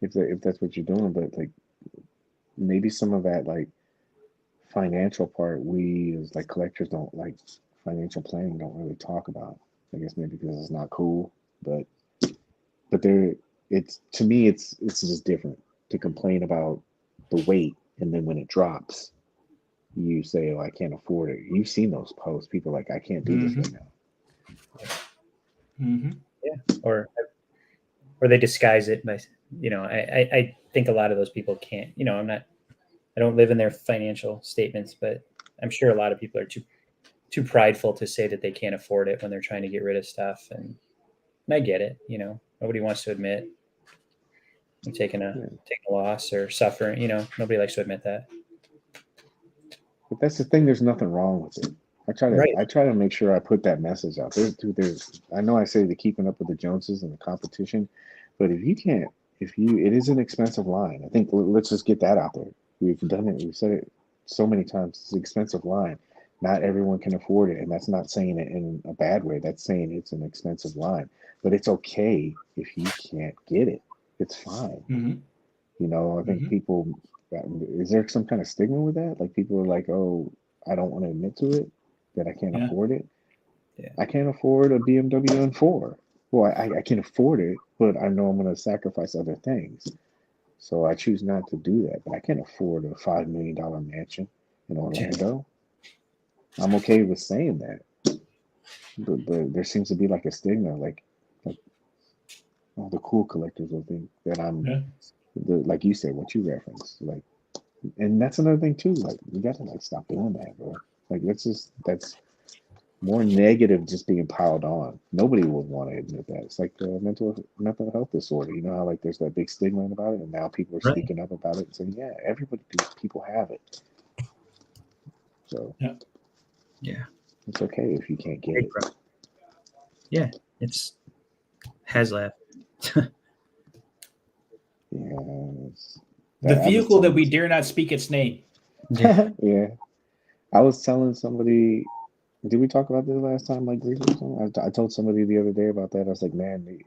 if that's what you're doing. But like maybe some of that like financial part, we as like collectors don't like financial planning, don't really talk about. I guess maybe because it's not cool, but there, it's to me, it's just different to complain about the weight, and then when it drops, you say, "Oh, I can't afford it." You've seen those posts. People are like, "I can't do this right now." Mm-hmm. Yeah, or they disguise it by, I think a lot of those people can't. I don't live in their financial statements, but I'm sure a lot of people are too prideful to say that they can't afford it when they're trying to get rid of stuff. And I get it. Nobody wants to admit you're taking a loss or suffering. Nobody likes to admit that. But that's the thing. There's nothing wrong with it. Right. I try to make sure I put that message out. I know I say the keeping up with the Joneses and the competition, but if it is an expensive line. I think let's just get that out there. We've done it. We've said it so many times. It's an expensive line. Not everyone can afford it, and that's not saying it in a bad way. That's saying it's an expensive line, but it's okay if you can't get it. It's fine. Mm-hmm. I think people, is there some kind of stigma with that? Like people are like, oh, I don't want to admit to it that I can't afford it. Yeah. I can't afford a BMW M4. Well, I can afford it, but I know I'm going to sacrifice other things. So I choose not to do that. But I can't afford a $5 million mansion in Orlando. I'm okay with saying that. But there seems to be like a stigma, like all the cool collectors will think that I'm, like you said, what you referenced. Like, and that's another thing too. Like, you got to like stop doing that, bro. Like, that's more negative just being piled on. Nobody would want to admit that. It's like the mental health disorder. You know how like there's that big stigma about it, and now people are speaking up about it and saying, yeah, people have it. So yeah, it's okay if you can't get it. Yeah, it's HasLab. The vehicle that we dare not speak its name. Yeah. I was telling somebody, did we talk about this last time, like briefly or something? I told somebody the other day about that. I was like, man,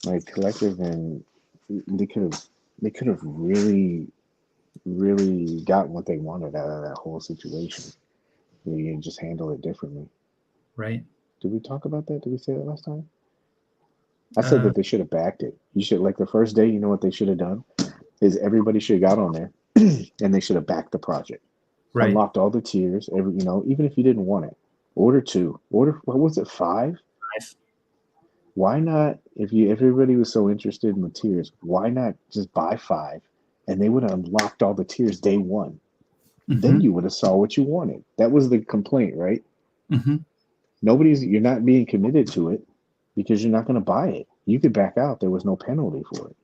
like collectors, and they could have really, really gotten what they wanted out of that whole situation. They just handle it differently. Right. Did we talk about that? Did we say that last time? I said that they should have backed it. You should, like the first day, you know what they should have done? Is everybody should have got on there and they should have backed the project. Right. Unlocked all the tiers, even if you didn't want it. Order 2. What was it, 5? 5. Why not, if everybody was so interested in the tiers, why not just buy 5 and they would have unlocked all the tiers day one? Mm-hmm. Then you would have saw what you wanted. That was the complaint, right? Mm-hmm. You're not being committed to it because you're not going to buy it. You could back out. There was no penalty for it.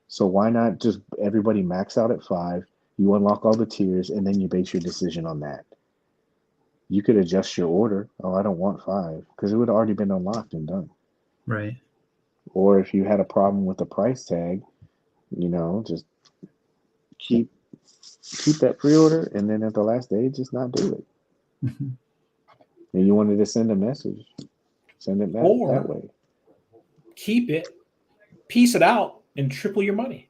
So why not just everybody max out at 5, you unlock all the tiers, and then you base your decision on that. You could adjust your order. Oh, I don't want 5, because it would have already been unlocked and done. Right. Or if you had a problem with the price tag, just keep that pre-order, and then at the last day, just not do it. Mm-hmm. And you wanted to send a message, send it that way. Keep it, piece it out, and triple your money.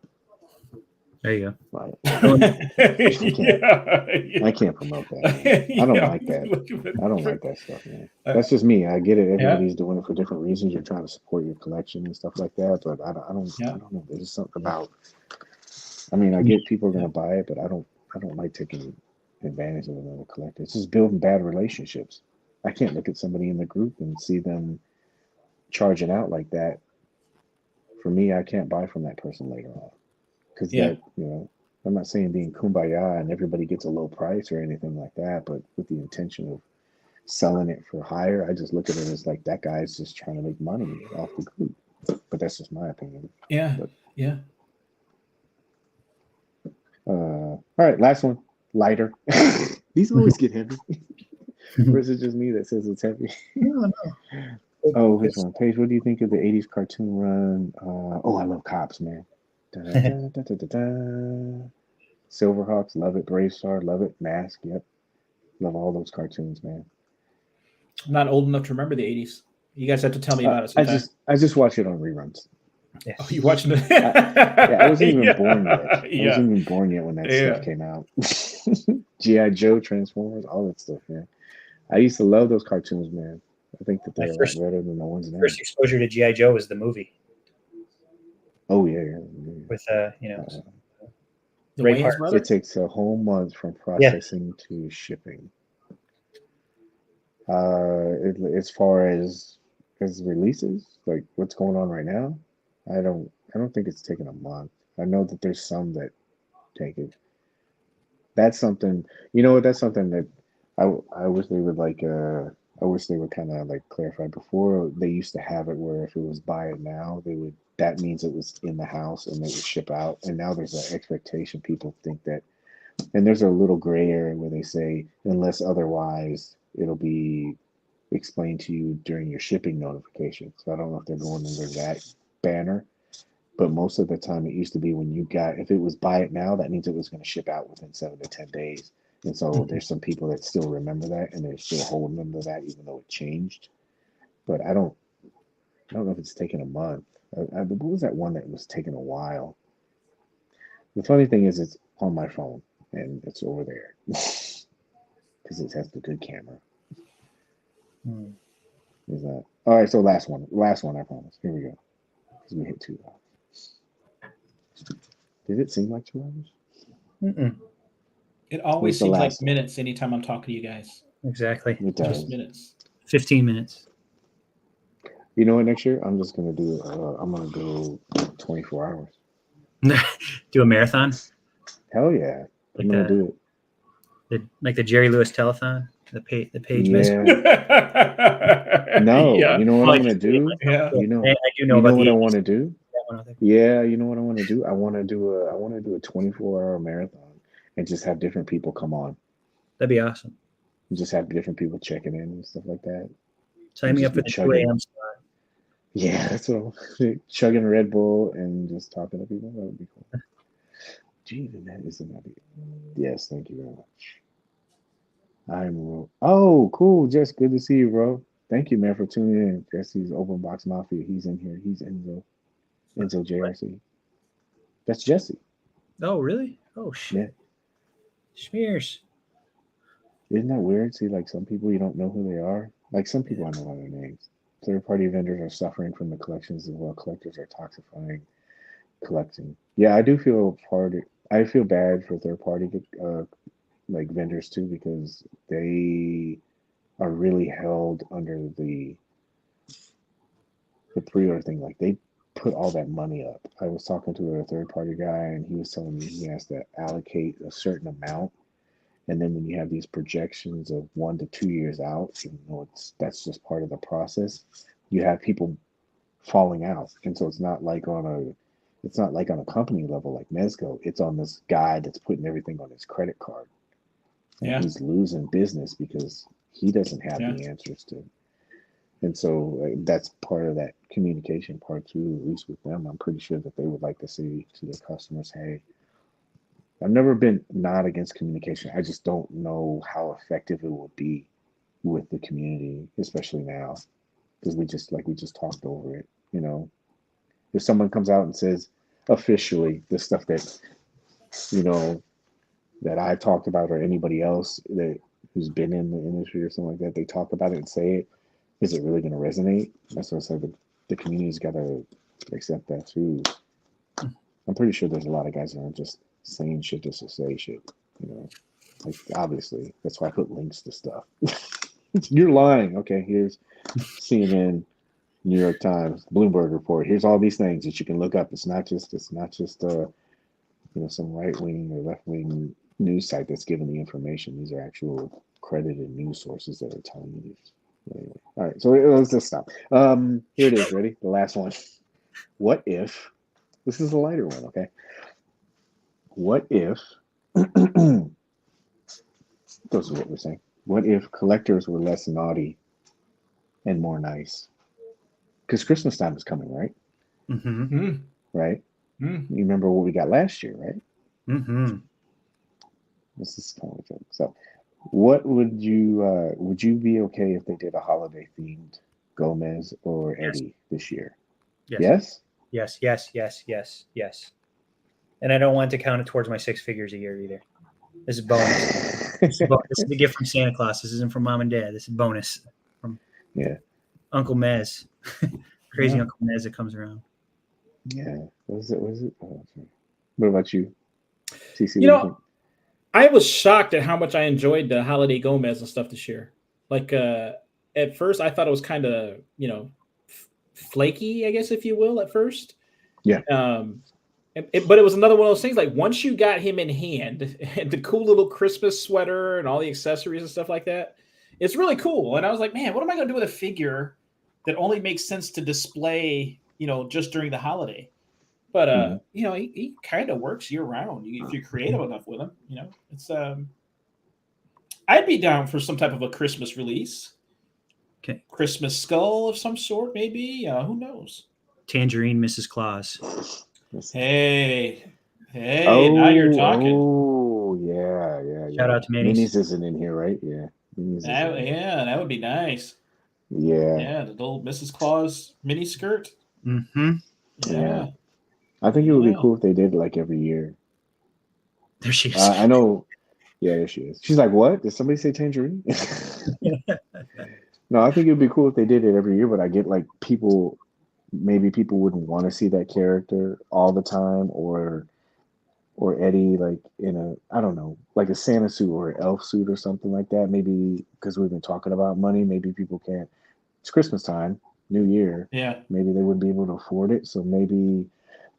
There you go. Right. I can't promote that. I don't like that. I don't like that stuff, man. That's just me. I get it. Everybody's doing it for different reasons. You're trying to support your collection and stuff like that. But I don't know. There's something about. I mean, I get people are going to buy it, but I don't like taking advantage of another collector. It's just building bad relationships. I can't look at somebody in the group and see them charging out like that. For me, I can't buy from that person later on. Because I'm not saying being kumbaya and everybody gets a low price or anything like that, but with the intention of selling it for higher, I just look at it as like that guy's just trying to make money off the group. But that's just my opinion. Yeah. But, yeah. All right, last one. Lighter. These always get heavy. Or is it just me that says it's heavy? No. Oh, this one. Paige, what do you think of the 80s cartoon run? I love Cops, man. Da, da, da, da, da, da. Silverhawks, love it. Brave Star, love it. Mask, yep. Love all those cartoons, man. I'm not old enough to remember the 80s. You guys have to tell me about it I sometime. just watch it on reruns. Yeah. Oh, you watching it? I wasn't even born yet. I Yeah. wasn't even born yet when that stuff came out. G.I. Joe, Transformers, all that stuff, man. I used to love those cartoons, man. I think that My they're a first- lot better than the ones now. First exposure to GI Joe was the movie Oh yeah, yeah. with The Ray Wayans Park. brother? It takes a whole month from processing to shipping. As far as releases, like what's going on right now, I don't think it's taken a month. I know that there's some that take it. That's something, you know what? That's something that I wish they would I wish they would kind of like clarify. Before, they used to have it where if it was buy it now, that means it was in the house and it would ship out. And now there's an expectation. People think that, and there's a little gray area where they say unless otherwise, it'll be explained to you during your shipping notification. So I don't know if they're going under that banner. But most of the time, it used to be when if it was buy it now, that means it was going to ship out within 7 to 10 days. And so there's some people that still remember that, and they're still holding them to that, even though it changed. But I don't know if it's taken a month. What was that one that was taking a while? The funny thing is, it's on my phone, and it's over there because it has the good camera. Is that all right? So last one, I promise. Here we go. Because we hit 2 hours. Did it seem like 2 hours? Mm-mm. It always What's the seems like last one? minutes anytime I'm talking to you guys. Exactly. It does. Just minutes. 15 minutes. You know what? Next year, I'm just gonna do. I'm gonna go 24 hours. Do a marathon. Hell yeah! I'm gonna do it. Like the Jerry Lewis telethon, the Paige Yeah. Mezco. No, Yeah. you know what Well, I'm gonna do? Yeah. You know, I do know you know about what the I 80s. want to do? That one other. Yeah, you know what I want to do? I want to do a 24-hour marathon and just have different people come on. That'd be awesome. And just have different people checking in and stuff like that. Sign me just up for be the 2 chugging. a.m. slot. Yeah, that's what I'm chugging Red Bull and just talking to people. That would be cool. Gee, that isn't that. Yes, thank you very much. Oh, cool, Jess. Good to see you, bro. Thank you, man, for tuning in. Jesse's Open Box Mafia. He's in here. He's Enzo JRC. That's Jesse. Oh, really? Oh, shit. Schmears. Isn't that weird? See, like some people you don't know who they are. Like some people I know by their names. Third-party vendors are suffering from the collections as well. Collectors are toxifying collecting. Yeah, I do feel I feel bad for third-party like vendors too because they are really held under the pre-order thing. Like they put all that money up. I was talking to a third-party guy, and he was telling me he has to allocate a certain amount. And then when you have these projections of 1 to 2 years out, even though that's just part of the process, you have people falling out. And so it's not like on a company level like Mezco. It's on this guy that's putting everything on his credit card. And he's losing business because he doesn't have the answers to. And so that's part of that communication part too, at least with them. I'm pretty sure that they would like to say to their customers, hey, I've never been not against communication. I just don't know how effective it will be with the community, especially now, because we just talked over it. You know, if someone comes out and says officially the stuff that that I talked about or anybody else who's been in the industry or something like that, they talk about it and say it. Is it really going to resonate? That's what I said. The community's got to accept that too. I'm pretty sure there's a lot of guys that aren't just saying shit just to say shit. Like obviously that's why I put links to stuff. You're lying. Okay, here's CNN, New York Times, Bloomberg report. Here's all these things that you can look up. It's not just some right wing or left wing news site that's giving the information. These are actual credited news sources that are telling you this. Anyway, all right, so let's just stop. Here it is. Ready? The last one. What if? This is a lighter one. Okay. What if? Those are what we're saying. What if collectors were less naughty and more nice? Because Christmas time is coming, right? Mm-hmm. Right? Mm. You remember what we got last year, right? Mm-hmm. This is kind of a joke. So, what would you be okay if they did a holiday themed Gomez or Yes. Eddie this year? Yes. Yes. Yes. And I don't want to count it towards my 6 figures a year either. This is bonus. This is a gift from Santa Claus. This isn't from mom and dad. This is bonus from Yeah. Uncle Mez. Crazy Yeah. Uncle Mez that comes around. Yeah. Was it? Oh, sorry. What about you, CC? You What do you know, think? I was shocked at how much I enjoyed the holiday Gomez and stuff this year. Like at first, I thought it was kind of flaky, I guess, if you will, at first. Yeah. But it was another one of those things. Like once you got him in hand, and the cool little Christmas sweater and all the accessories and stuff like that, it's really cool. And I was like, man, what am I going to do with a figure that only makes sense to display, just during the holiday? But he kind of works year round if you're creative enough with him. It's I'd be down for some type of a Christmas release. Okay. Christmas skull of some sort, maybe. Who knows? Tangerine Mrs. Claus. Hey, now you're talking. Oh, yeah. Shout out to Minis. Minis isn't in here, right? Yeah. Minis That would be nice. Yeah. Yeah, the little Mrs. Claus mini skirt. Mm-hmm. Yeah. I think it would be cool if they did like every year. There she is. I know. Yeah, there she is. She's like, what? Did somebody say tangerine? No, I think it would be cool if they did it every year, but I get like maybe people wouldn't want to see that character all the time, or Eddie like in I don't know, like a Santa suit or an elf suit or something like that. Maybe because we've been talking about money, maybe people can't. It's Christmas time, New Year. Yeah. Maybe they wouldn't be able to afford it. So maybe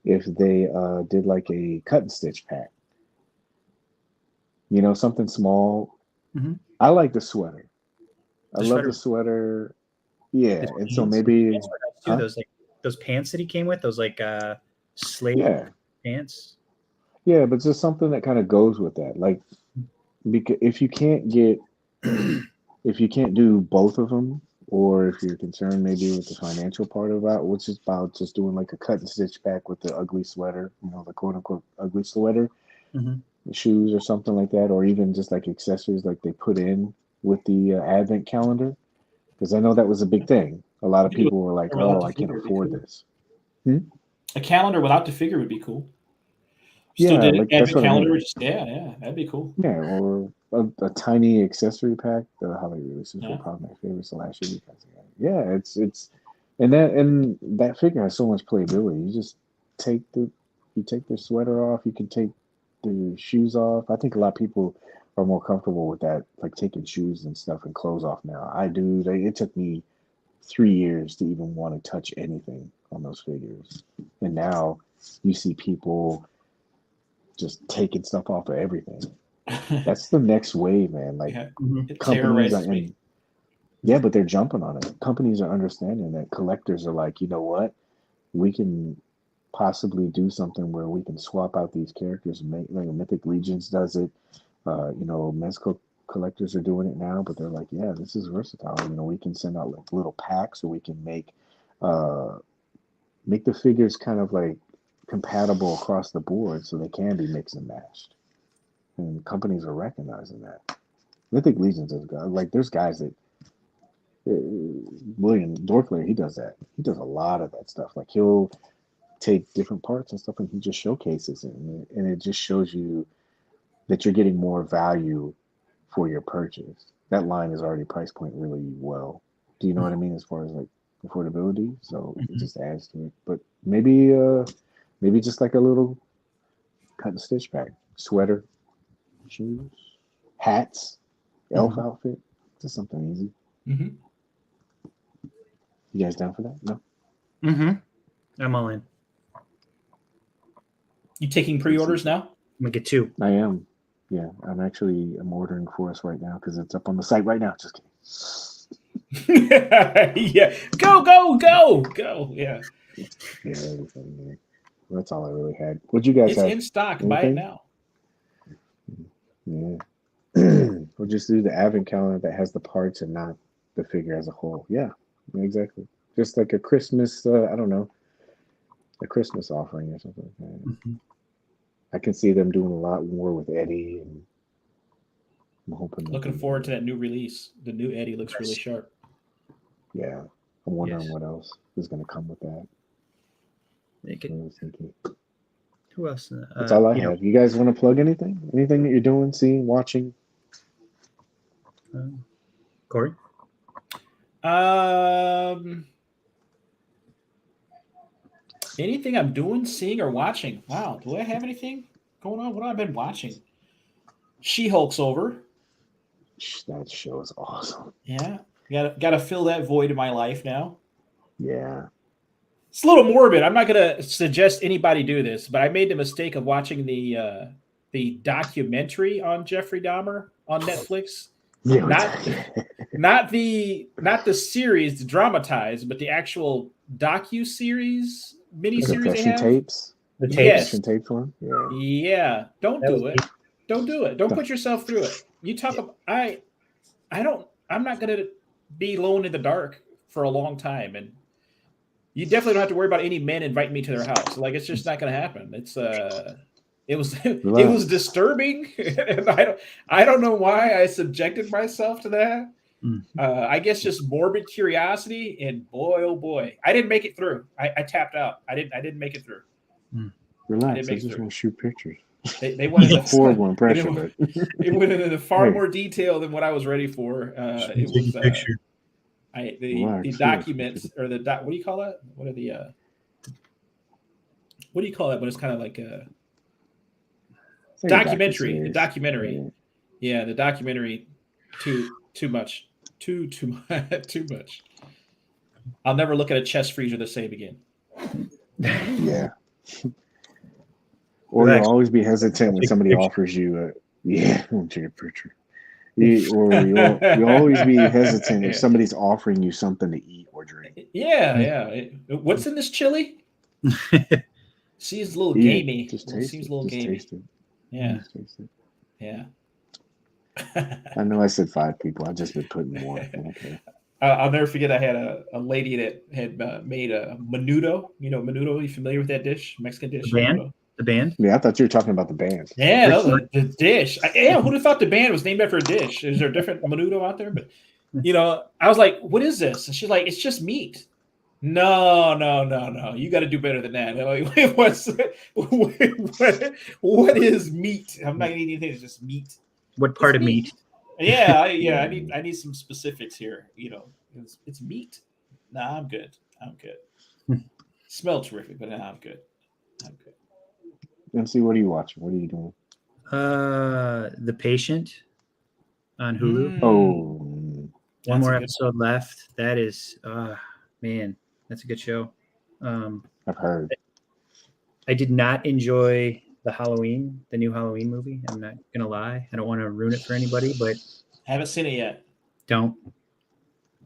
if they did like a cut and stitch pack, something small. Mm-hmm. I like the sweater. I love sweater. the sweater. Yeah, His and so pants. maybe Pants were nice, too. Those pants that he came with, those like slave pants. Yeah, but just something that kind of goes with that. Like, because if you can't do both of them, or if you're concerned maybe with the financial part of it, which is about just doing like a cut and stitch pack with the ugly sweater, the quote unquote ugly sweater, the shoes or something like that, or even just like accessories like they put in with the advent calendar. Because I know that was a big thing. A lot of people were like, "Oh, I can't afford this." A calendar without the figure would be cool. Yeah, Still did like advent that's what calendar. I mean. Yeah, that'd be cool. Yeah, or a tiny accessory pack. The holiday releases were probably my favorites the last year because yeah, it's and that figure has so much playability. You just take the sweater off. You can take the shoes off. I think a lot of people are more comfortable with that, like taking shoes and stuff and clothes off now. I do. It took me 3 years to even want to touch anything on those figures, and now you see people just taking stuff off of everything. That's the next wave, man. Like companies are in, but they're jumping on it. Companies are understanding that collectors are like, you know what, we can possibly do something where we can swap out these characters and make like Mythic Legions does it. Mezco collectors are doing it now, but they're like, yeah, this is versatile. We can send out like little packs, or we can make the figures kind of like compatible across the board so they can be mixed and matched. And companies are recognizing that. Mythic Legions is like there's guys that William Dorkler, he does that. He does a lot of that stuff. Like he'll take different parts and stuff and he just showcases it, and it just shows you that you're getting more value for your purchase. That line is already price point really well. Do you know what I mean as far as like affordability? So it just adds to it. But maybe just like a little cut and stitch pack, sweater, shoes, hats, elf outfit, just something easy. You guys down for that? No. I'm all in. You taking pre-orders now? I'm gonna get 2. I am. Yeah, I'm ordering for us right now because it's up on the site right now. Just kidding. Yeah, go. Yeah. Yeah, everything. That's all I really had. What'd you guys have? It's in stock. Anything? Buy it now. Yeah. We'll just do the advent calendar that has the parts and not the figure as a whole. Yeah, exactly. Just like a Christmas, I don't know, a Christmas offering or something like that. I can see them doing a lot more with Eddie and I'm hoping. Looking forward to that new release. The new Eddie looks really sharp. Yeah, I'm wondering Yes. what else is going to come with that. They could, I was thinking. who else? That's all I you know, have. You guys want to plug anything? Anything that you're doing, seeing, watching? Cory? Anything I'm doing, seeing, or watching? Wow, do I have anything going on? What have I been watching? She-Hulk's over. That show is awesome. Yeah, gotta fill that void in my life now. Yeah. It's a little morbid. I'm not gonna suggest anybody do this, but I made the mistake of watching the documentary on Jeffrey Dahmer on Netflix. Yeah. Not the series, the dramatized, but the actual docu-series miniseries they Confession have. tapes. The tapes. Yes. Confession tapes one. Yeah. Yeah. Don't That do was it. Don't do it. Don't put yourself through it. You talk about I'm not gonna be alone in the dark for a long time. And you definitely don't have to worry about any men inviting me to their house. Like, it's just not gonna happen. It's it was disturbing. And I don't know why I subjected myself to that. I guess just morbid curiosity, and boy, oh boy, I didn't make it through. I tapped out. I didn't make it through. Relax. I just want to shoot pictures. They went into horrible impression, but it went into far more detail than what I was ready for. It was the documents, or the what do you call that? What are the what do you call that? But it's kind of like a documentary. The documentary, yeah, the documentary. Too much. Too much. I'll never look at a chest freezer the same again. Yeah. Or you'll always be hesitant when somebody offers you take a picture. You'll always be hesitant if somebody's offering you something to eat or drink. Yeah. What's in this chili? Seems a little gamey. Seems a little gamey. Yeah. Yeah. I know I said 5 people. I've just been putting more. Okay. I'll never forget. I had a lady that had made a menudo. You know, menudo. Are you familiar with that dish? Mexican dish. The band? Yeah, I thought you were talking about the band. Yeah, the dish. Who'd have thought the band was named after a dish? Is there a different menudo out there? But I was like, "What is this?" And she's like, "It's just meat." No. You got to do better than that. Like, what is meat? I'm not eating anything. It's just meat. What part of meat? Yeah. I need some specifics here. It's meat. Nah, I'm good. Smell terrific, but nah, I'm good. MC, what are you watching? What are you doing? The Patient on Hulu. Oh, one more episode left. That is, man, that's a good show. I've heard. I did not enjoy the new Halloween movie. I'm not gonna lie. I don't want to ruin it for anybody, but haven't seen it yet. Don't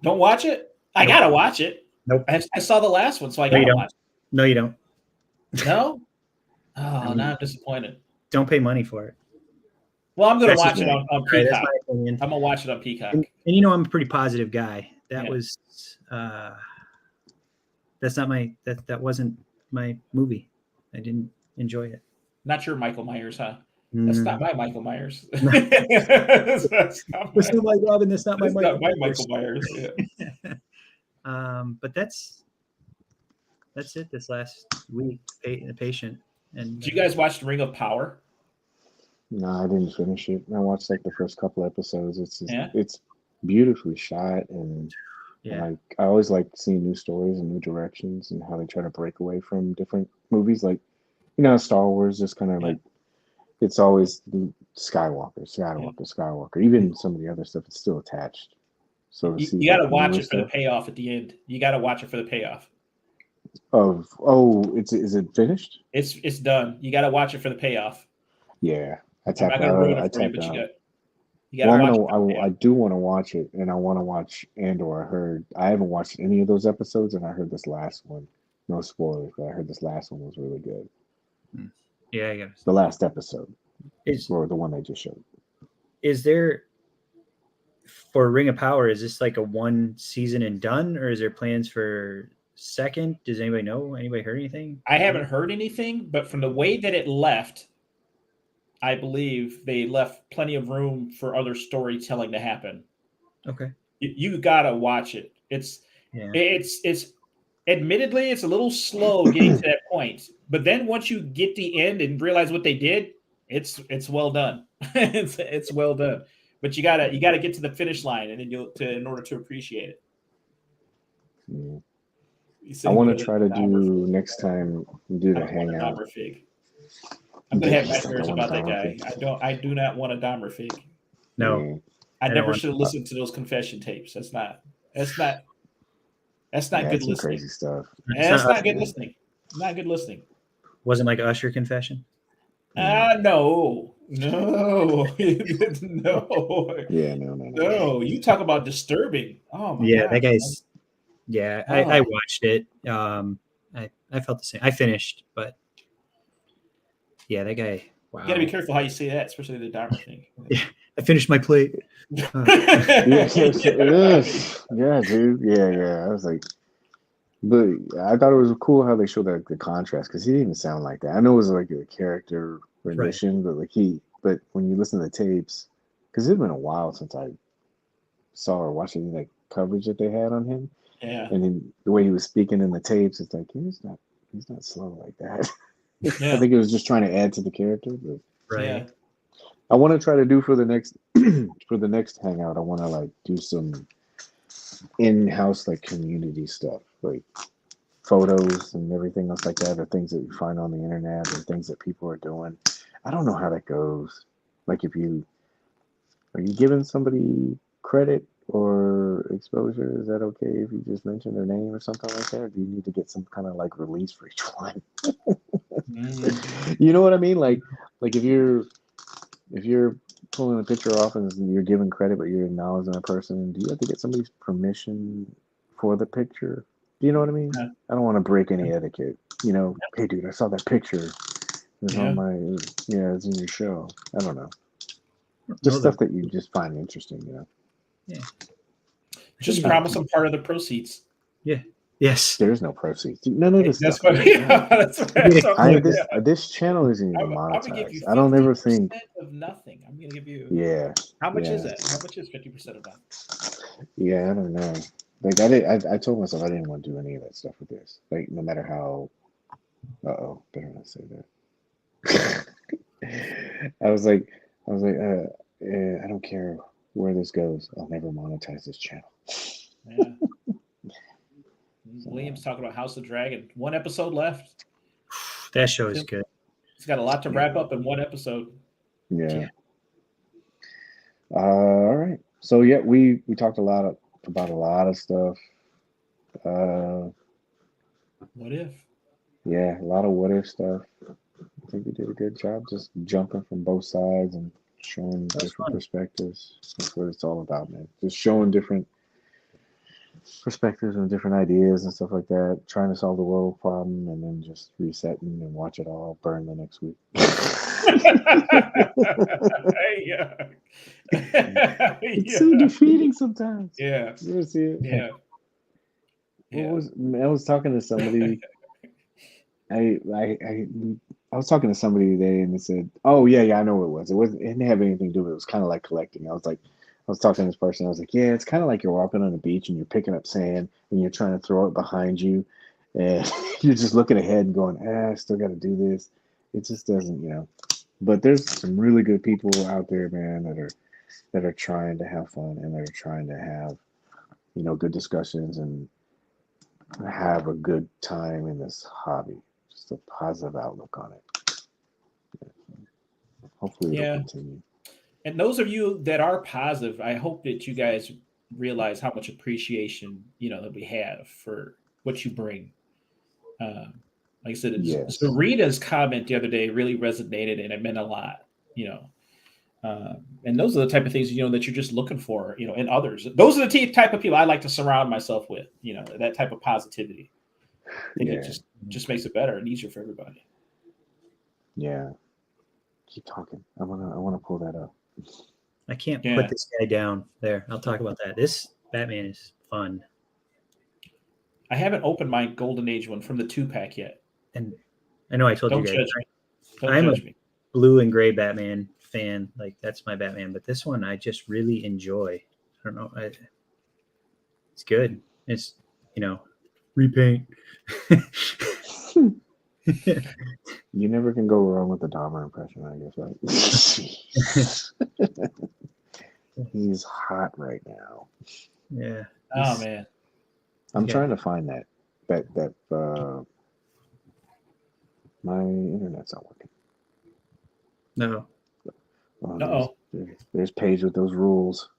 watch it. I gotta watch it. Nope. I saw the last one, so I gotta watch it. No, you don't. No. Oh, now I'm disappointed. Don't pay money for it. Well, I'm gonna watch it on Peacock. That's my opinion. I'm gonna watch it on Peacock. And I'm a pretty positive guy. That was that's not my that wasn't my movie. I didn't enjoy it. Not your Michael Myers, huh? That's not my Michael Myers. That's not my Robin. That's not my Michael Myers. Yeah. But that's it. This last week, The Patient. And did you guys watch The Ring of Power? No, I didn't finish it. I watched like the first couple episodes. It's beautifully shot, and I always like seeing new stories and new directions and how they try to break away from different movies. Like, Star Wars just kind of like, it's always Skywalker. Even some of the other stuff is still attached. So you got to watch it for the payoff at the end. You got to watch it for the payoff. Is it finished? It's done. You got to watch it for the payoff. Yeah, I tapped out. I do want to watch it, and I want to watch Andor. I haven't watched any of those episodes, and I heard this last one. No spoilers, but I heard this last one was really good. Yeah, I guess the last episode or the one they just showed. Is there for Ring of Power? Is this like a one season and done, or is there plans for second? Does anybody know? Anybody heard anything? I haven't heard anything, but from the way that it left, I believe they left plenty of room for other storytelling to happen. Okay. You gotta watch it. Yeah. It's admittedly it's a little slow getting to that point, but then once you get the end and realize what they did, it's well done. It's well done. But you gotta get to the finish line, and then in order to appreciate it. Yeah. You I said want you to try to do next time do I the don't want a hangout. Dahmer fig. I'm gonna have Just like I nightmares want a about that Dahmer guy. fig. I do not want a Dahmer fig. No, Yeah. I I don't never want- should have listened to those confession tapes. That's not Yeah, good it's some listening. crazy stuff. It's That's not not good Yeah. listening. Not good listening. wasn't like Usher confession. No. No. Yeah, no. No. You talk about disturbing. Oh my Yeah, god. that guy's. Yeah, I Oh. watched it. I felt the same. I finished, but yeah, that guy. Wow. You gotta be careful how you say that, especially the Dahmer thing. Yeah, I finished my plate. Yes, it is. Yeah, dude. Yeah. I was like, but I thought it was cool how they showed the contrast because he didn't even sound like that. I know it was like a character rendition, but but when you listen to the tapes, because it's been a while since I saw or watched any like coverage that they had on him, Yeah. and then the way he was speaking in the tapes, it's like he's not slow like that. Yeah. I think it was just trying to add to the character, but Right. Yeah. I want to try to do for the next hangout. I want to like do some in-house like community stuff, like photos and everything else like that, or things that you find on the internet, or things that people are doing. I don't know how that goes. Like, are you giving somebody credit or exposure? Is that okay if you just mention their name or something like that? Or do you need to get some kind of like release for each one? You know what I mean? Like if you're pulling a picture off and you're giving credit, but you're acknowledging a person, do you have to get somebody's permission for the picture? Do you know what I mean? Yeah. I don't want to break any etiquette. You know, hey, dude, I saw that picture. It's Yeah. on my, it's in your show. I don't know. Just stuff that you just find interesting, you know? Yeah. Just promise them part of the proceeds. Yeah. Yes. There's no proceeds. None of this That's stuff. This channel isn't even monetized. I don't ever think of nothing. I'm gonna give you. Yeah. How much is that? How much is 50% of that? Yeah, I don't know. Like I told myself I didn't want to do any of that stuff with this. Like no matter how. Better not say that. I was like, I don't care where this goes. I'll never monetize this channel. Yeah. William's talking about House of Dragon. 1 episode left. That show is good. It's got a lot to wrap up in 1 episode. Yeah. All right. So yeah, we talked about a lot of stuff. What if? Yeah, a lot of what if stuff. I think we did a good job just jumping from both sides and showing different perspectives. That's what it's all about, man. Just showing different perspectives and different ideas and stuff like that. Trying to solve the world problem and then just resetting and watch it all burn the next week. It's so defeating sometimes. Yeah. You ever see it? Yeah. I was talking to somebody. I was talking to somebody today, and they said, "Oh yeah, I know what it was. It didn't have anything to do with it. It was kind of like collecting." I was talking to this person. I was like, "Yeah, it's kind of like you're walking on the beach and you're picking up sand and you're trying to throw it behind you, and you're just looking ahead and going, I still got to do this. It just doesn't, you know." But there's some really good people out there, man, that are trying to have fun and that are trying to have, good discussions and have a good time in this hobby. Just a positive outlook on it. Hopefully it'll continue. And those of you that are positive, I hope that you guys realize how much appreciation, that we have for what you bring. Like I said, Sarita's comment the other day really resonated and it meant a lot, and those are the type of things, that you're just looking for, in others. Those are the type of people I like to surround myself with, that type of positivity. I think it just makes it better and easier for everybody. Yeah. Keep talking. I want to pull that up. I can't put this guy down there. I'll talk about that. This Batman is fun. I haven't opened my Golden Age one from the 2-pack yet. And I know I told you guys. Don't judge me. blue and gray Batman fan. Like that's my Batman. But this one I just really enjoy. I don't know. It's good. It's repaint. You never can go wrong with the Dahmer impression, I guess, right? He's hot right now. Yeah. Oh man. I'm trying to find that my internet's not working. No. There's Paige with those rules.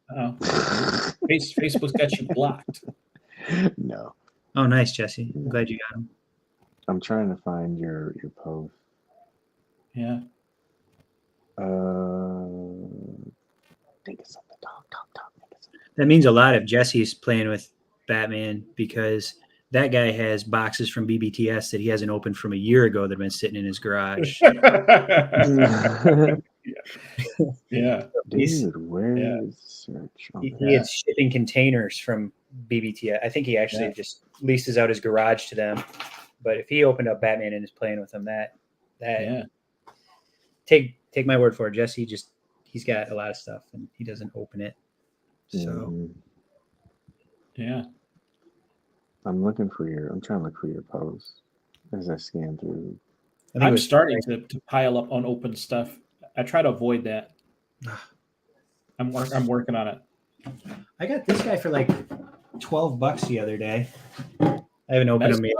Facebook's got you blocked. No. Oh, nice, Jesse. I'm glad you got him. I'm trying to find your post. Yeah. Think of something. Talk. That means a lot if Jesse's playing with Batman, because that guy has boxes from BBTS that he hasn't opened from a year ago that have been sitting in his garage. Yeah. Dude, where is search on He had shipping containers from BBTS. I think he actually just leases out his garage to them. But if he opened up Batman and is playing with them, that take my word for it, Jesse. He's got a lot of stuff and he doesn't open it. So yeah. I'm trying to look for your post as I scan through. I'm starting to pile up unopened stuff. I try to avoid that. I'm working on it. I got this guy for like $12 the other day. I haven't opened him yet.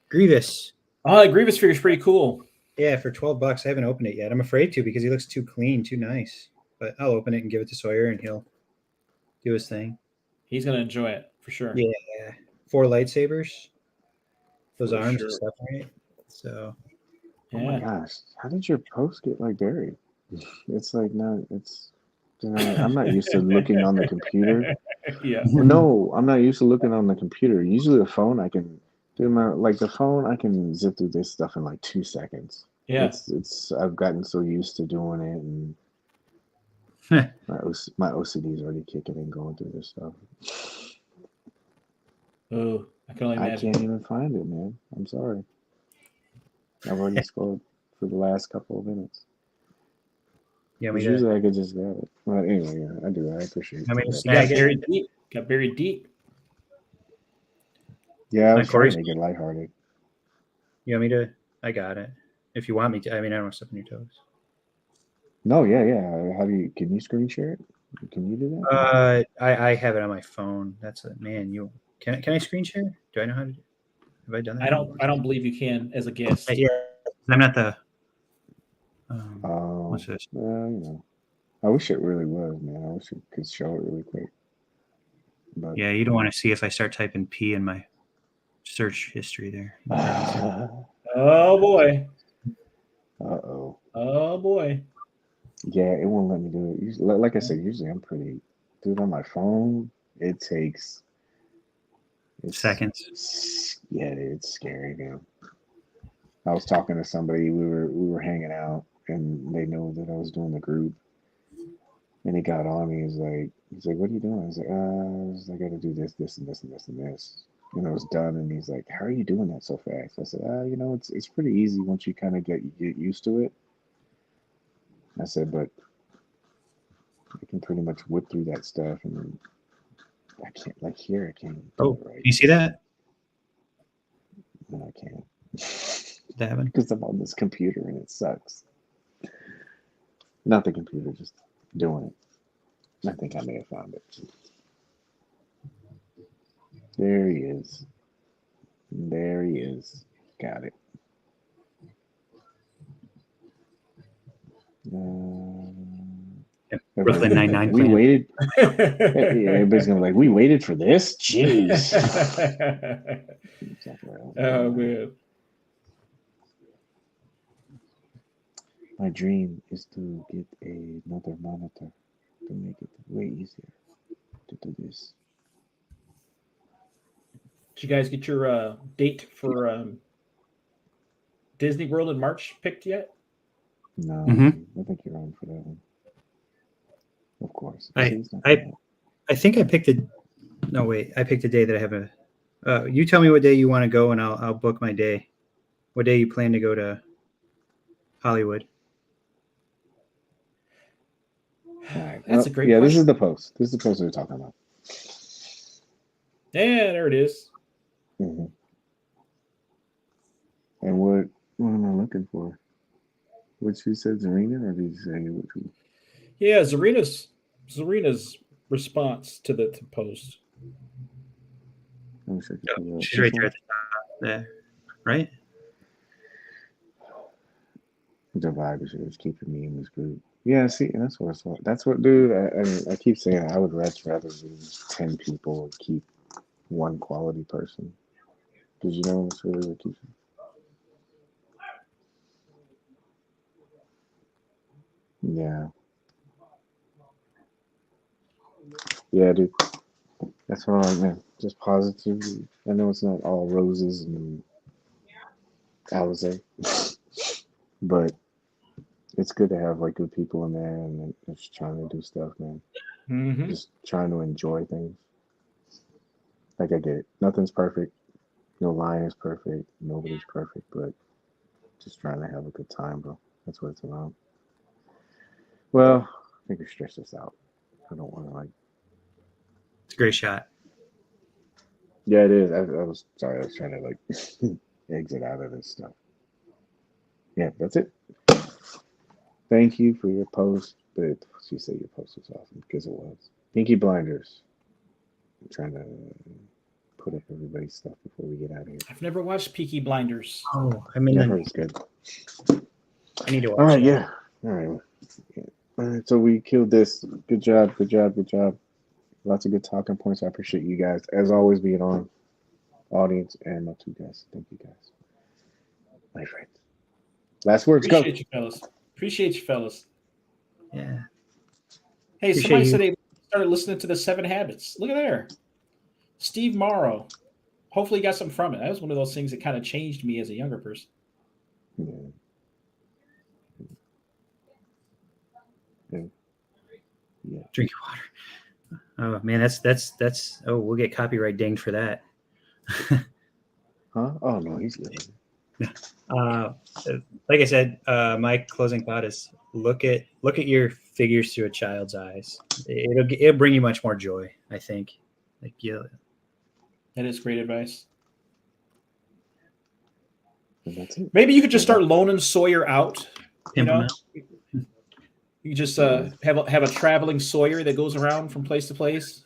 Grievous. Oh, the Grievous figure is pretty cool. Yeah, for $12. I haven't opened it yet. I'm afraid to because he looks too clean, too nice. But I'll open it and give it to Sawyer and he'll do his thing. He's going to enjoy it for sure. Yeah. 4 lightsabers. Those For arms sure. and stuff, right? So. Oh my gosh. How did your post get like buried? It's like, no, I'm not used to looking on the computer. Yeah. No, I'm not used to looking on the computer. Usually the phone, I can do the phone, I can zip through this stuff in like 2 seconds. Yeah. I've gotten so used to doing it, and my OCD is already kicking in going through this stuff. Oh, I can only imagine. I can't even find it, man. I'm sorry. I've already scrolled for the last couple of minutes. Yeah, usually I could just grab it. Well, anyway, yeah, I do. I appreciate it. Got buried deep. Yeah, I was trying to make it lighthearted. You want me to? I got it. If you want me to. I mean, I don't want to step on your toes. No, yeah. Can you screen share it? Can you do that? I have it on my phone. That's it, man. Can I screen share? Do I know how to do? Have I done that? I don't believe you can as a guest. Yeah, I'm not the. Oh, what's this? I wish it really was, man. I wish it could show it really quick. But yeah, you don't want to see if I start typing P in my search history there. Oh boy. Uh-oh. Oh boy. Yeah, it won't let me do it. Usually, like I said, usually I'm pretty dude on my phone. It takes seconds. Yeah, it's scary, man. I was talking to somebody. We were hanging out, and they know that I was doing the group. And he got on me. He's like, "What are you doing?" I was like, "I got to do this, this, and this, and this, and this." And I was done. And he's like, "How are you doing that so fast?" I said, it's pretty easy once you kind of get used to it." I said, "But I can pretty much whip through that stuff, and I can't I can't." Oh, right. You see that? No, I can't. That happened because I'm on this computer and it sucks. Not the computer, just doing it. I think I may have found it. There he is. There he is. Got it. Brooklyn Nine-Nine. We waited. Everybody's gonna be like, "We waited for this." Jeez. Oh man. My dream is to get another monitor to make it way easier to do this. Did you guys get your date for Disney World in March picked yet? No, I think you're on for that one. Of course. I think I picked a. No, wait. I picked a day that I have a. You tell me what day you want to go, and I'll book my day. What day you plan to go to Hollywood? All right. That's a great Yeah, this question. is the post. This is the post we were talking about. Yeah, there it is. Mm-hmm. And what am I looking for? What she said, Zarina, or did you say what you? Yeah, Zarina's response to the post. Let me see if I can pull it up. She's This right there one? at the top there, right? The vibe is just keeping me in this group. Yeah, see, and that's what it's for. That's what, dude. I keep saying I would rather lose 10 people and keep one quality person. Because you know it's really what keeps me. Yeah, yeah, dude. That's what I meant. Just positivity. I know it's not all roses and Alizé, but it's good to have like good people in there and just trying to do stuff, man. Mm-hmm. Just trying to enjoy things. Like I get it. Nothing's perfect. No line is perfect. Nobody's perfect, but just trying to have a good time, bro. That's what it's about. Well, I think we stretched this out. I don't want to like. It's a great shot. Yeah, it is. I was sorry. I was trying to like exit out of this stuff. Yeah, that's it. Thank you for your post, but she said your post was awesome because it was. Pinky Blinders. I'm trying to put up everybody's stuff before we get out of here. I've never watched Peaky Blinders. Oh, I mean, Yeah, I heard it's good. I need to All watch right, it. yeah. All right. Yeah. All right, so we killed this. Good job, good job, good job. Lots of good talking points. I appreciate you guys, as always, being on, audience and my two guys. Thank you guys. My friends. Last words, go. Appreciate you, fellas. Appreciate you, fellas. Yeah. Hey, Appreciate somebody you. said they started listening to the 7 Habits. Look at there. Steve Morrow. Hopefully you got something from it. That was one of those things that kind of changed me as a younger person. Yeah. Yeah. Yeah. Drink your water. Oh man, that's. Oh, we'll get copyright dinged for that. Huh? Oh no, he's good. Like I said, my closing thought is look at your figures through a child's eyes. It'll bring you much more joy. I think. Like That is great advice. And that's it. Maybe you could just start loaning Sawyer out. You pimp 'em know, out. you just have a traveling Sawyer that goes around from place to place,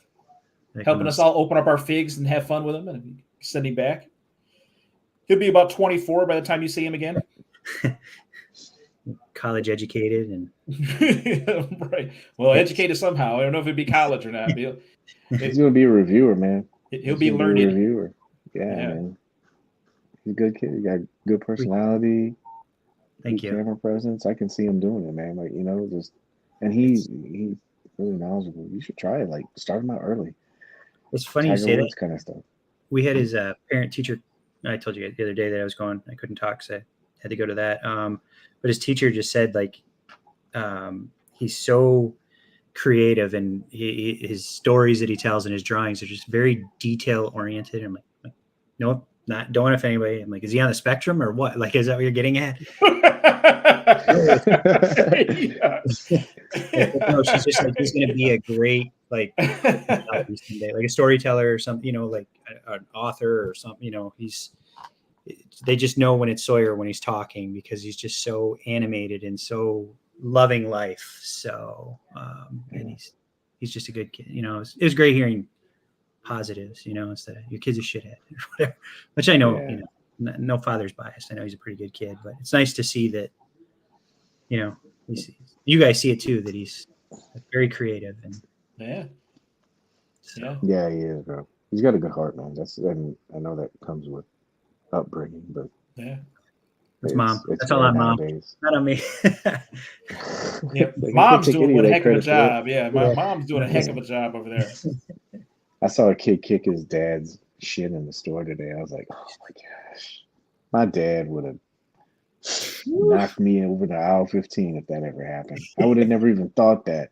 Like, helping us all open up our figs and have fun with him and send him back. He'll be about 24 by the time you see him again. college educated and Right. Well, educated somehow. I don't know if it'd be college or not. He's gonna be a reviewer, man. He'll be gonna learned. a reviewer. Yeah, Yeah. man. He's a good kid. He got good personality. Thank good you. camera presence. I can see him doing it, man. Like just and he's really knowledgeable. You should try it. Like start him out early. It's funny you Tiger say Woods that. kind of stuff. We had his parent teacher. I told you the other day that I was going. I couldn't talk, so I had to go to that. But his teacher just said like he's so creative and his stories that he tells and his drawings are just very detail oriented. I'm like no, don't want to offend anybody. I'm like, is he on the spectrum or what? Like, is that what you're getting at? No, she's just like he's going to be a great like a storyteller or something, like an author or something. They just know when it's Sawyer when he's talking because he's just so animated and so loving life. So and he's just a good kid. It was great hearing positives. Instead of your kid's a shithead or whatever. Which I know, no father's biased. I know he's a pretty good kid, but it's nice to see that. You guys see it too that he's very creative and yeah, he is, bro. He's got a good heart, man. And I know that comes with upbringing, but it's mom. It's that's all on mom, nowadays. not on me. Yep. Like, Mom's doing a heck of a job. Yeah, mom's doing a heck of a job over there. I saw a kid kick his dad's shit in the store today. I was like, oh my gosh, my dad would have knocked me over the aisle 15 if that ever happened. I would have never even thought that.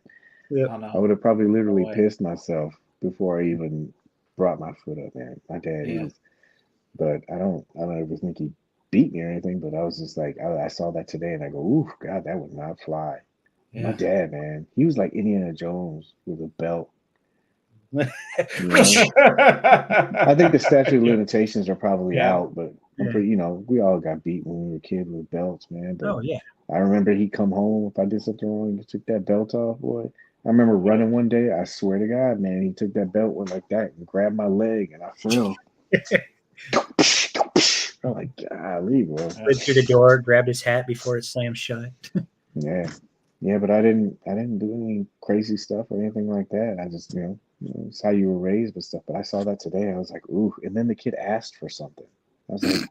Yep. I would have probably literally pissed myself before I even brought my foot up, man. My dad, but I don't ever think he beat me or anything, but I was just like, I saw that today and I go, ooh, God, that would not fly. My dad, man, he was like Indiana Jones with a belt. You know? I think the statute of limitations are probably out, but I'm pretty, we all got beat when we were kids with belts, man. But Oh yeah. I remember he'd come home if I did something wrong. He took that belt off, boy. I remember running one day. I swear to God, man, he took that belt went like that and grabbed my leg, and I fell. I'm like, golly, bro. Slid through the door, grabbed his hat before it slammed shut. Yeah, but I didn't do any crazy stuff or anything like that. I just, it's how you were raised with stuff. But I saw that today. I was like, ooh. And then the kid asked for something. I was like,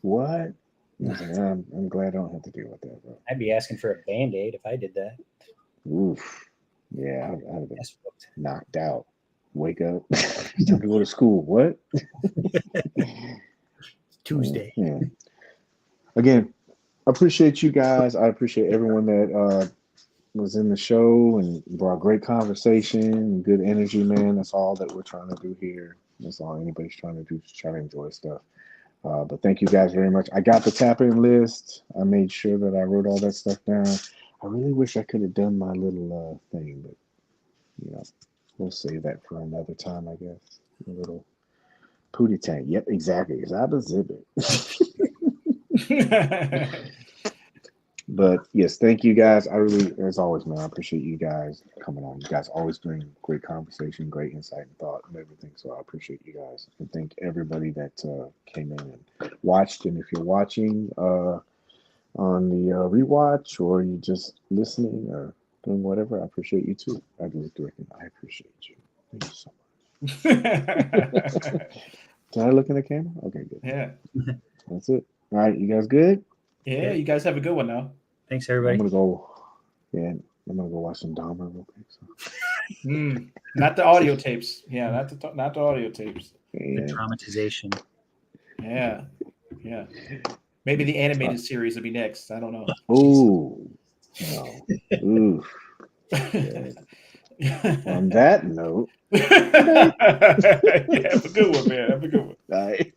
what? I was like, I'm glad I don't have to deal with that, bro. I'd be asking for a Band-Aid if I did that. Oof. Yeah, I'd have been knocked out. Wake up. It's time to go to school. What? Tuesday. Yeah. Again, I appreciate you guys. I appreciate everyone that was in the show and brought great conversation and good energy, man. That's all that we're trying to do here. That's all anybody's trying to do, just try to enjoy stuff. But thank you guys very much. I got the tap-in list. I made sure that I wrote all that stuff down. I really wish I could have done my little thing, but we'll save that for another time, I guess. A little pootie tank. Yep, exactly. It's out of exhibit. But yes, thank you guys. I really, as always, man, I appreciate you guys coming on. You guys always bring great conversation, great insight and thought and everything. So I appreciate you guys. And thank everybody that came in and watched. And if you're watching on the rewatch or you just listening or doing whatever, I appreciate you too. I really do. I appreciate you. Thank you so much. Did I look in the camera? Okay, good. Yeah. That's it. All right, you guys good? Yeah, you guys have a good one now. Thanks, everybody. I'm gonna go watch some Dahmer real quick. So. Not the audio tapes. Yeah, not the audio tapes. The dramatization. Yeah. Maybe the animated series will be next. I don't know. Oh, no. Oof. On that note. Yeah, have a good one, man. Have a good one. All right.